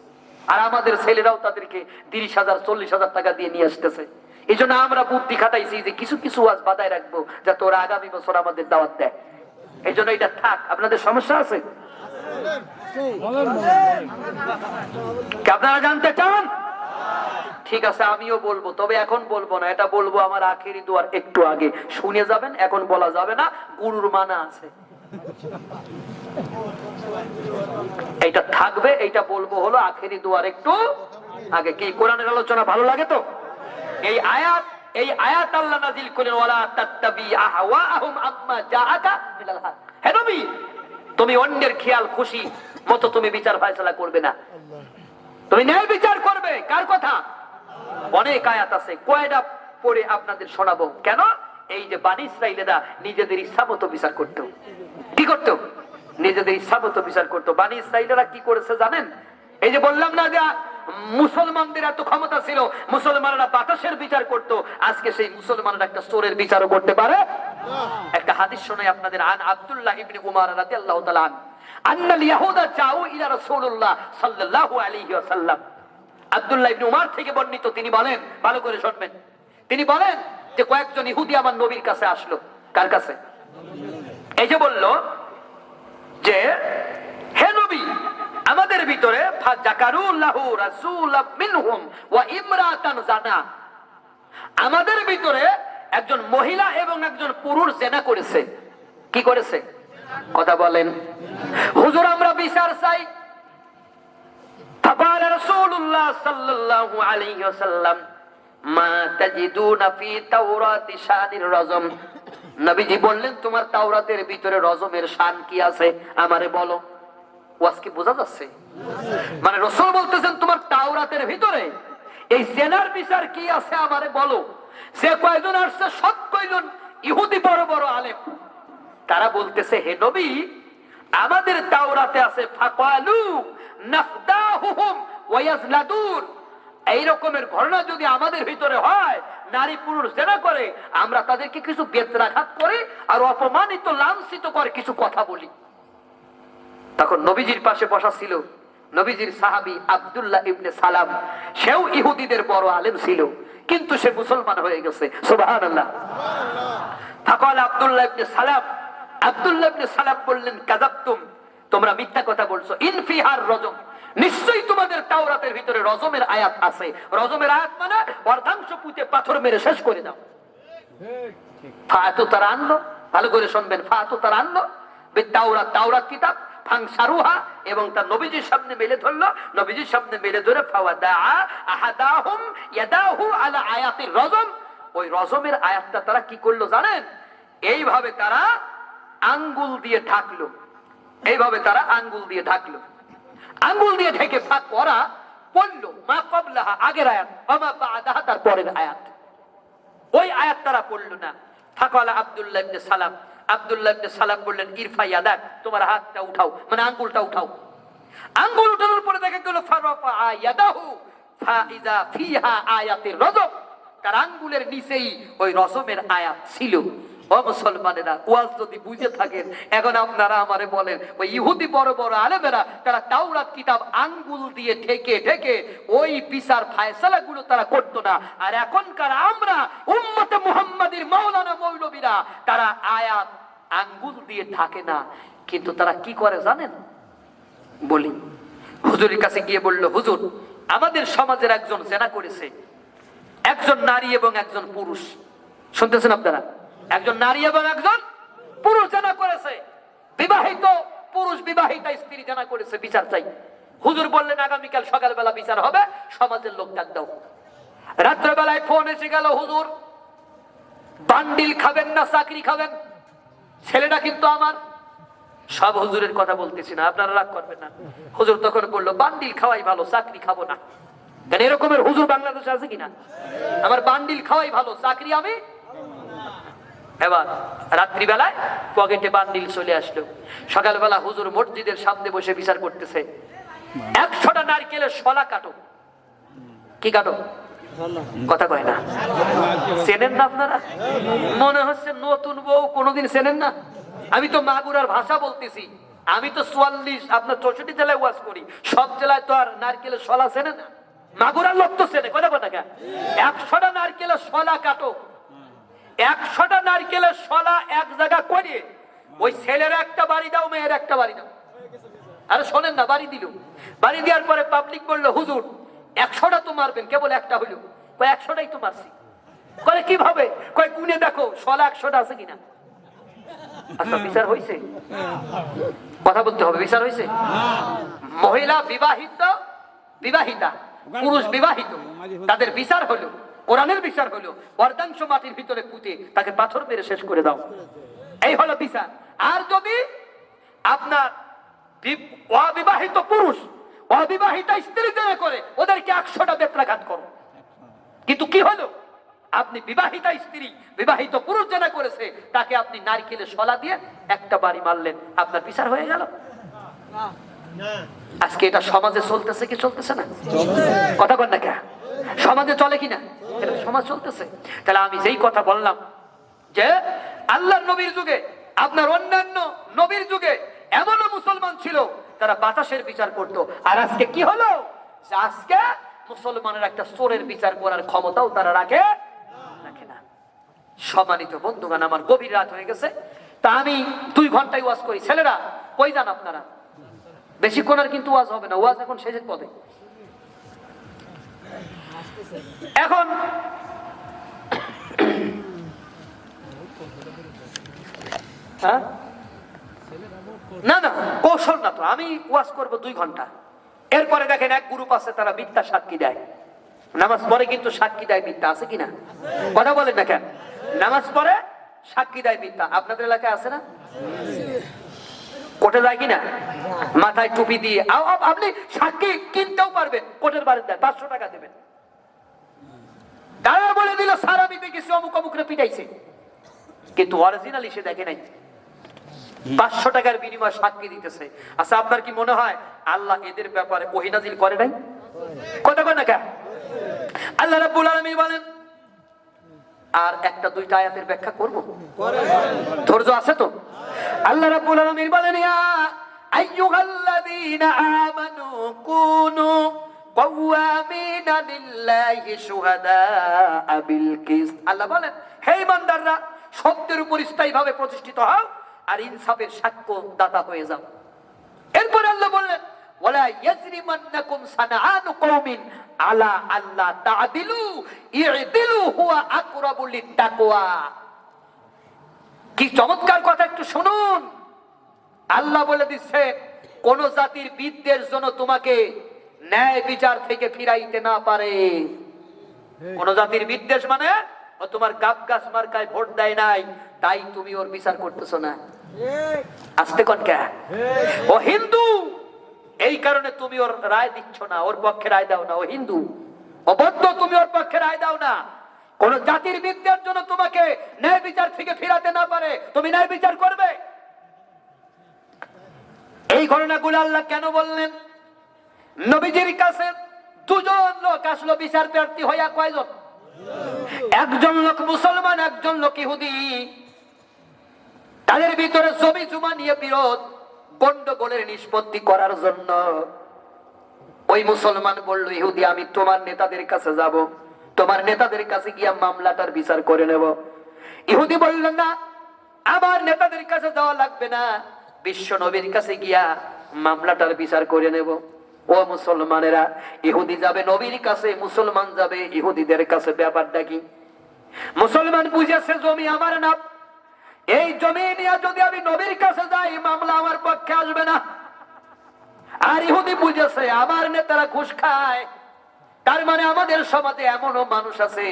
আর আমাদের ছেলেরাও তাদেরকে 30,000 40,000 টাকা দিয়ে নিয়ে আসতেছে। এই জন্য আমরা বুদ্ধি খাটাইছি যে কিছু কিছু ওয়াজ বাদায় রাখবো যা তোরা আগামী বছর আমাদের দাওয়াত দেয়। এই জন্য এটা থাক। আপনাদের সমস্যা আছে? কি আপনারা জানতে চান? ঠিক আছে, আমিও বলবো, তবে এখন বলবো না, এটা বলবো আমার আখেরি দুয়ার একটু আগে। শুনে যাবেন, এখন বলা যাবে না, গুরুর মানা আছে। এইটা থাকবে, এইটা বলবো হলো আখেরি দুয়ার একটু আগে। কি কোরআনের আলোচনা ভালো লাগে তো? এই আয়াত আল্লাহ নাযিল করেন, ওয়ালা তাত্তাবি আহওয়াহুম আম্মা জাআকা মিনাল হক। হে নবী, তুমি অন্যের খেয়াল খুশি মতো তুমি বিচার ফয়সালা করবে না, তুমি ন্যায় বিচার করবে। কার কথা? অনেক আয়াত আছে, কয়টা পড়ে আপনাদের শোনাবো। কেন? এই যে বনি ইসরাইলেরা নিজেদের ইচ্ছা মতো বিচার করত। কি করত? নিজেদের ইচ্ছা মতো বিচার করত। বনি ইসরাইলেরা কি করেছে জানেন? এই যে বললাম না যে মুসলমানদের এত ক্ষমতা ছিল, মুসলমানরা বাতাসের বিচার করত, আজকে সেই মুসলমানরা একটা চোরের বিচারও করতে পারে। একটা হাদিস শোনাই আপনাদের। আন আব্দুল্লাহ ইবনে উমর রাদিয়াল্লাহু তাআলা আন্নাল ইয়াহুদা জাউ ইলা রাসূলুল্লাহ সাল্লাল্লাহু আলাইহি ওয়াসাল্লাম। আব্দুল্লাহ ইবনে উমর থেকে বর্ণিত, তিনি বলেন, ভালো করে শুনবেন, তিনি বলেন যে কয়েকজন ইহুদি আমার নবীর কাছে আসলো। কার কাছে? এই যে বলল যে হে নবী, আমাদের ভিতরে ফাজাকারুল্লাহু রাসূলাম মিনহুম ওয়া ইমরাতান জানা, আমাদের ভিতরে একজন মহিলা এবং একজন পুরুষ জেনা করেছে। কি করেছে? কথা বলেন। হুজুর আমরা বিচার চাই। ফাকাল রাসূলুল্লাহ সাল্লাল্লাহু আলাইহি ওয়াসাল্লাম মা তাজিদুনা ফি তাওরাতি শানির রজম। নবীজি বললেন, তোমার তাওরাতের ভিতরে রজমের শান কি আছে আমারে বলো। ওয়াজ কি বোঝা যাচ্ছে? মানে রাসূল বলতেছেন তোমার তাওরাতের ভিতরে এই জেনার বিচার কি আছে আমারে বলো। সে কয়জন আসছে, সব কয়জন ইহুদি বড় বড় আলেম। তারা বলতেছে, হে নবী, আমাদের তাওরাতে আছে ফাকালু নাফদাহুম ওয়া ইয়াজলাদুন। এই রকমের ঘটনা যদি আমাদের ভিতরে হয়, নারী পুরুষ জেনা করে, আমরা তাদেরকে কিছু বেত্রাঘাত করে আর অপমানিত লাঞ্ছিত করে কিছু কথা বলি। তখন নবীজির পাশে বসা ছিল নবীজির সাহাবী আব্দুল্লাহ ইবনে সালাম। সেও ইহুদিদের বড় আলেম ছিল, কিন্তু সে মুসলমান হয়ে গেছে। সুবহানাল্লাহ। ফাকাল আব্দুল্লাহ ইবনে সালাম, আব্দুল্লাহ ইবনে সালাম বললেন, কাযাবতুম, তোমরা মিথ্যা কথা বলছো। ইন ফিহার রজম, নিশ্চয়ই তোমাদের তাওরাতের ভিতরে রজমের আয়াত আছে। রজমের আয়াত মানে অর্ধাংশ পুঁতে পাথর মেরে শেষ করে দাও। ফাতু তারা আনলো, ভালো করে শুনবেন, ফাতু তারা আনলো বিতাওরাত, তাওরাত কিতাব, ফাংসারুহা, এবং তার নবীজির সামনে মেলে ধরলো। নবীজির সামনে মেলে ধরে ফাওয়াদা আহাদাহুম ইয়াদাহু আলা আয়াতির রজম, ওই রজমের আয়াতটা তারা কি করলো জানেন? এইভাবে তারা আঙ্গুল দিয়ে ঢাকলো। এইভাবে তারা আঙ্গুল দিয়ে ঢাকলো। আঙ্গুল দিয়ে ঢেকে ফাঁক করা পড়লো মা ক্বাবলাহা, আগের আয়াত, ওয়া মা বা'দাহা, তার পরের আয়াত। ওই আয়াত তারা পড়লো না। ফাকালা আব্দুল্লাহ ইবনে সালাম, আব্দুল্লাহ ইবনে সালাম বললেন, ইরফা ইয়াদাক, তোমার হাতটা উঠাও, মানে আঙ্গুলটা উঠাও। আঙ্গুল উঠানোর পরে দেখা গেল ফারাফা ইয়াদাহু ফাইজা ফিহা আয়াতির রজম, তার আঙ্গুলের নিচেই ওই রজমের আয়াত ছিল। ও মুসলমানেরা, ওয়াজ যদি বুঝে থাকেন, এখন আপনারা আমারে বলেন, ওই ইহুদি বড় বড় আলেমেরা তারা তাওরাত কিতাব আঙ্গুল দিয়ে ঢেকে ঢেকে ওই বিচার ফায়সালাগুলো তারা করতো না। আর এখনকার আমরা উম্মতে মুহাম্মাদির মাওলানা মৌলবীরা তারা আয়াত আঙ্গুল দিয়ে ঢাকে না, কিন্তু তারা কি করে জানেন? বলি, হুজুরের কাছে গিয়ে বলল, হুজুর, আমাদের সমাজের একজন জেনা করেছে, একজন নারী এবং একজন পুরুষ। শুনতেছেন আপনারা? একজন নারী এবং একজন পুরুষ জেনা করেছে। বিবাহিত পুরুষ বিবাহিতা স্ত্রী জেনা করেছে, বিচার চাই। হুজুর বললেন, আগামীকাল সকালবেলা বিচার হবে, সমাজের লোক ডাক দাও। রাত্রেবেলায় ফোন এসে গেল, হুজুর বান্ডিল খাবেন না চাকরি খাবেন? ছেলেটা কিন্তু আমার। সব হুজুরের কথা বলতেছি না, আপনারা রাগ করবেন না। হুজুর তখন বললো, বান্ডিল খাওয়াই ভালো, চাকরি খাবো না। কারণ এরকমের হুজুর বাংলাদেশে আছে কিনা? আমার বান্ডিল খাওয়াই ভালো, চাকরি আমি। এবার রাত্রিবেলায় পকেটে বান্ডিল চলে আসলো। সকালবেলা হুজুর মসজিদের সামনে বসে বিচার করতেছে। 100টা নারকেলের শলা কাটো। কি কাটো? কথা কয় না। চেনেন না আপনারা? মনে হচ্ছে নতুন বউ, কোনোদিন চেনেন না। আমি তো মাগুরার ভাষা বলতেছি। আমি তো 44 আপনার 64 জেলায় ওয়াজ করি, সব জেলায় তো আর নারকেলের শলা চেনে না। মাগুরার লোক তো ছেলে কথা কথা 100টা নারকেলের শলা কাটো, 100টা নারকেলের শলা এক জায়গা করে ওই ছেলের একটা বাড়ি দাও, মেয়ের একটা বাড়ি দাও। আরে শোনেন না, বাড়ি দিল, বাড়ি দেওয়ার পরে পাবলিক বললো হুজুর 100টা তো মারবেন, কেবল একটা হইলো। কয় 100টাই তো মারছি। কয় কিভাবে? কয় গুনে দেখো শলা 100টা আছে কিনা। আচ্ছা বিচার হয়েছে? কথা বলতে হবে, বিচার হয়েছে? মহিলা বিবাহিতা, পুরুষ বিবাহিত, তাদের বিচার হলো, কোরআনের বিচার হলো অর্ধাংশ মাটির ভিতরে পুঁতে তাকে পাথর মেরে শেষ করে দাও, এই হলো বিচার। আর যদি আপনার অবিবাহিত পুরুষ অবিবাহিতা স্ত্রী জেনে করে, ওদেরকে 100টা বেত্রাঘাত করো। কিন্তু কি হলো, আপনি বিবাহিতা স্ত্রী বিবাহিত পুরুষ জেনে করেছে, তাকে আপনি নারকেলের শলা দিয়ে একটা বাড়ি মারলেন, আপনার বিচার হয়ে গেল। আজকে এটা সমাজে চলতেছে কি চলতেছে না? কথা বল না কে? সমাজে চলে কিনা? এটা সমাজ চলতেছে। তাহলে আমি যেই কথা বললাম যে আল্লাহর নবীর যুগে, আপনার অন্যান্য নবীর যুগে এমনও মুসলমান ছিল তারা বাতাসের বিচার করত। আর আজকে কি হলো, আজকে মুসলমানের একটা চোরের বিচার করার ক্ষমতাও তারা রাখে না। সম্মানিত বন্ধুগণ, আমার গভীর রাত হয়ে গেছে, তা আমি 2 ঘন্টায় ওয়াজ করি। ছেলেরা কই যান আপনারা? বেশিক্ষণ আর কিন্তু ওয়াজ হবে না, ওয়াজ এখন শেষের পথে। এখন না না কৌশল না তো, আমি ওয়াজ করবো 2 ঘন্টা। এরপরে দেখেন এক গ্রুপ আছে, তারা মিথ্যা সাক্ষী দেয়। নামাজ পড়ে কিন্তু সাক্ষী দেয় মিথ্যা, আছে কিনা? কথা বলেন না কেন? নামাজ পড়ে সাক্ষী দেয় মিথ্যা। আপনাদের এলাকায় আছে না? কোর্টে যায় কিনা? মাথায় টুপি দিয়ে আপনি সাক্ষী কিনতেও পারবেন, কোর্টের বাড়িতে 500 টাকা দেবেন। তারা বলে দিল স্যার আমি দেখেছি অমুক অমুকরে পিটাইছে, কিন্তু অরিজিনালি সে দেখে নাই। 500 টাকার বিনিময়ে সাক্ষী দিতেছে। আচ্ছা আপনার কি মনে হয় আল্লাহ এদের ব্যাপারে ওহী নাযিল করে নাই? কথা বলেন না কেন? আল্লাহ রাব্বুল আলামিন বলেন, আর 1-2টা আয়াতের ব্যাখ্যা করব, ধৈর্য আছে তো? আল্লাহ রাব্বুল আলামিন বলেন, ইয়া আইয়ুহাল্লাযীনা আমানু কুনু কাওয়ামিনা লিল্লাহি শুহাদাআ বিল কিসত। আল্লাহ বলেন, হে ঈমানদাররা, সত্যের উপর স্থায়ীভাবে প্রতিষ্ঠিত হও আর ইনসাফের সাক্ষ্য দাতা হয়ে যাও। এরপর আল্লাহ বললেন, ওয়ালা ইয়াজরিমান্নাকুম সানাআনু কওমিন আলা আল্লা তা'দিলু ই'দিলু হুয়া আকরাবু লিত-তাকওয়া। কি চমৎকার কথা, একটু শুনুন। আল্লাহ বলে দিচ্ছে, কোন জাতির বিদ্বেষ যেন তোমাকে ন্যায় বিচার থেকে ফিরাইতে না পারে। কোন জাতির বিদ্বেষ মানে ও তোমার গাব গাছ মার্কায় ভোট দেয় নাই, তাই তুমি ওর বিচার করতেছো না। আস্তে কোন কে? ও হিন্দু, এই কারণে তুমি ওর রায় দিচ্ছ না, ওর পক্ষে রায় দাও না। ও হিন্দু, ও বৌদ্ধ, তুমি ওর পক্ষে রায় দাও না। কোন জাতির বিদ্বেষ জন্য তোমাকে ন্যায় বিচার থেকে ফিরাতে না পারে, তুমি ন্যায় বিচার করবে। এই ঘটনাগুলো আল্লাহ কেন বললেন? নবীজির কাছে 2 জন লোক আসলো বিচার প্রার্থী হইয়া। কয়জন? 1 জন লোক মুসলমান, 1 জন লোক ইহুদি। তাদের ভিতরে জমি জমা নিয়ে বিরোধ, গন্ডগোলের নিষ্পত্তি করার জন্য ওই মুসলমান বলল, ইহুদি আমি তোমার নেতাদের কাছে যাব, তোমার নেতাদের কাছে গিয়া মামলাটার বিচার করে নেব। ইহুদি বলল, না, আমার নেতাদের কাছে যাওয়া লাগবে না, বিশ্ব নবীর কাছে গিয়া মামলাটার বিচার করে নেব। ও মুসলমানেরা, ইহুদি যাবে নবীর কাছে, মুসলমান যাবে ইহুদিদের কাছে। ব্যাপারটা কি? মুসলমান বুঝেছে জমি আমার না, এই জমি নিয়ে যদি আমি নবীর কাছে যাই মামলা আমার পক্ষে আসবে না। আর ইহুদি বুঝেছে আমার নেতারা ঘুষ খায়, তার মানে আমাদের সমাজে এমনও মানুষ আছে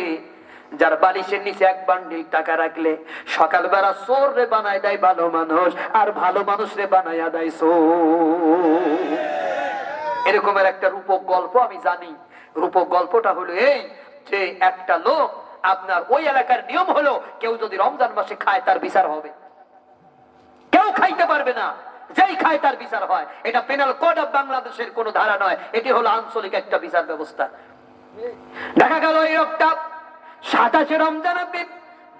যার বালিশের নিচে 1 বান্ডিল টাকা রাখলে সকালবেলা চোর রে বানায় দেয় ভালো মানুষ, আর ভালো মানুষ রে বানাইয়া দেয় চোর। এরকমের একটা রূপক গল্প আমি জানি। রূপক গল্পটা হলো এই যে একটা লোক, আপনার ওই এলাকার নিয়ম হলো কেউ যদি রমজান মাসে খায় তার বিচার হবে, কেউ খাইতে পারবে না, যেই খায় তার বিচার হয়। এটা পেনাল কোড অফ বাংলাদেশের কোন ধারা নয়, এটি হলো আঞ্চলিক একটা বিচার ব্যবস্থা। দেখা গেল এই লোকটা 27 রমজানের দিন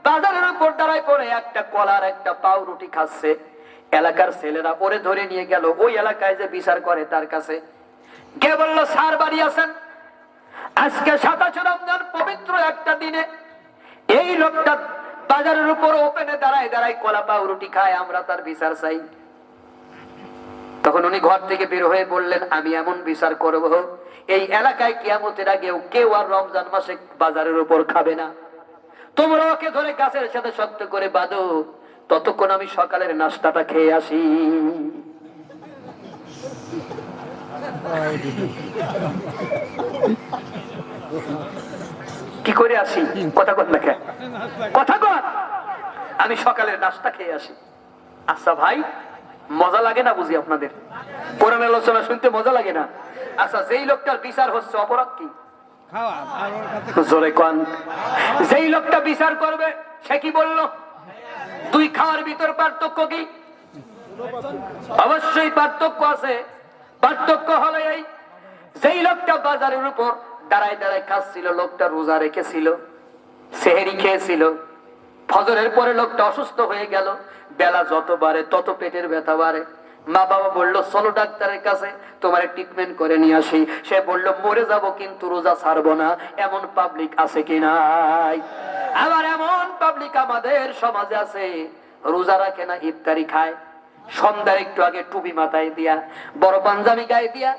বাজারের উপর দাঁড়ায় পড়ে একটা কলার একটা পাউরুটি খাচ্ছে। এলাকার ছেলেরা ওরে ধরে নিয়ে গেল ওই এলাকায় যে বিচার করে তার কাছে। কে বলল, স্যার বাড়ি আছেন? আজকে 27 রমজান পবিত্র একটা দিনে এই লোকটা বাজারের উপর ওপেনে দাঁড়ায় দাঁড়ায় কলা পাউরুটি খায়, আমরা তার বিচার চাই। তখন উনি ঘর থেকে বের হয়ে বললেন, আমি এমন বিচার করব এই এলাকায় কিয়ামতের আগেও কেউ আর রমজান মাসে বাজারের উপর খাবে না। তোমরা ওকে ধরে গাছের সাথে শক্ত করে বাঁধো, ততক্ষণ আমি সকালের নাস্তাটা খেয়ে আসি। কি করে আসি? কথা কন না, কথা কন। আমি সকালের নাস্তা খেয়ে আসি। আচ্ছা ভাই, মজা লাগে না বুঝি আপনাদের? কোরআন আলোচনা শুনতে মজা লাগে না? আচ্ছা, যেই লোকটার বিচার হচ্ছে অপরাধ কি? জোরে কন। যেই লোকটা বিচার করবে সে কি বললো? দুই খাওয়ার ভিতর পার্থক্য কি? অবশ্যই পার্থক্য আছে। পার্থক্য হলো এই, যেই লোকটা বাজারের উপর দাঁড়ায় দাঁড়ায় খাচ্ছিল, লোকটা রোজা রেখেছিল, সেহেরি খেয়েছিল। ফজরের পরে লোকটা অসুস্থ হয়ে গেল, বেলা যত বাড়ে তত পেটের ব্যথা বাড়ে। মা বাবা বলল, চলো ডাক্তারের কাছে, তোমার ট্রিটমেন্ট করে নিয়ে আসি। সে বলল, মরে যাব কিন্তু রোজা ছাড়বো না। এমন পাবলিক আছে কি নাই? আবার এমন পাবলিক আমাদের সমাজে আছে, রোজা রাখে না, ইফতারি খায়। সন্ধ্যার একটু আগে টুপি মাথায় দিয়া, বড় পাঞ্জাবি গায়ে দিয়া,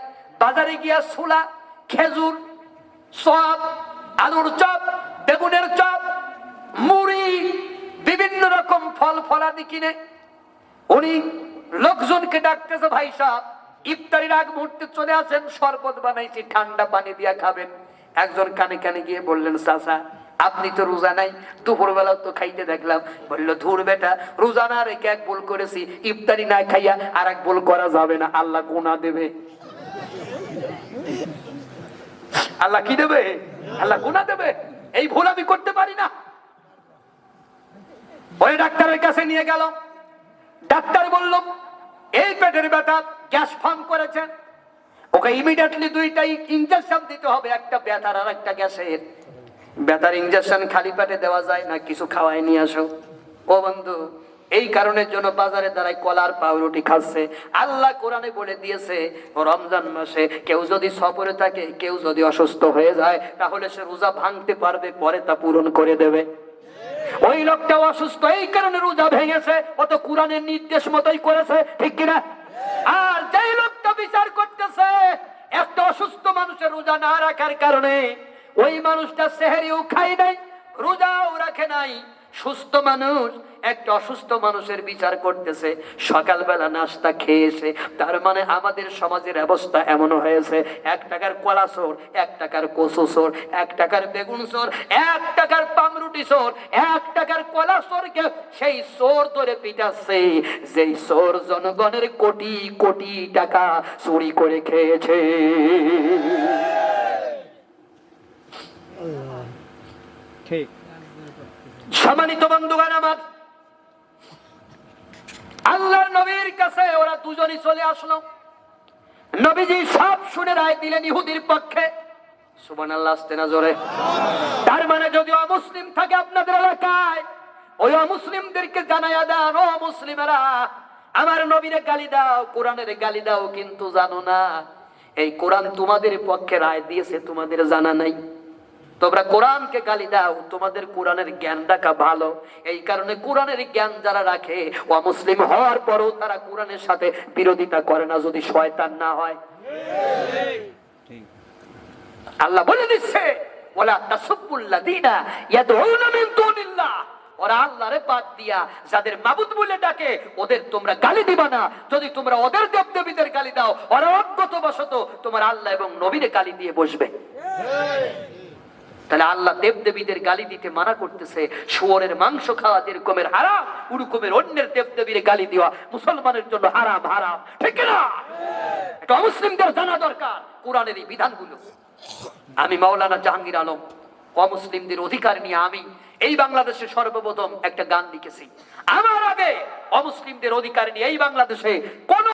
বাজারে গিয়া ছোলা, খেজুর, চপ, আলুর চপ, বেগুনের চপ, মুড়ি, বিভিন্ন রকম ফল ফলাদি কিনে উনি লোকজনকে ডাকতেছে, ভাই সাহেব ইফতারির আগ মুহূর্তে চলে আসেন, শরবত বানাইছি, ঠান্ডা পানি দিয়া খাবেন। একজন কানে কানে গিয়ে বললেন, চাচা আপনি তো রোজা নাই, দুপুরবেলা তো খাইতে দেখলাম। বললো, ধুর বেটা, রোজা না রেখে এক ভুল করেছি, ইফতারি না খাইয়া আর এক ভুল করা যাবে না, আল্লাহ গুনাহ দেবে। আল্লাহ কি দেবে? আল্লাহ গুনাহ দেবে। এই ভুল আমি করতে পারি না। ওই ডাক্তারের কাছে নিয়ে গেল। ডাক্তার বলল, এই পেটের ব্যথা, গ্যাস ফর্ম করেছে, ওকে ইমিডিয়েটলি দুইটাই ইনজেকশন দিতে হবে, একটা ব্যথার আর একটা গ্যাসের। ব্যথার ইনজেকশন খালি পেটে দেওয়া যায় না, কিছু খাওয়াই নিয়ে আসো। ও বন্ধু, এই কারণের জন্য বাজারে দাঁড়ায় কলার পাউরুটি খাচ্ছে। আল্লাহ কোরআনে বলে দিয়েছে, রমজান মাসে কেউ যদি সফরে থাকে, কেউ যদি অসুস্থ হয়ে যায়, তাহলে সে রোজা ভাঙতে পারবে, পরে তা পূরণ করে দেবে। ওই লোকটাও অসুস্থ, এই কারণে রোজা ভেঙেছে, ও তো কোরআনের নির্দেশ মতোই করেছে, ঠিক কিনা? আর যেই লোকটা বিচার করতেছে একটা অসুস্থ মানুষের রোজা না রাখার কারণে, ওই মানুষটা সেহরিও খায় নাই, রোজাও রাখে নাই। সুস্থ মানুষ একটা অসুস্থ মানুষের বিচার করতেছে, সকালবেলা নাস্তা খেয়েছে। তার মানে আমাদের সমাজের অবস্থা এমন হয়েছে, 1 টাকার কলা চোর, 1 টাকার কচু চোর, 1 টাকার বেগুন চোর, 1 টাকার পামরুটি চোর, 1 টাকার কলা চোরকে সেই চোর ধরে পিটাচ্ছে, যেই চোর জনগণের কোটি কোটি টাকা চুরি করে খেয়েছে। ঠিক। সম্মানিত বন্ধুগণ আমার, আল্লাহর নবীর কাছে ওরা দুজনই চলে আসলো। নবীজি সব শুনে রায় দিলেন ইহুদির পক্ষে। সুবহানাল্লাহ, আসতে না জোরে। তার মানে যদি অমুসলিম থাকে আপনাদের এলাকায়, ওই অমুসলিমদেরকে জানায়া দেন, ও মুসলিমেরা, আমার নবীরে গালি দাও, কোরআনের গালি দাও, কিন্তু জানো না এই কোরআন তোমাদের পক্ষে রায় দিয়েছে, তোমাদের জানা নাই। তোমরা কোরআনকে গালি দাও, তোমাদের কোরআনের জ্ঞান রাখা ভালো। এই কারণে কোরআনের জ্ঞান যারা রাখে, অমুসলিম হওয়ার পরও তারা কোরআনের সাথে বিরোধিতা করে না, যদি শয়তান না হয়। আল্লাহ বলে দিচ্ছে, ওয়ালা তাসুবুল্লাযীনা ইয়াদউনা মিন দুনিল্লাহ, ওরা আল্লাহরে বাদ দিয়া যাদের মাবুদ বলে ডাকে, ওদের তোমরা গালি দিবা না। যদি তোমরা ওদের দেবদেবীদের গালি দাও, ওরা অজ্ঞতাবশত তোমার আল্লাহ এবং নবীরে গালি দিয়ে বসবে। তাহলে আল্লাহ দেবদেবীদের গালি দিতে মানা করতেছে। শুয়োরের মাংস খাওয়া যেরকমের হারাম, ওরকমের অন্যের দেবদেবীর গালি দেওয়া মুসলমানের জন্য হারাম। হারাম, ঠিক না? এটা অমুসলিমদের জানা দরকার কোরআনের এই বিধানগুলো। আমি মাওলানা জাহাঙ্গীর আলম অমুসলিমদের অধিকার নিয়ে আমি এই বাংলাদেশে সর্বপ্রথম একটা গান লিখেছি। আমার আগে অমুসলিমদের অধিকার নিয়ে এই বাংলাদেশে কোন